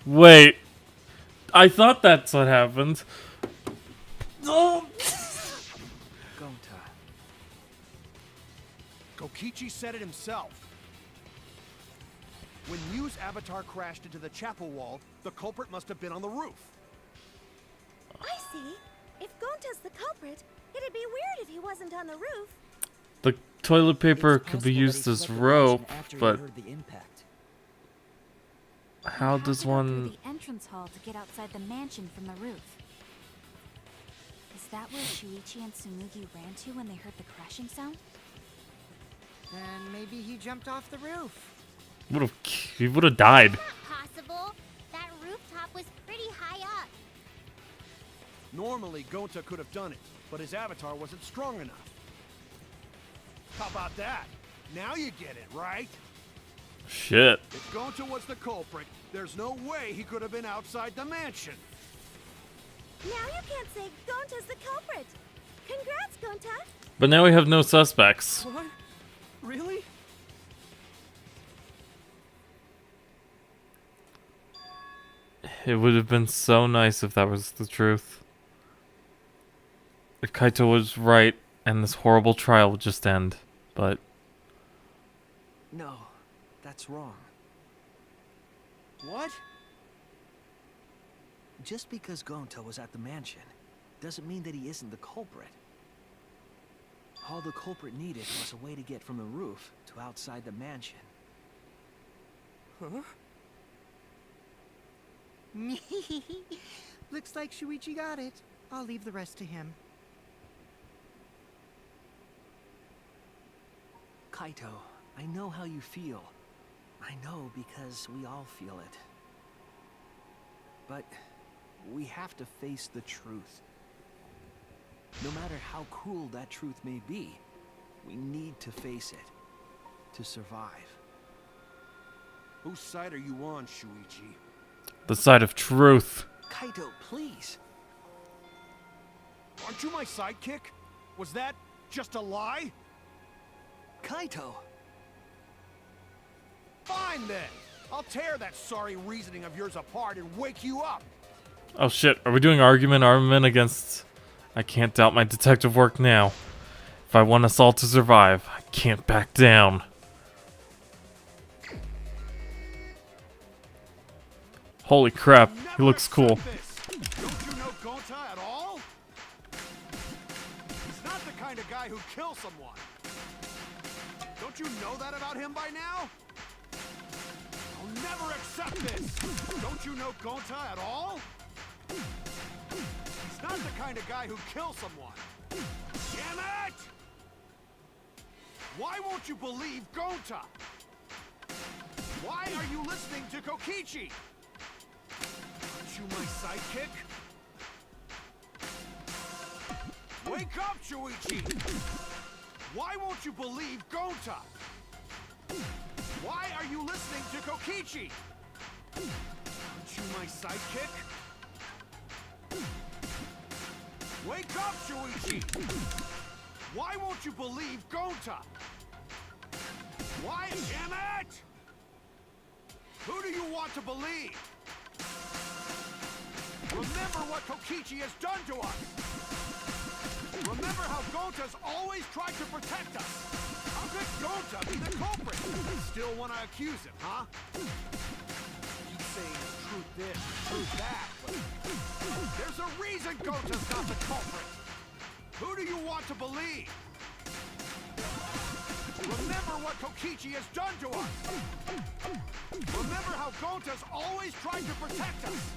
Wait. I thought that's what happened. Oh. Gonta. Kokichi said it himself. When Mew's avatar crashed into the chapel wall, the culprit must have been on the roof. I see. If Gonta's the culprit, it'd be weird if he wasn't on the roof. The toilet paper It's could be possible that used he as fled the rope, mansion after he but heard the impact. how They does had to go through one... the entrance hall to get outside the mansion from the roof. Is that where Shuichi and Tsumugi ran to when they heard the crashing sound? Then maybe he jumped off the roof. He would have died. Not possible. That rooftop was pretty high up. Normally, Gonta could have done it, but his avatar wasn't strong enough. How about that? Now you get it, right? Shit. If Gonta was the culprit, there's no way he could have been outside the mansion. Now you can't say Gonta's the culprit. Congrats, Gonta. But now we have no suspects. What? Really? It would have been so nice if that was the truth. If Kaito was right and this horrible trial would just end. But No, that's wrong. What? Just because Gonta was at the mansion doesn't mean that he isn't the culprit. All the culprit needed was a way to get from the roof to outside the mansion. Huh? Looks like Shuichi got it. I'll leave the rest to him. Kaito, I know how you feel. I know because we all feel it. But we have to face the truth. No matter how cruel that truth may be, we need to face it to survive. Whose side are you on, Shuichi? the side of truth. Kaito, please. Aren't you my sidekick? Was that just a lie? Kaito! Fine then. I'll tear that sorry reasoning of yours apart and wake you up. Oh shit, are we doing armament against... I can't doubt my detective work now. If I want us all to survive, I can't back down. Holy crap, he looks cool. Don't you know Gonta at all? He's not the kind of guy who kills someone. Don't you know that about him by now? I'll never accept this. Don't you know Gonta at all? He's not the kind of guy who kills someone. Damn it! Why won't you believe Gonta? Why are you listening to Kokichi? Aren't you my sidekick? Wake up, Shuichi! Why won't you believe Gonta? Why are you listening to Kokichi? Aren't you my sidekick? Wake up, Shuichi! Why won't you believe Gonta? Why, damn it! Who do you want to believe? Remember what Kokichi has done to us! Remember how Gonta's always tried to protect us! How could Gonta be the culprit? You still want to accuse him, huh? Keep saying truth this, truth that, but there's a reason Gonta's not the culprit! Who do you want to believe? Remember what Kokichi has done to us! Remember how Gonta's always tried to protect us!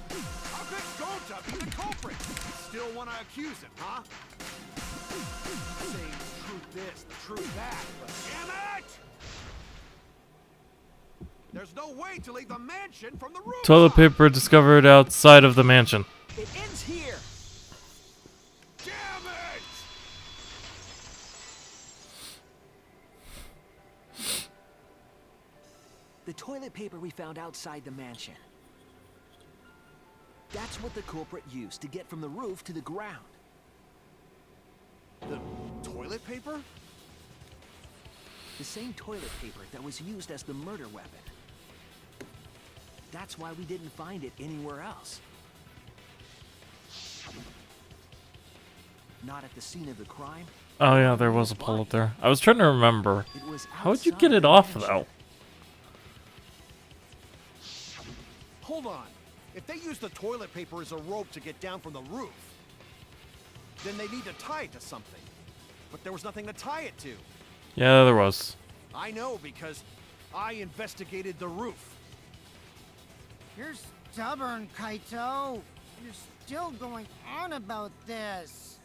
How could Gonta be the culprit? Still want to accuse him, huh? Saying the truth this, the truth that, but damn it! There's no way to leave the mansion from the roof! Toilet paper discovered outside of the mansion. It ends here! Damn it! The toilet paper we found outside the mansion. That's what the culprit used to get from the roof to the ground. The toilet paper? The same toilet paper that was used as the murder weapon. That's why we didn't find it anywhere else. Not at the scene of the crime. Oh yeah, there was a bullet there. I was trying to remember. It was How would you outside get it the off mansion. though? Hold on. If they use the toilet paper as a rope to get down from the roof, then they need to tie it to something. But there was nothing to tie it to. Yeah, there was. I know because I investigated the roof. You're stubborn, Kaito. You're still going on about this.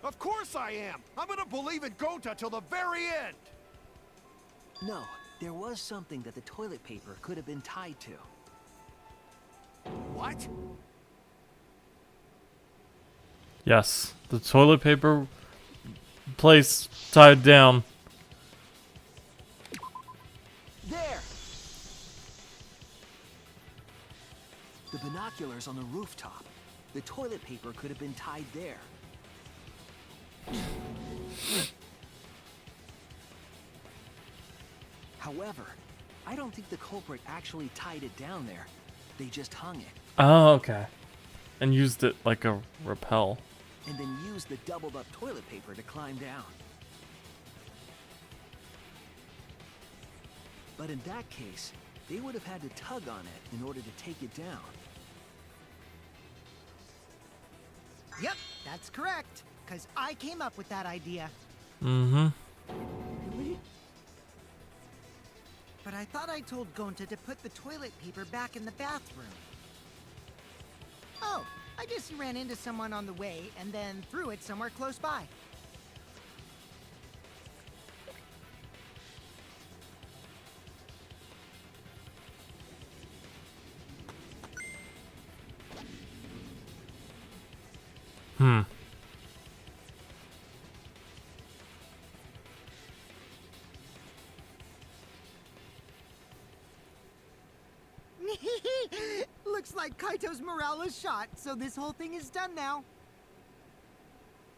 Of course I am. I'm gonna believe in Gonta till the very end. No, there was something that the toilet paper could have been tied to. What? Yes, the toilet paper place tied down. There! The binoculars on the rooftop. The toilet paper could have been tied there. However, I don't think the culprit actually tied it down there. They just hung it, Oh, okay. And used it like a rappel. and then used the doubled up toilet paper to climb down. But in that case, they would have had to tug on it in order to take it down. Yep, that's correct. Because I came up with that idea. Mm-hmm. But I thought I told Gonta to put the toilet paper back in the bathroom. Oh, I guess he ran into someone on the way and then threw it somewhere close by. Hmm. Looks like Kaito's morale is shot, so this whole thing is done now.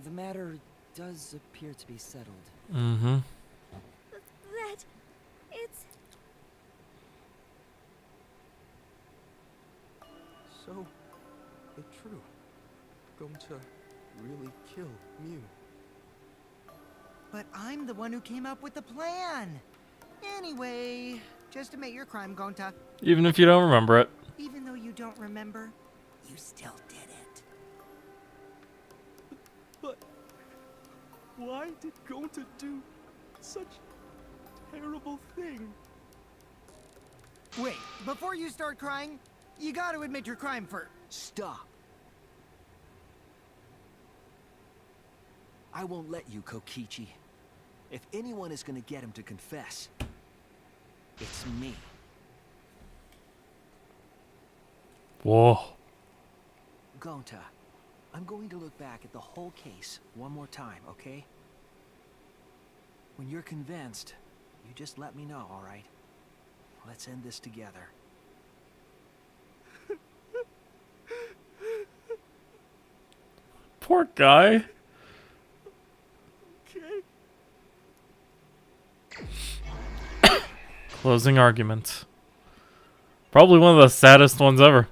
The matter does appear to be settled. Mm-hmm. That... it's... So, it's true. Going to really kill Mew. But I'm the one who came up with the plan. Anyway, just admit your crime, Gonta. Even if you don't remember it. Even though you don't remember, you still did it. But why did Gonta do such a terrible thing? Wait, before you start crying, you gotta admit your crime first. Stop. I won't let you, Kokichi. If anyone is gonna get him to confess, it's me. Whoa. Gonta, I'm going to look back at the whole case one more time, okay? When you're convinced, you just let me know, all right? Let's end this together. Poor guy. Closing argument. Probably one of the saddest ones ever.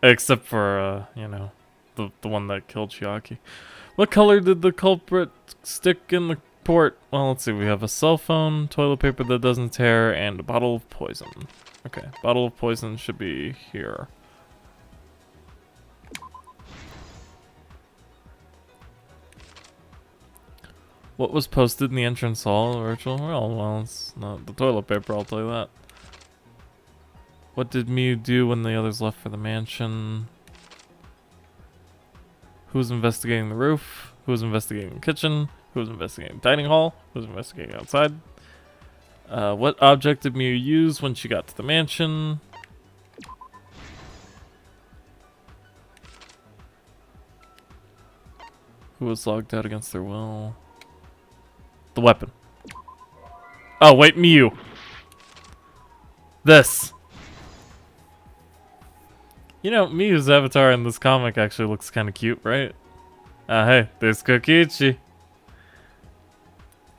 Except for, you know, the one that killed Chiaki. What color did the culprit stick in the port? Well, let's see. We have a cell phone, toilet paper that doesn't tear, and a bottle of poison. Okay, bottle of poison should be here. What was posted in the entrance hall? Ritual? Well, it's not the toilet paper, I'll tell you that. What did Mew do when the others left for the mansion? Who's investigating the roof? Who's investigating the kitchen? Who's investigating the dining hall? Who's investigating outside? What object did Mew use when she got to the mansion? Who was logged out against their will? The weapon. Oh, wait, Mew. This. You know, Mew's avatar in this comic actually looks kind of cute, right? Hey, there's Kokichi.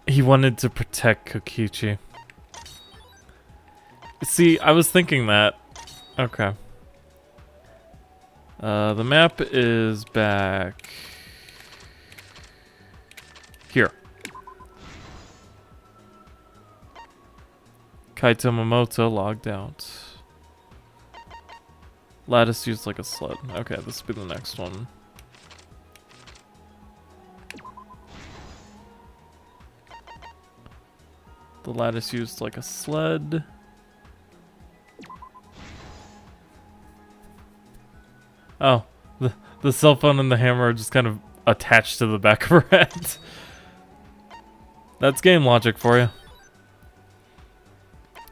He wanted to protect Kokichi. See, I was thinking that. Okay. The map is back here. Kaito Momoto logged out. Lattice used like a sled. Okay, this will be the next one. The lattice used like a sled. Oh, the cell phone and the hammer are just kind of attached to the back of her head. That's game logic for you.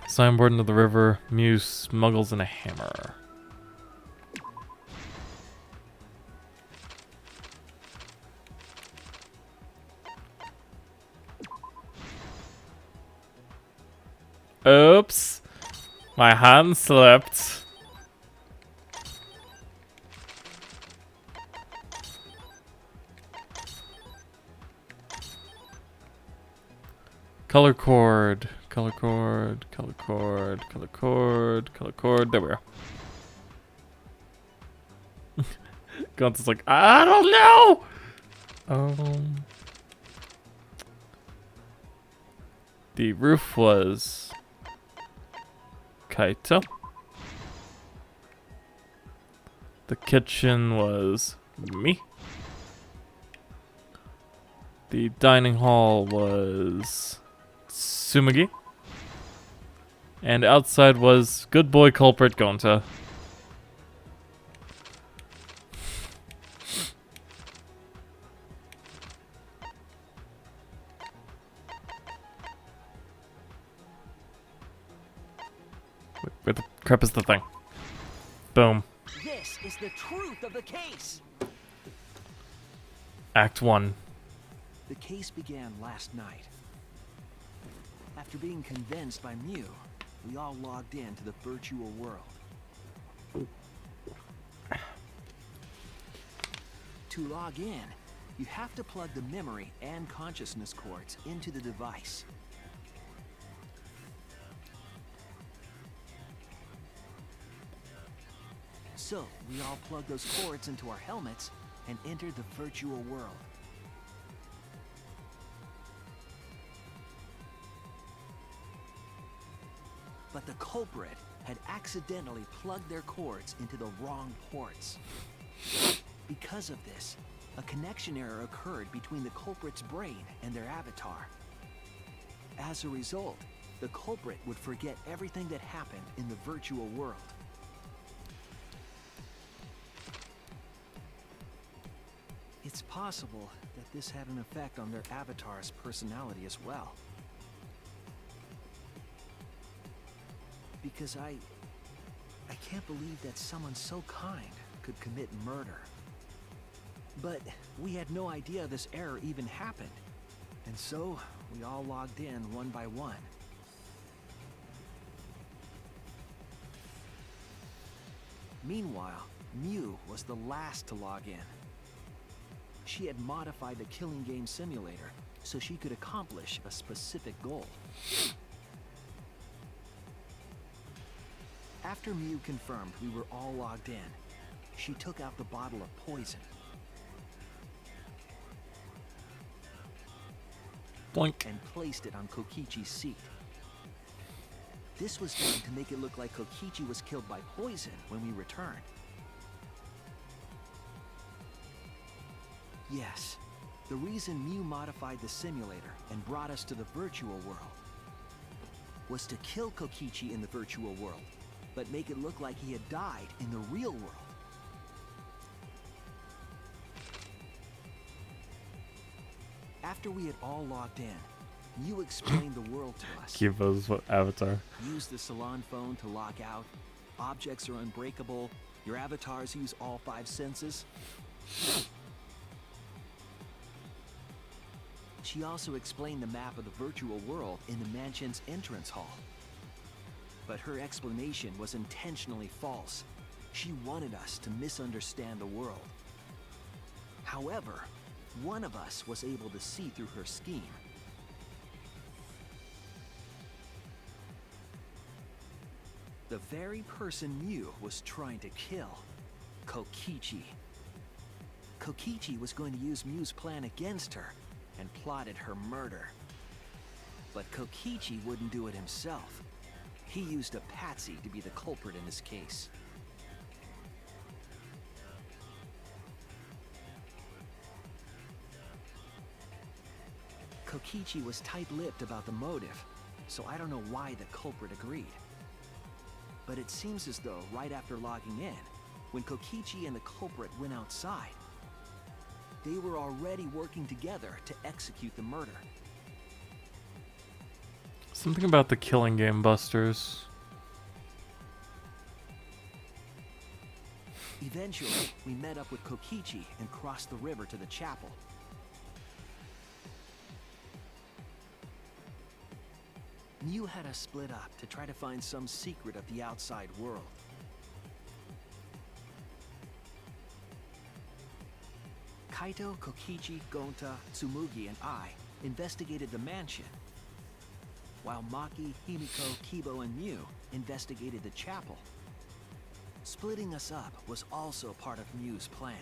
Signboard into the river. Mew smuggles in a hammer. Oops. My hand slipped. Color cord. Color cord. Color cord. Color cord. Color cord. There we are. Gonta's like, I don't know! The roof was Kaito. The kitchen was me. The dining hall was Tsumugi. And outside was good boy culprit Gonta. Where the crap is the thing? Boom. This is the truth of the case. Act 1. The case began last night. After being convinced by Mew, we all logged into the virtual world. To log in, You have to plug the memory and consciousness cords into the device. So, we all plug those cords into our helmets and enter the virtual world. But the culprit had accidentally plugged their cords into the wrong ports. Because of this, a connection error occurred between the culprit's brain and their avatar. As a result, the culprit would forget everything that happened in the virtual world. It's possible that this had an effect on their avatar's personality as well. Because I can't believe that someone so kind could commit murder. But we had no idea this error even happened. And so, we all logged in one by one. Meanwhile, Mew was the last to log in. She had modified the killing game simulator so she could accomplish a specific goal. After Mew confirmed we were all logged in, she took out the bottle of poison. Boink. And placed it on Kokichi's seat. This was done to make it look like Kokichi was killed by poison when we returned. Yes, the reason Mew modified the simulator and brought us to the virtual world was to kill Kokichi in the virtual world, but make it look like he had died in the real world. After we had all logged in, Mew explained the world to us. Kiva's avatar. Use the salon phone to log out. Objects are unbreakable. Your avatars use all 5 senses. She also explained the map of the virtual world in the mansion's entrance hall. But her explanation was intentionally false. She wanted us to misunderstand the world. However, one of us was able to see through her scheme. The very person Mew was trying to kill, Kokichi. Kokichi was going to use Mew's plan against her and plotted her murder. But Kokichi wouldn't do it himself. He used a patsy to be the culprit in this case. Kokichi was tight-lipped about the motive, so I don't know why the culprit agreed. But it seems as though right after logging in, when Kokichi and the culprit went outside, they were already working together to execute the murder. Something about the killing game busters. Eventually, we met up with Kokichi and crossed the river to the chapel. Mew had us split up to try to find some secret of the outside world. Kaito, Kokichi, Gonta, Tsumugi, and I investigated the mansion, while Maki, Himiko, Kibo, and Mew investigated the chapel. Splitting us up was also part of Mew's plan.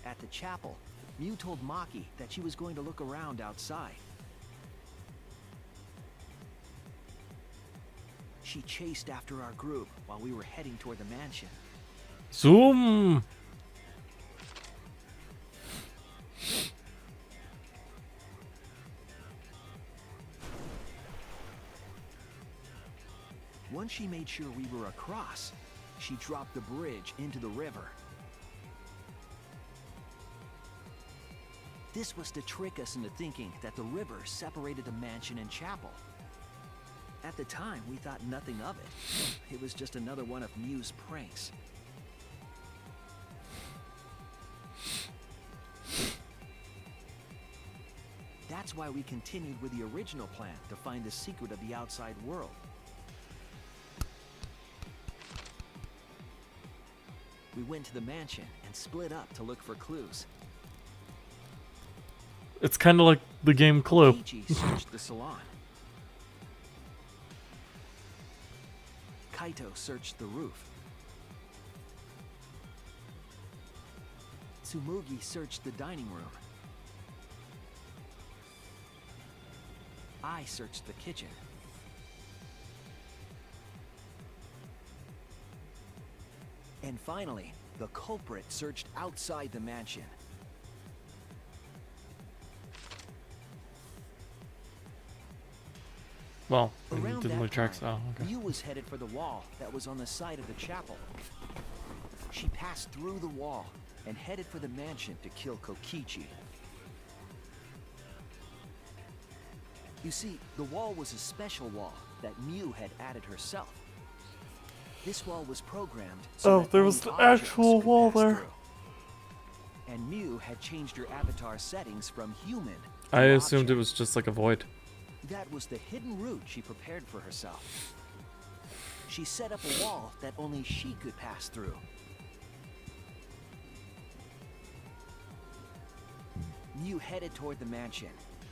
At the chapel, Mew told Maki that she was going to look around outside. She chased after our group while we were heading toward the mansion. Zoom! Once she made sure we were across, she dropped the bridge into the river. This was to trick us into thinking that the river separated the mansion and chapel. At the time, we thought nothing of it. It was just another one of Mew's pranks. That's why we continued with the original plan to find the secret of the outside world. We went to the mansion and split up to look for clues. It's kind of like the game Clue. Kokichi searched the salon. Kaito searched the roof. Tsumugi searched the dining room. I searched the kitchen. And finally, the culprit searched outside the mansion. Well, Around didn't that leave tracks. time, Oh, okay. Mew was headed for the wall that was on the side of the chapel. She passed through the wall and headed for the mansion to kill Kokichi. You see, the wall was a special wall that Mew had added herself. This wall was programmed so Oh, that there only was the objects actual could wall pass there. through. And Mew had changed her avatar settings from human to I assumed it object. was just like a void. That was the hidden route she prepared for herself. She set up a wall that only she could pass through. Mew headed toward the mansion,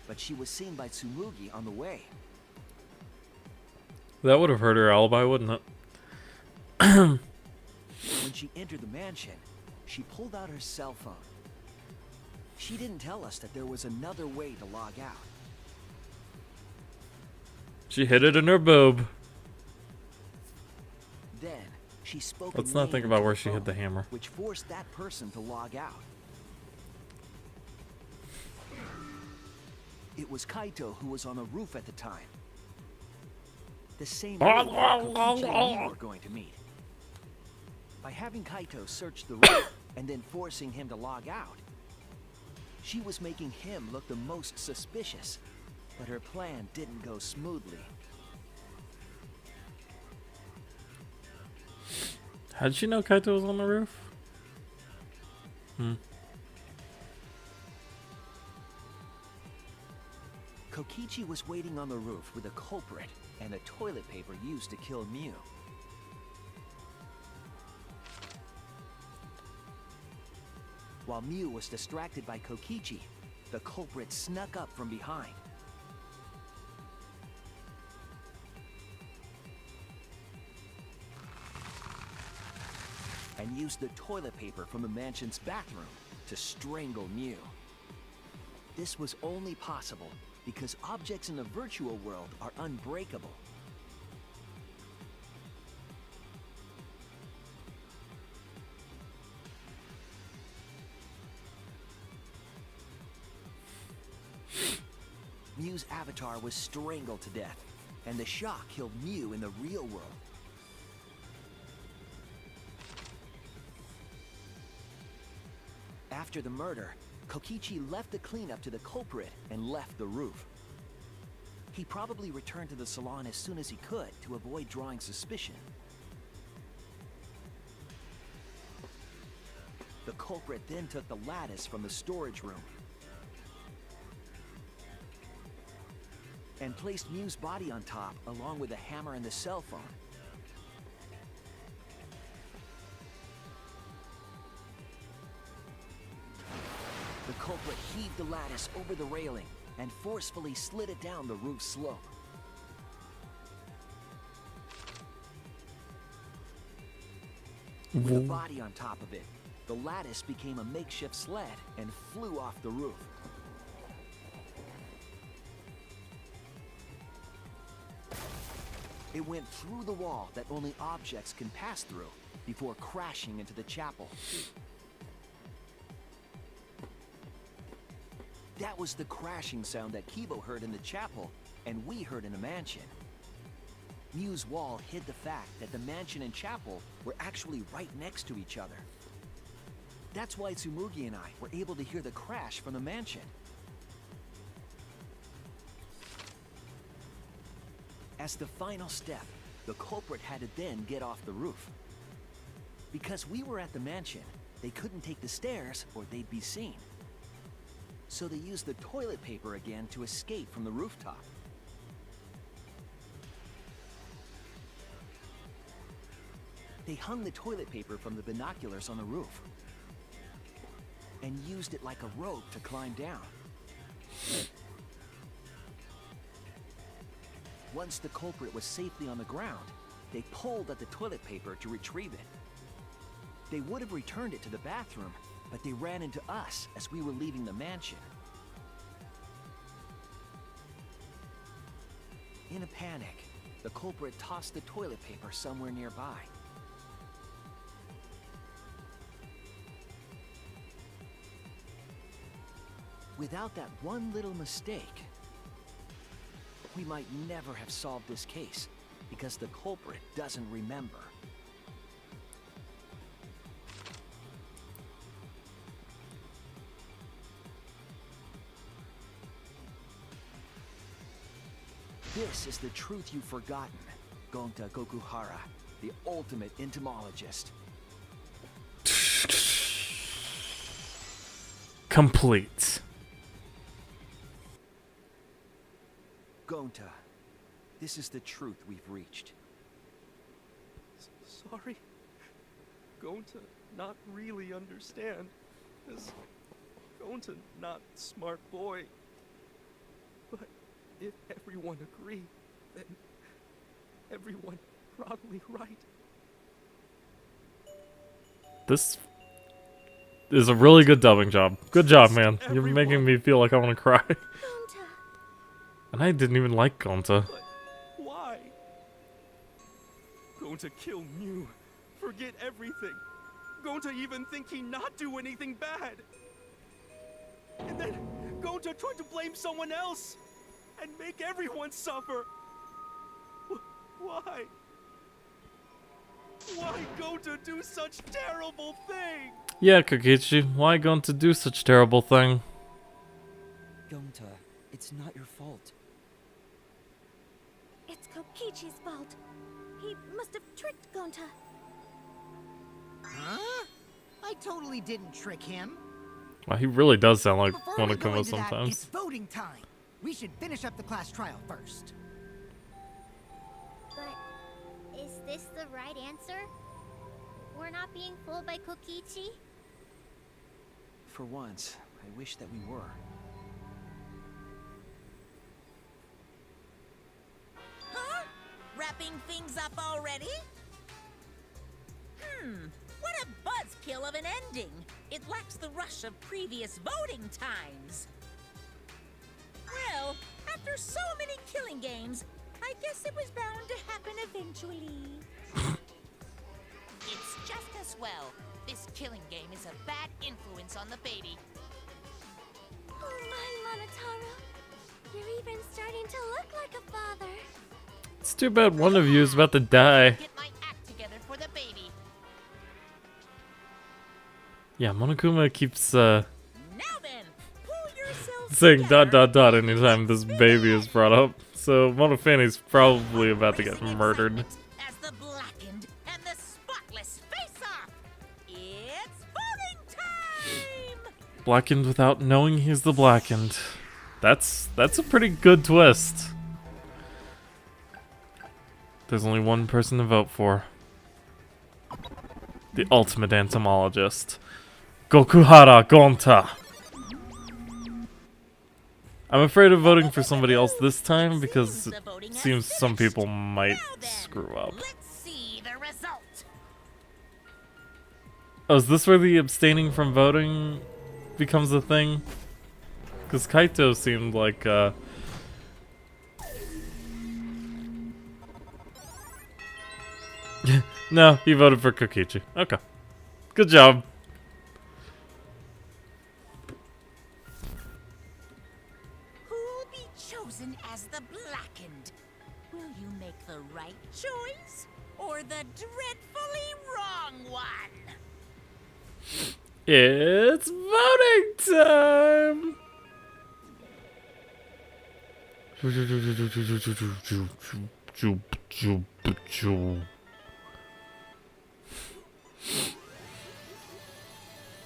but she was seen by Tsumugi on the way. That would have hurt her alibi, wouldn't it? When she entered the mansion, she pulled out her cell phone. She didn't tell us that there was another way to log out. She hid it in her boob. Then, she spoke a Let's not name think about into where the she hid the phone, hammer. which forced that person to log out. It was Kaito who was on the roof at the time. The same roof that Kokichi and Mew were going to meet. By having Kaito search the roof and then forcing him to log out, she was making him look the most suspicious, but her plan didn't go smoothly. How'd she know Kaito was on the roof? Kokichi was waiting on the roof with a culprit and the toilet paper used to kill Mew. While Mew was distracted by Kokichi, the culprit snuck up from behind. And used the toilet paper from the mansion's bathroom to strangle Mew. This was only possible because objects in the virtual world are unbreakable. Mew's avatar was strangled to death, and the shock killed Mew in the real world. After the murder, Kokichi left the cleanup to the culprit and left the roof. He probably returned to the salon as soon as he could to avoid drawing suspicion. The culprit then took the lattice from the storage room and placed Mew's body on top along with the hammer and the cell phone. The culprit heaved the lattice over the railing and forcefully slid it down the roof slope. With the body on top of it, the lattice became a makeshift sled and flew off the roof. It went through the wall that only objects can pass through before crashing into the chapel. That was the crashing sound that Kibo heard in the chapel and we heard in the mansion. Mew's wall hid the fact that the mansion and chapel were actually right next to each other. That's why Tsumugi and I were able to hear the crash from the mansion. As the final step, the culprit had to then get off the roof. Because we were at the mansion, they couldn't take the stairs or they'd be seen. So they used the toilet paper again to escape from the rooftop. They hung the toilet paper from the binoculars on the roof and used it like a rope to climb down. Once the culprit was safely on the ground, they pulled at the toilet paper to retrieve it. They would have returned it to the bathroom, but they ran into us as we were leaving the mansion. In a panic, the culprit tossed the toilet paper somewhere nearby. Without that one little mistake, we might never have solved this case, because the culprit doesn't remember. This is the truth you've forgotten, Gonta Gokuhara, the ultimate entomologist. Complete. Gonta, this is the truth we've reached. Sorry. Going to not really understand. Is going to not smart boy. But if everyone agree, then everyone probably right. This is a really good dubbing job. Good job, man. You're making me feel like I want to cry. Gonta. And I didn't even like Gonta. But why? Going to kill Mew. Forget everything. Going to even think he not do anything bad. And then going to try to blame someone else and make everyone suffer. Why? Why go to do such terrible thing? Yeah, Kokichi, why going to do such terrible thing? Gonta, it's not your fault. It's Kokichi's fault. He must have tricked Gonta. Huh? I totally didn't trick him. Well, he really does sound like Before we go Monokuma into that, it's sometimes. voting time. We should finish up the class trial first. But is this the right answer? We're not being fooled by Kokichi? For once, I wish that we were. Huh? Wrapping things up already? What a buzzkill of an ending! It lacks the rush of previous voting times. Well, after so many killing games, I guess it was bound to happen eventually. It's just as well. This killing game is a bad influence on the baby. Oh my, Monotaro. You're even starting to look like a father. It's too bad one of you is about to die. Get my act together for the baby. Yeah, Monokuma keeps Now then, pull yourself saying together. anytime this baby is brought up. So Monofane's probably about to get Racing murdered. excitement as the blackened and the spotless face off. It's voting time! Blackened without knowing he's the blackened. That's a pretty good twist. There's only one person to vote for. The ultimate entomologist. Gokuhara Gonta. I'm afraid of voting for somebody else this time because it seems some people might screw up. Let's see the result. Oh, is this where the abstaining from voting becomes a thing? Because Kaito seemed like, no, he voted for Kokichi. Okay. Good job. Who'll be chosen as the blackened? Will you make the right choice or the dreadfully wrong one? It's voting time!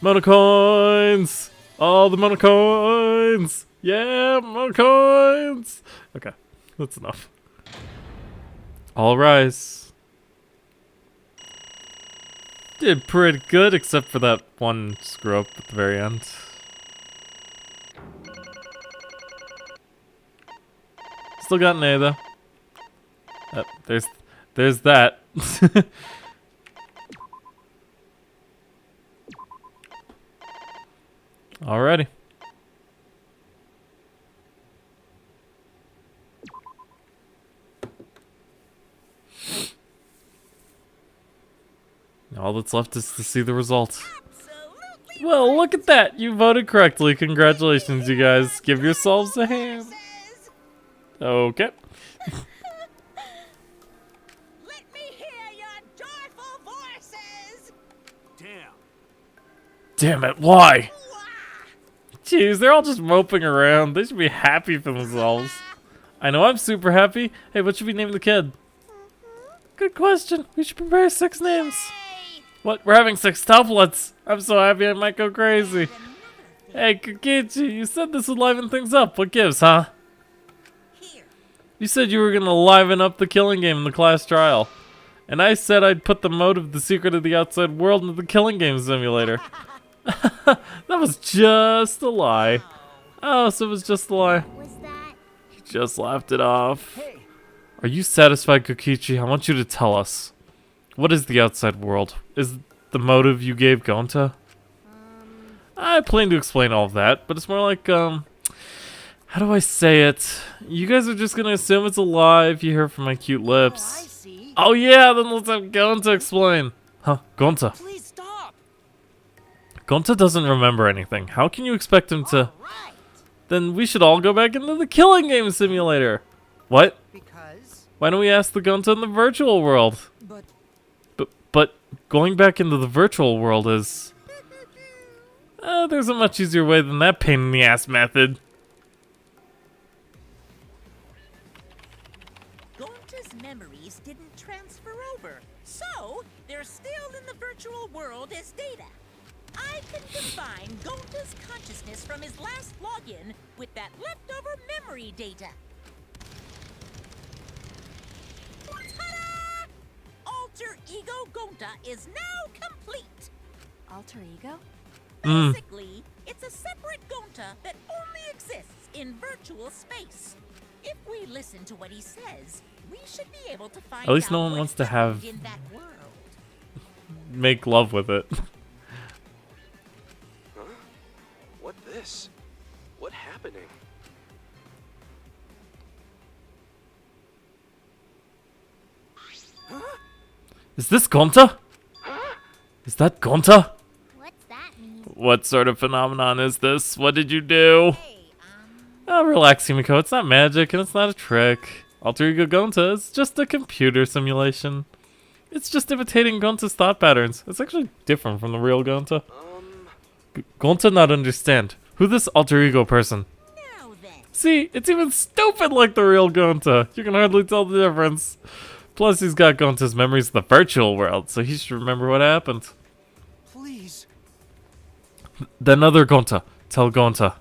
Monocoins! All the monocoins! Yeah, monocoins! Okay, that's enough. All rise. Did pretty good, except for that one screw up at the very end. Still got an A though. There's that. Alrighty. All that's left is to see the results. Well, look at that! You voted correctly. Congratulations, you guys. Give yourselves a hand. Okay. Let me hear your joyful voices. Damn it, why? Jeez, they're all just moping around. They should be happy for themselves. I know I'm super happy. Hey, what should we name the kid? Good question. We should prepare 6 names. What? We're having 6 tuplets. I'm so happy I might go crazy. Hey, Kokichi, you said this would liven things up. What gives, huh? You said you were going to liven up the killing game in the class trial. And I said I'd put the motive, the secret of the outside world, into the killing game simulator. That was just a lie. Oh, so it was just a lie. You just laughed it off. Are you satisfied, Kokichi? I want you to tell us. What is the outside world? Is the motive you gave Gonta? I plan to explain all of that, but it's more like, how do I say it? You guys are just gonna assume it's a lie if you hear from my cute lips. Oh, I see. Oh yeah, then let's have Gonta explain. Huh, Gonta. Please stop. Gonta doesn't remember anything. How can you expect him to... Right. Then we should all go back into the killing game simulator. What? Because Why don't we ask the Gonta in the virtual world? But But going back into the virtual world is... there's a much easier way than that pain in the ass method. Gonta's memories didn't transfer over, so they're still in the virtual world as data. I can combine Gonta's consciousness from his last login with that leftover memory data. Ta-da! Alter Ego Gonta is now complete. Alter ego? Basically, it's a separate Gonta that only exists in virtual space. If we listen to what he says, we should be able to find At least out no one what's wants to have... in that world. make love with it. Huh? What this? What happening? Is this Gonta? Is that Gonta? What's that mean? What sort of phenomenon is this? What did you do? Oh, relax, Himiko. It's not magic and it's not a trick. Alter Ego Gonta is just a computer simulation. It's just imitating Gonta's thought patterns. It's actually different from the real Gonta. Gonta not understand. Who this alter ego person? Now then. See, it's even stupid like the real Gonta. You can hardly tell the difference. Plus, he's got Gonta's memories of the virtual world, so he should remember what happened. Please. Then other Gonta. Tell Gonta.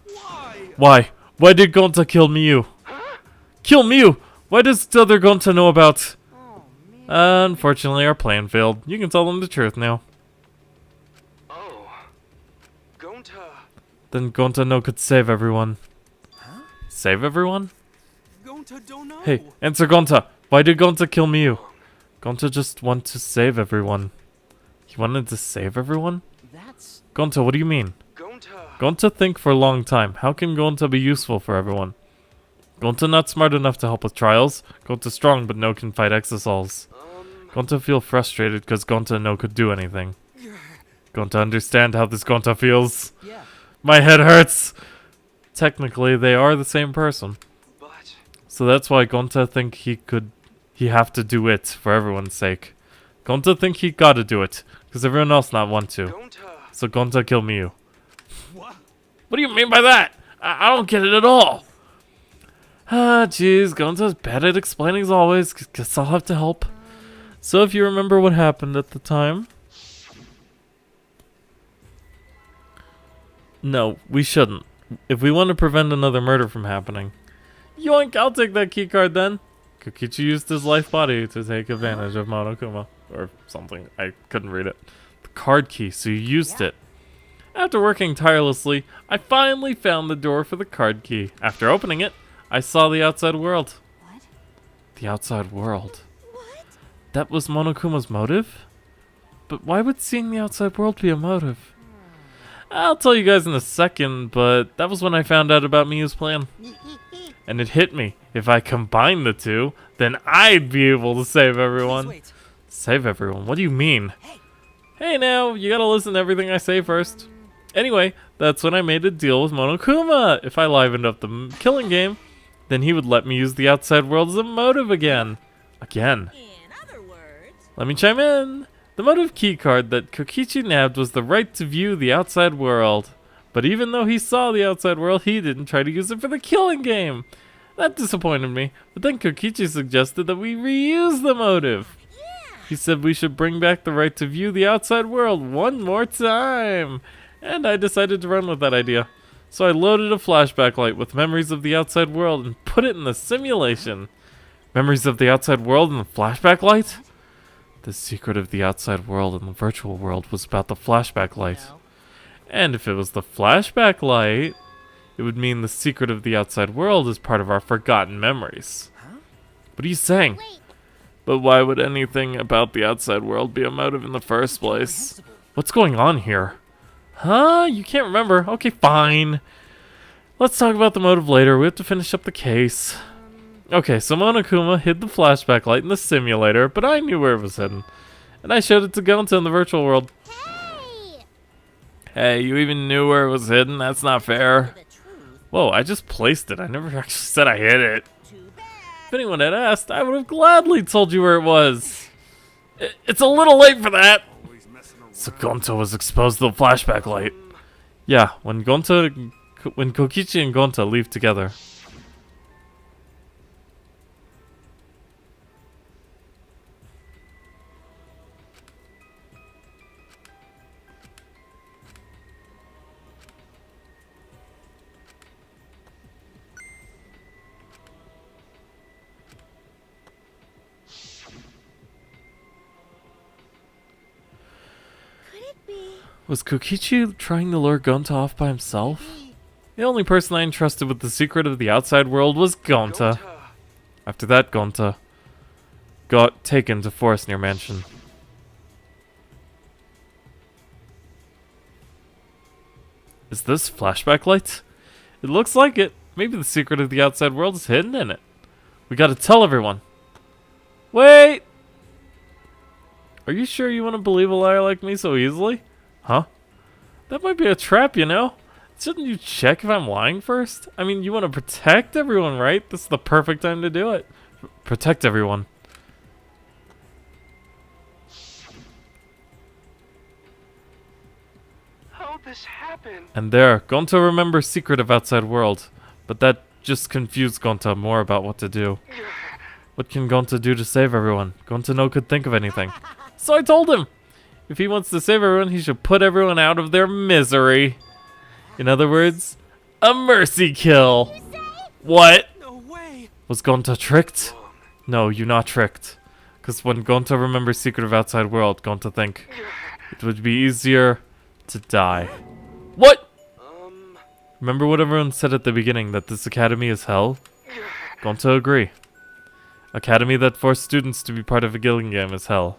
Why? Why did Gonta kill Miyu? Kill Miyu? Why does the other Gonta know about... Unfortunately, our plan failed. You can tell them the truth now. Oh. Gonta. Then Gonta no could save everyone. Save everyone? Gonta don't know. Hey, answer Gonta. Why did Gonta kill Miyu? Gonta just wanted to save everyone. He wanted to save everyone? That's... Gonta, what do you mean? Gonta. Gonta think for a long time. How can Gonta be useful for everyone? Gonta not smart enough to help with trials. Gonta strong but no can fight exosols. Gonta feel frustrated because Gonta no could do anything. Gonta understand how this Gonta feels. Yeah. My head hurts. Technically, they are the same person. But... So that's why Gonta think he have to do it for everyone's sake. Gonta think he gotta do it because everyone else not want to. Gonta. So Gonta kill Miyu. What? What do you mean by that? I don't get it at all. Ah, jeez, Gonta's bad at explaining as always. Guess I'll have to help. So if you remember what happened at the time... No, we shouldn't. If we want to prevent another murder from happening... Yoink, I'll take that keycard then. Kokichi used his life body to take advantage of Monokuma. Or something. I couldn't read it. The card key, so you used it. After working tirelessly, I finally found the door for the card key. After opening it, I saw the outside world. What? The outside world. That was Monokuma's motive? But why would seeing the outside world be a motive? I'll tell you guys in a second, but that was when I found out about Miyu's plan. And it hit me. If I combine the two, then I'd be able to save everyone. Wait. Save everyone? What do you mean? Hey now, you gotta listen to everything I say first. Anyway, that's when I made a deal with Monokuma. If I livened up the killing game, then he would let me use the outside world as a motive again. Again. In other words, Let me chime in. The motive keycard that Kokichi nabbed was the right to view the outside world. But even though he saw the outside world, he didn't try to use it for the killing game. That disappointed me, but then Kokichi suggested that we reuse the motive. He said we should bring back the right to view the outside world one more time. And I decided to run with that idea. So I loaded a flashback light with memories of the outside world and put it in the simulation. Memories of the outside world and the flashback light? The secret of the outside world and the virtual world was about the flashback light. And if it was the flashback light, it would mean the secret of the outside world is part of our forgotten memories. What are you saying? But why would anything about the outside world be a motive in the first place? What's going on here? Huh? You can't remember? Okay, fine. Let's talk about the motive later. We have to finish up the case. Okay, so Monokuma hid the flashback light in the simulator, but I knew where it was hidden. And I showed it to Gonta in the virtual world. Hey, you even knew where it was hidden? That's not fair. Whoa, I just placed it. I never actually said I hid it. If anyone had asked, I would have gladly told you where it was. It's a little late for that. So Gonta was exposed to the flashback light. Yeah, when Kokichi and Gonta leave together. Was Kokichi trying to lure Gonta off by himself? The only person I entrusted with the secret of the outside world was Gonta. After that, Gonta got taken to Forest Mansion. Is this flashback light? It looks like it. Maybe the secret of the outside world is hidden in it. We gotta tell everyone. Wait! Are you sure you want to believe a liar like me so easily? Huh? That might be a trap, you know? Shouldn't you check if I'm lying first? I mean, you want to protect everyone, right? This is the perfect time to do it. Protect everyone. How'd this happen? And there, Gonta remembers secret of outside world. But that just confused Gonta more about what to do. What can Gonta do to save everyone? Gonta no could think of anything. So I told him! If he wants to save everyone, he should put everyone out of their misery. In other words, a mercy kill. What? No way. Was Gonta tricked? No, you're not tricked. Because when Gonta remembers secret of outside world, Gonta think it would be easier to die. What? Remember what everyone said at the beginning, that this academy is hell? Gonta agree. Academy that forced students to be part of a killing game is hell.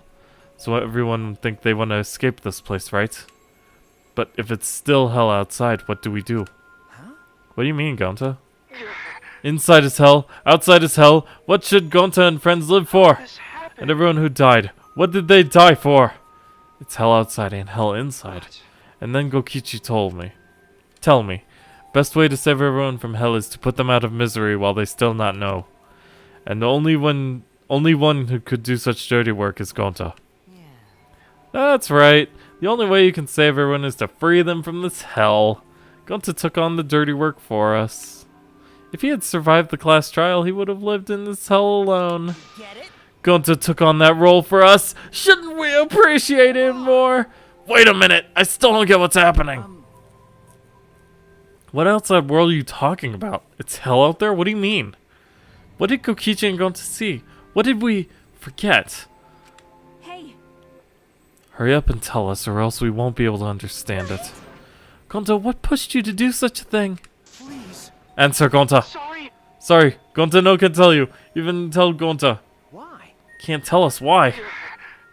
So everyone think they want to escape this place, right? But if it's still hell outside, what do we do? Huh? What do you mean, Gonta? Inside is hell, outside is hell. What should Gonta and friends live for? And everyone who died, what did they die for? It's hell outside and hell inside. And then Kokichi told me. Tell me, best way to save everyone from hell is to put them out of misery while they still not know. And only one who could do such dirty work is Gonta. That's right. The only way you can save everyone is to free them from this hell. Gonta took on the dirty work for us. If he had survived the class trial, he would have lived in this hell alone. Gonta took on that role for us. Shouldn't we appreciate him more? Wait a minute. I still don't get what's happening. What outside world are you talking about? It's hell out there? What do you mean? What did Kokichi and Gonta see? What did we forget? Hurry up and tell us, or else we won't be able to understand it. Gonta, what pushed you to do such a thing? Please. Answer, Gonta. Sorry. Sorry, Gonta no can tell you. Even tell Gonta. Why? Can't tell us why.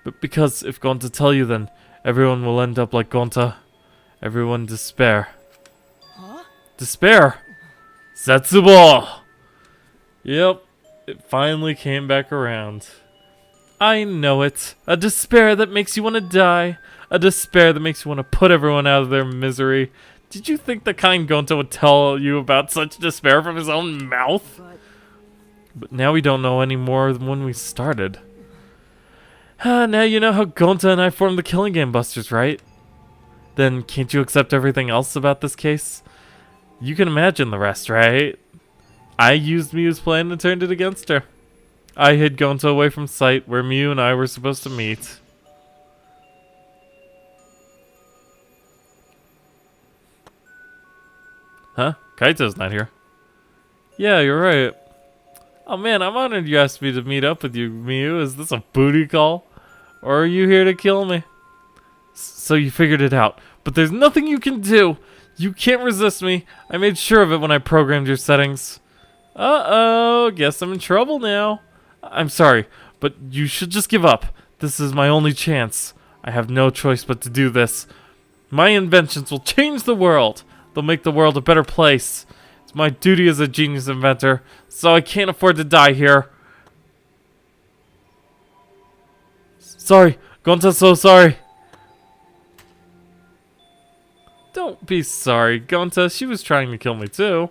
But because if Gonta tell you, then everyone will end up like Gonta. Everyone despair. Huh? Despair! Setsubo! Yep, it finally came back around. I know it. A despair that makes you want to die. A despair that makes you want to put everyone out of their misery. Did you think the kind Gonta would tell you about such despair from his own mouth? But now we don't know any more than when we started. Now you know how Gonta and I formed the Killing Game Busters, right? Then can't you accept everything else about this case? You can imagine the rest, right? I used Miu's plan and turned it against her. I hid Gonta away from sight where Miu and I were supposed to meet. Huh? Kaito's not here. Yeah, you're right. Oh man, I'm honored you asked me to meet up with you, Miu. Is this a booty call? Or are you here to kill me? So you figured it out. But there's nothing you can do. You can't resist me. I made sure of it when I programmed your settings. Uh-oh, guess I'm in trouble now. I'm sorry, but you should just give up. This is my only chance. I have no choice but to do this. My inventions will change the world. They'll make the world a better place. It's my duty as a genius inventor, so I can't afford to die here. Sorry, Gonta's so sorry. Don't be sorry, Gonta. She was trying to kill me too.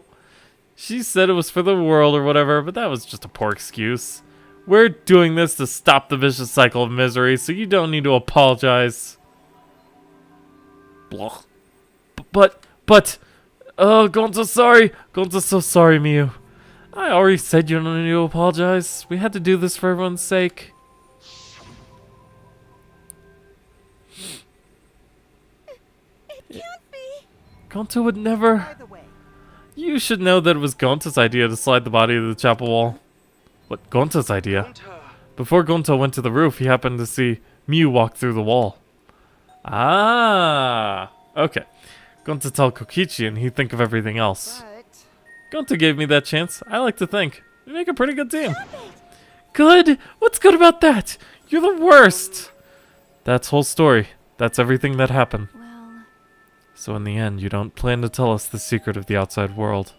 She said it was for the world or whatever, but that was just a poor excuse. We're doing this to stop the vicious cycle of misery, so you don't need to apologize. Blah. Gonta's sorry. Gonta's so sorry, Miu. I already said you don't need to apologize. We had to do this for everyone's sake. It can't be. Gonta would never. By the way, You should know that it was Gonta's idea to slide the body to the chapel wall. What, Gonta's idea? Gonta. Before Gonta went to the roof, he happened to see Miu walk through the wall. Ah, okay. Gonta tell Kokichi and he'd think of everything else. but Gonta gave me that chance. I like to think. We make a pretty good team. Good? What's good about that? You're the worst. That's whole story. That's everything that happened. Well, So in the end, you don't plan to tell us the secret of the outside world.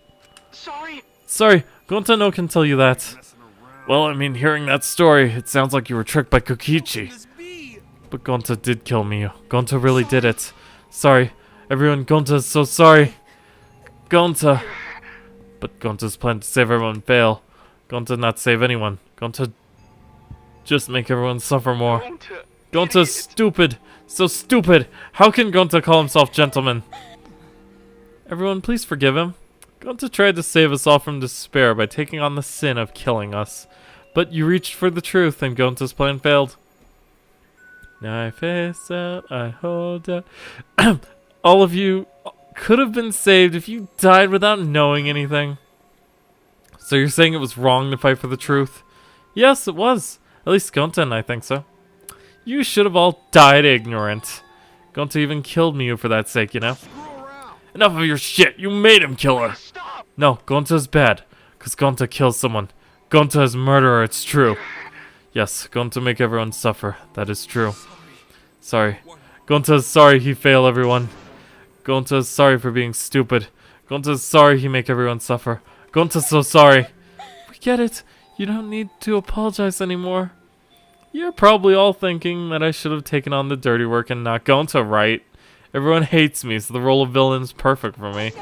Sorry. Sorry, Gonta no can tell you that. Well, I mean, hearing that story, it sounds like you were tricked by Kokichi. This be. But Gonta did kill me. Gonta really did it. Sorry. Everyone, Gonta's so sorry. Gonta. But Gonta's plan to save everyone fail. Gonta not save anyone. Gonta just make everyone suffer more. Gonta. Gonta's stupid. So stupid. How can Gonta call himself gentleman? Everyone, please forgive him. Gonta tried to save us all from despair by taking on the sin of killing us. But you reached for the truth and Gonta's plan failed. Now I face out, I hold out. All of you could have been saved if you died without knowing anything. So you're saying it was wrong to fight for the truth? Yes, it was. At least Gonta and I think so. You should have all died ignorant. Gonta even killed Miu for that sake, you know? Enough of your shit. You made him kill her. Stop. No, Gonta's bad. Because Gonta kills someone. Gonta is murderer, it's true. Yes, Gonta make everyone suffer. That is true. Sorry. Gonta is sorry he failed everyone. Gonta is sorry for being stupid. Gonta is sorry he make everyone suffer. Gonta's so sorry. We get it. You don't need to apologize anymore. You're probably all thinking that I should have taken on the dirty work and not Gonta, right? Everyone hates me, so the role of villain is perfect for me.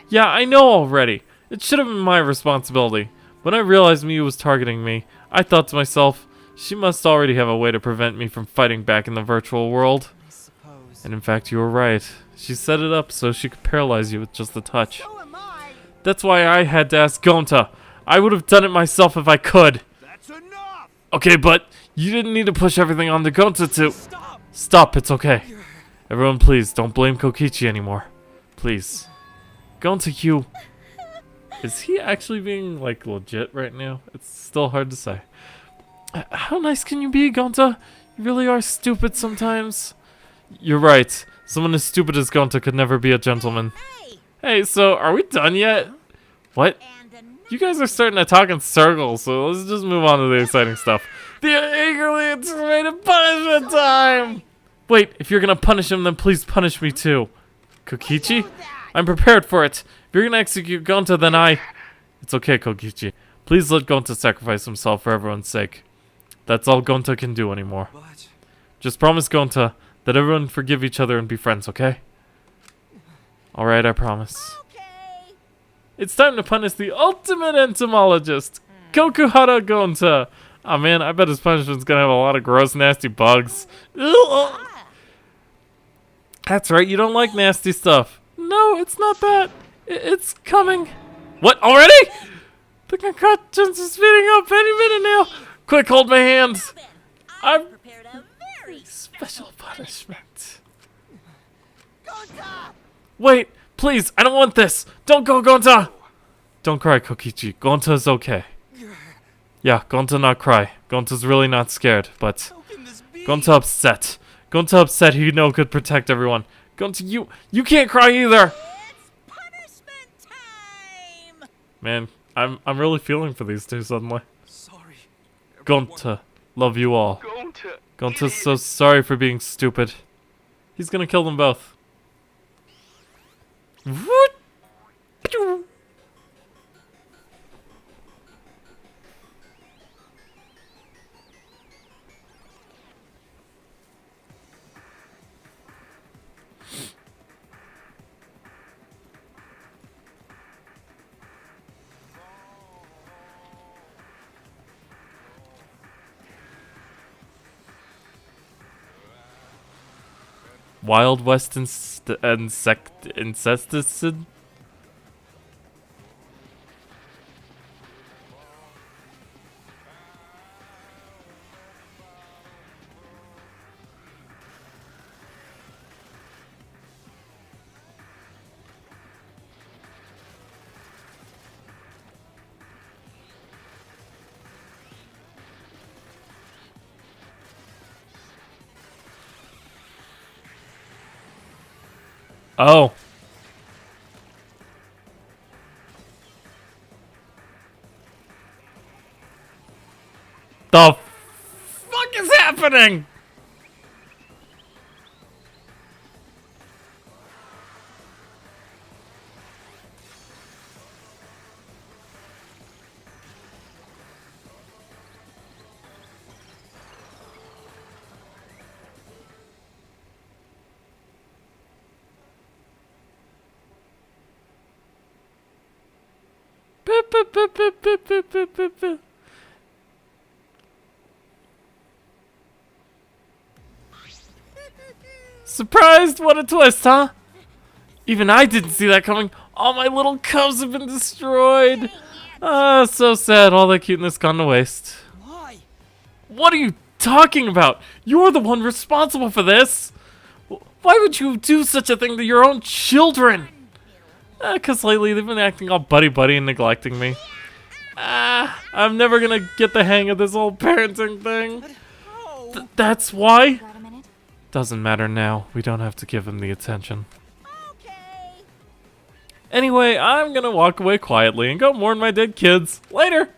Yeah, I know already. It should have been my responsibility. When I realized Miu was targeting me, I thought to myself, she must already have a way to prevent me from fighting back in the virtual world. I suppose. And in fact, you were right. She set it up so she could paralyze you with just a touch. So am I. That's why I had to ask Gonta. I would have done it myself if I could. That's enough! Okay, but you didn't need to push everything onto Gonta to... Stop. Stop, it's okay. Everyone, please, don't blame Kokichi anymore. Please. Gonta, you... Is he actually being, like, legit right now? It's still hard to say. How nice can you be, Gonta? You really are stupid sometimes. You're right. Someone as stupid as Gonta could never be a gentleman. Hey, so are we done yet? What? You guys are starting to talk in circles, so let's just move on to the exciting stuff. The eagerly anticipated punishment time! Wait, if you're gonna punish him, then please punish me too. Kokichi? I'm prepared for it. If you're gonna execute Gonta, then I... It's okay, Kokichi. Please let Gonta sacrifice himself for everyone's sake. That's all Gonta can do anymore. But... Just promise Gonta that everyone forgive each other and be friends, okay? Alright, I promise. Okay. It's time to punish the ultimate entomologist, Kokuhara Gonta. Oh man, I bet his punishment's gonna have a lot of gross, nasty bugs. Ugh. That's right, you don't like nasty stuff. No, it's not that. It's coming. What, already? The concussions are speeding up any minute now. Quick, hold my hands. I've prepared a very Special punishment. Gonta! Wait, please, I don't want this. Don't go, Gonta. Don't cry, Kokichi. Gonta's okay. Yeah, Gonta not cry. Gonta's really not scared, but Gonta upset. Gonta upset he could protect everyone. Gonta, you can't cry either. It's punishment time. Man, I'm really feeling for these two suddenly. Sorry. Gonta, love you all. Gonta's so sorry for being stupid. He's gonna kill them both. What? Wild West insecticide? Oh. The fuck is happening? Surprised? What a twist, huh? Even I didn't see that coming. All my little cubs have been destroyed. Ah, so sad. All that cuteness gone to waste. Why? What are you talking about? You're the one responsible for this. Why would you do such a thing to your own children? 'Cause lately they've been acting all buddy-buddy and neglecting me. I'm never gonna get the hang of this whole parenting thing. That's why? Got a minute? Doesn't matter now. We don't have to give him the attention. Okay. Anyway, I'm gonna walk away quietly and go mourn my dead kids. Later!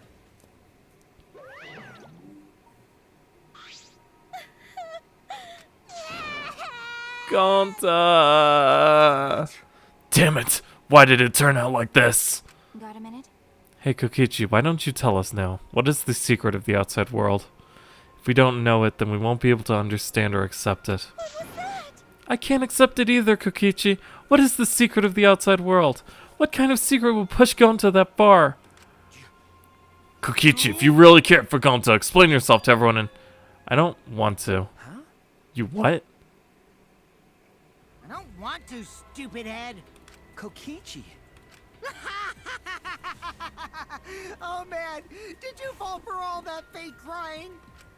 Gonta! Damn it! Why did it turn out like this? Got a minute? Hey Kokichi, why don't you tell us now? What is the secret of the outside world? If we don't know it, then we won't be able to understand or accept it. What was that? I can't accept it either, Kokichi. What is the secret of the outside world? What kind of secret will push Gonta that far? Kokichi, if you really care for Gonta, explain yourself to everyone and... I don't want to. Huh? You what? I don't want to, stupid head. Kokichi. Oh man, did you fall for all that fake crying?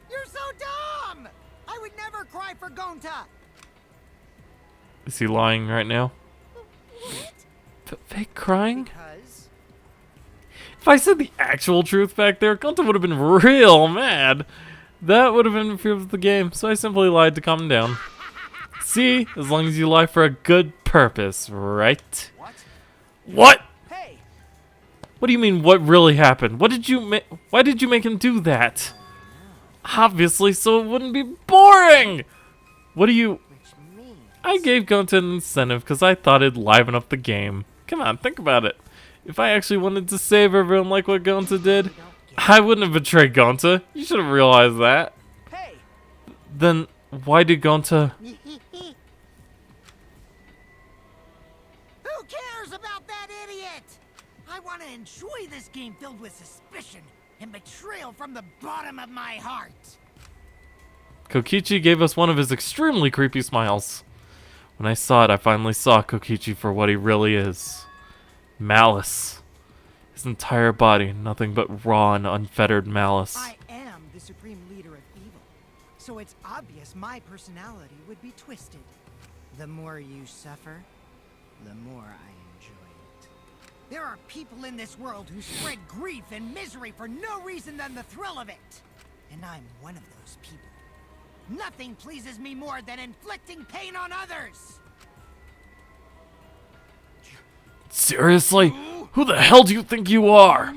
You're so dumb! I would never cry for Gonta! Is he lying right now? What? Fake crying? Because... If I said the actual truth back there, Gonta would have been real mad. That would have interfered with the game, so I simply lied to calm him down. See? As long as you lie for a good purpose, right? What? What? Hey! What do you mean, what really happened? What did you make? Why did you make him do that? Obviously, so it wouldn't be boring! What do you... Which means... I gave Gonta an incentive because I thought it'd liven up the game. Come on, think about it. If I actually wanted to save everyone like what Gonta did, I wouldn't have betrayed Gonta. You should have realized that. Hey! Then, why did Gonta... Who cares about that idiot? I want to enjoy this game filled with suspicion and betrayal from the bottom of my heart. Kokichi gave us one of his extremely creepy smiles. When I saw it, I finally saw Kokichi for what he really is. Malice. His entire body, nothing but raw and unfettered malice. I am the supreme leader of evil, so it's obvious my personality would be twisted. The more you suffer, the more I enjoy it. There are people in this world who spread grief and misery for no reason than the thrill of it. And I'm one of those people. Nothing pleases me more than inflicting pain on others. Seriously? Who the hell do you think you are?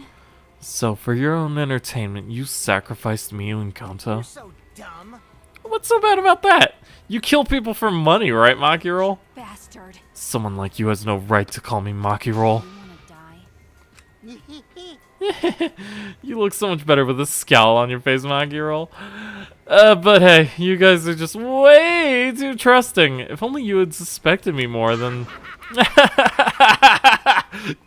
So, for your own entertainment, you sacrificed Miyu and You're Kanto? so dumb. What's so bad about that? You kill people for money, right, Makiro? Bastard. Someone like you has no right to call me Makiro. You wanna die? You look so much better with a scowl on your face, Makiro. But hey, you guys are just way too trusting. If only you had suspected me more, then...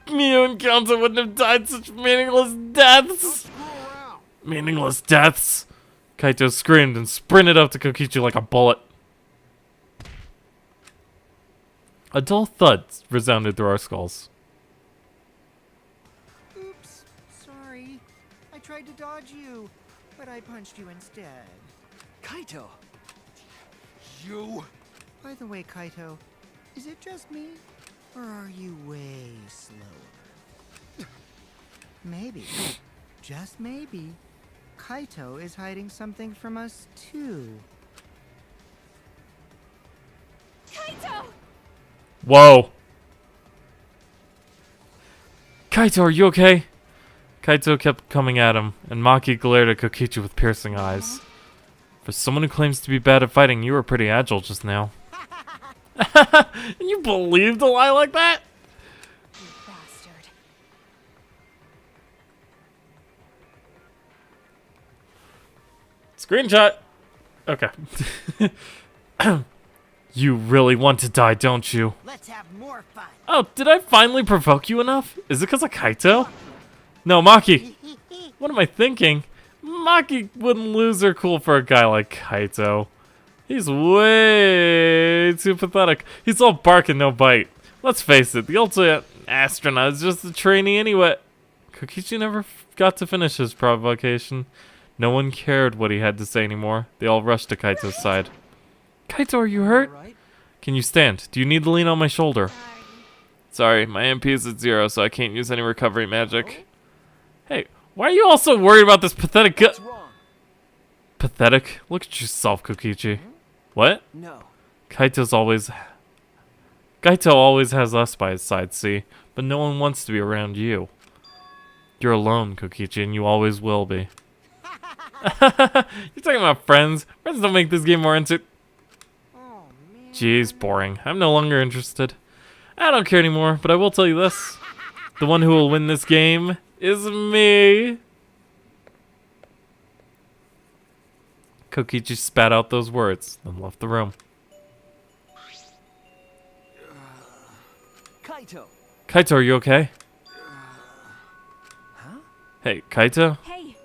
Miyu and Kanto wouldn't have died such meaningless deaths! Meaningless deaths! Kaito screamed and sprinted up to Kokichi like a bullet. A dull thud resounded through our skulls. Oops, sorry. I tried to dodge you, but I punched you instead. Kaito! You... By the way, Kaito, is it just me? Or are you way slower? Maybe, just maybe, Kaito is hiding something from us too. Kaito! Whoa! Kaito, are you okay? Kaito kept coming at him, and Maki glared at Kokichi with piercing eyes. For someone who claims to be bad at fighting, you were pretty agile just now. And you believed a lie like that? You bastard. Screenshot! Okay. You really want to die, don't you? Let's have more fun. Oh, did I finally provoke you enough? Is it because of Kaito? No, Maki. What am I thinking? Maki wouldn't lose her cool for a guy like Kaito. He's way too pathetic. He's all bark and no bite. Let's face it, the ultimate astronaut is just a trainee anyway. Kokichi never got to finish his provocation. No one cared what he had to say anymore. They all rushed to Kaito's side. Kaito, are you hurt? Can you stand? Do you need to lean on my shoulder? Sorry, my MP is at 0, so I can't use any recovery magic. Hey, why are you all so worried about this pathetic What's wrong? Pathetic? Look at yourself, Kokichi. What? No. Kaito always has us by his side, see? But no one wants to be around you. You're alone, Kokichi, and you always will be. You're talking about friends? Friends don't make this game more Jeez, boring. I'm no longer interested. I don't care anymore, but I will tell you this. The one who will win this game is me. Kokichi spat out those words, then left the room. Kaito! Kaito, are you okay? Huh? Hey, Kaito? Hey,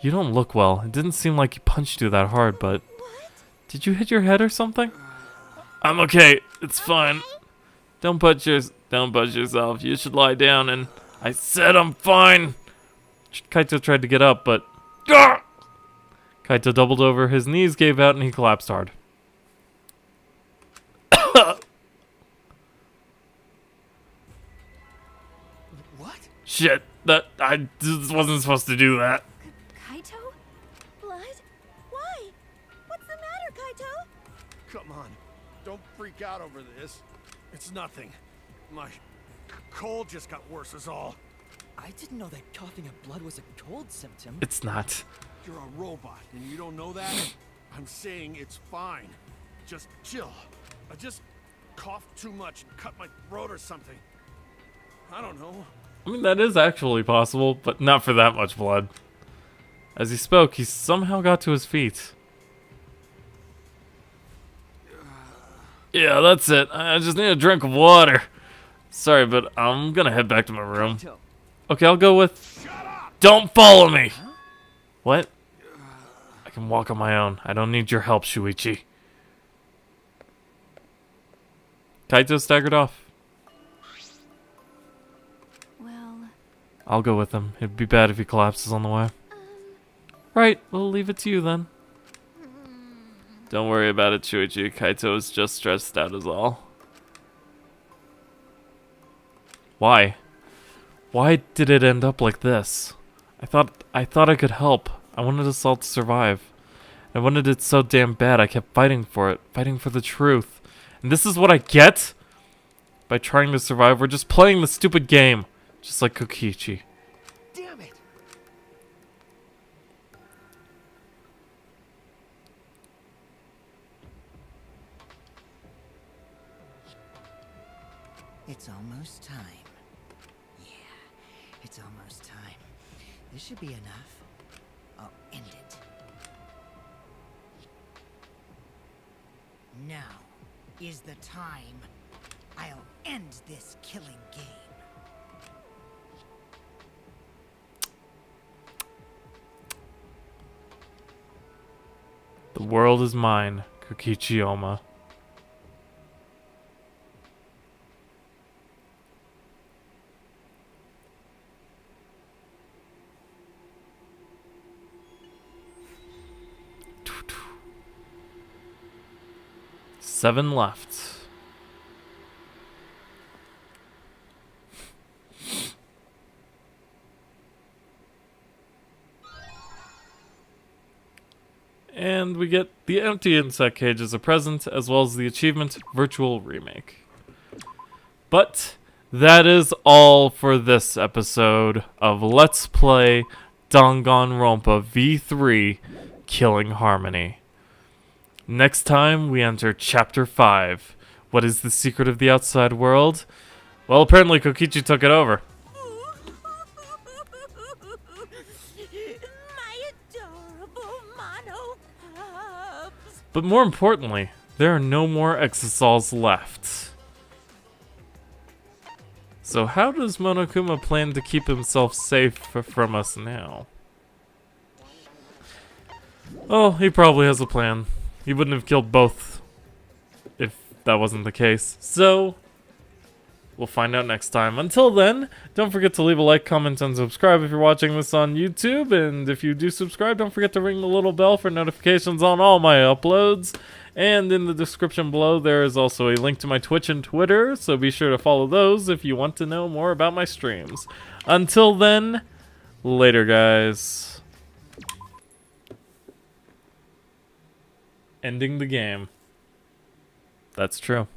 You don't look well. It didn't seem like you punched you that hard, but... Did you hit your head or something? I'm okay. It's fine. Don't punch yourself. You should lie down and... I said I'm fine! Kaito tried to get up, but... Gah! Kaito doubled over, his knees gave out, and he collapsed hard. What? Shit, I just wasn't supposed to do that. Kaito? Blood? Kaito? Come on. Don't freak out over this. It's nothing. My cold just got worse is all. I didn't know that coughing up blood was a cold symptom. It's not. You're a robot and you don't know that? I'm saying it's fine. Just chill. I just coughed too much and cut my throat or something. I don't know. I mean, that is actually possible, but not for that much blood. As he spoke, he somehow got to his feet. Yeah, that's it. I just need a drink of water. Sorry, but I'm gonna head back to my room. Okay, I'll go with... Don't follow me! Huh? What? I can walk on my own. I don't need your help, Shuichi. Kaito staggered off. Well... I'll go with him. It'd be bad if he collapses on the way. Right, we'll leave it to you then. Don't worry about it, Shuichi. Kaito is just stressed out is all. Why? Why did it end up like this? I thought I could help. I wanted us all to survive. I wanted it so damn bad I kept fighting for it. Fighting for the truth. And this is what I get? By trying to survive, we're just playing the stupid game. Just like Kokichi. Damn it! It's almost time. Yeah, it's almost time. This should be enough. I'll end it. Now is the time. I'll end this killing game. The world is mine, Kokichi Oma. Seven left. And we get the empty insect cage as a present, as well as the achievement Virtual Remake. But that is all for this episode of Let's Play Danganronpa V3 Killing Harmony. Next time, we enter Chapter 5. What is the secret of the outside world? Well, apparently Kokichi took it over. My adorable mono pups. But more importantly, there are no more Exosols left. So how does Monokuma plan to keep himself safe from us now? Oh, he probably has a plan. He wouldn't have killed both if that wasn't the case. So, we'll find out next time. Until then, don't forget to leave a like, comment, and subscribe if you're watching this on YouTube. And if you do subscribe, don't forget to ring the little bell for notifications on all my uploads. And in the description below, there is also a link to my Twitch and Twitter, so be sure to follow those if you want to know more about my streams. Until then, later, guys. Ending the game. That's true.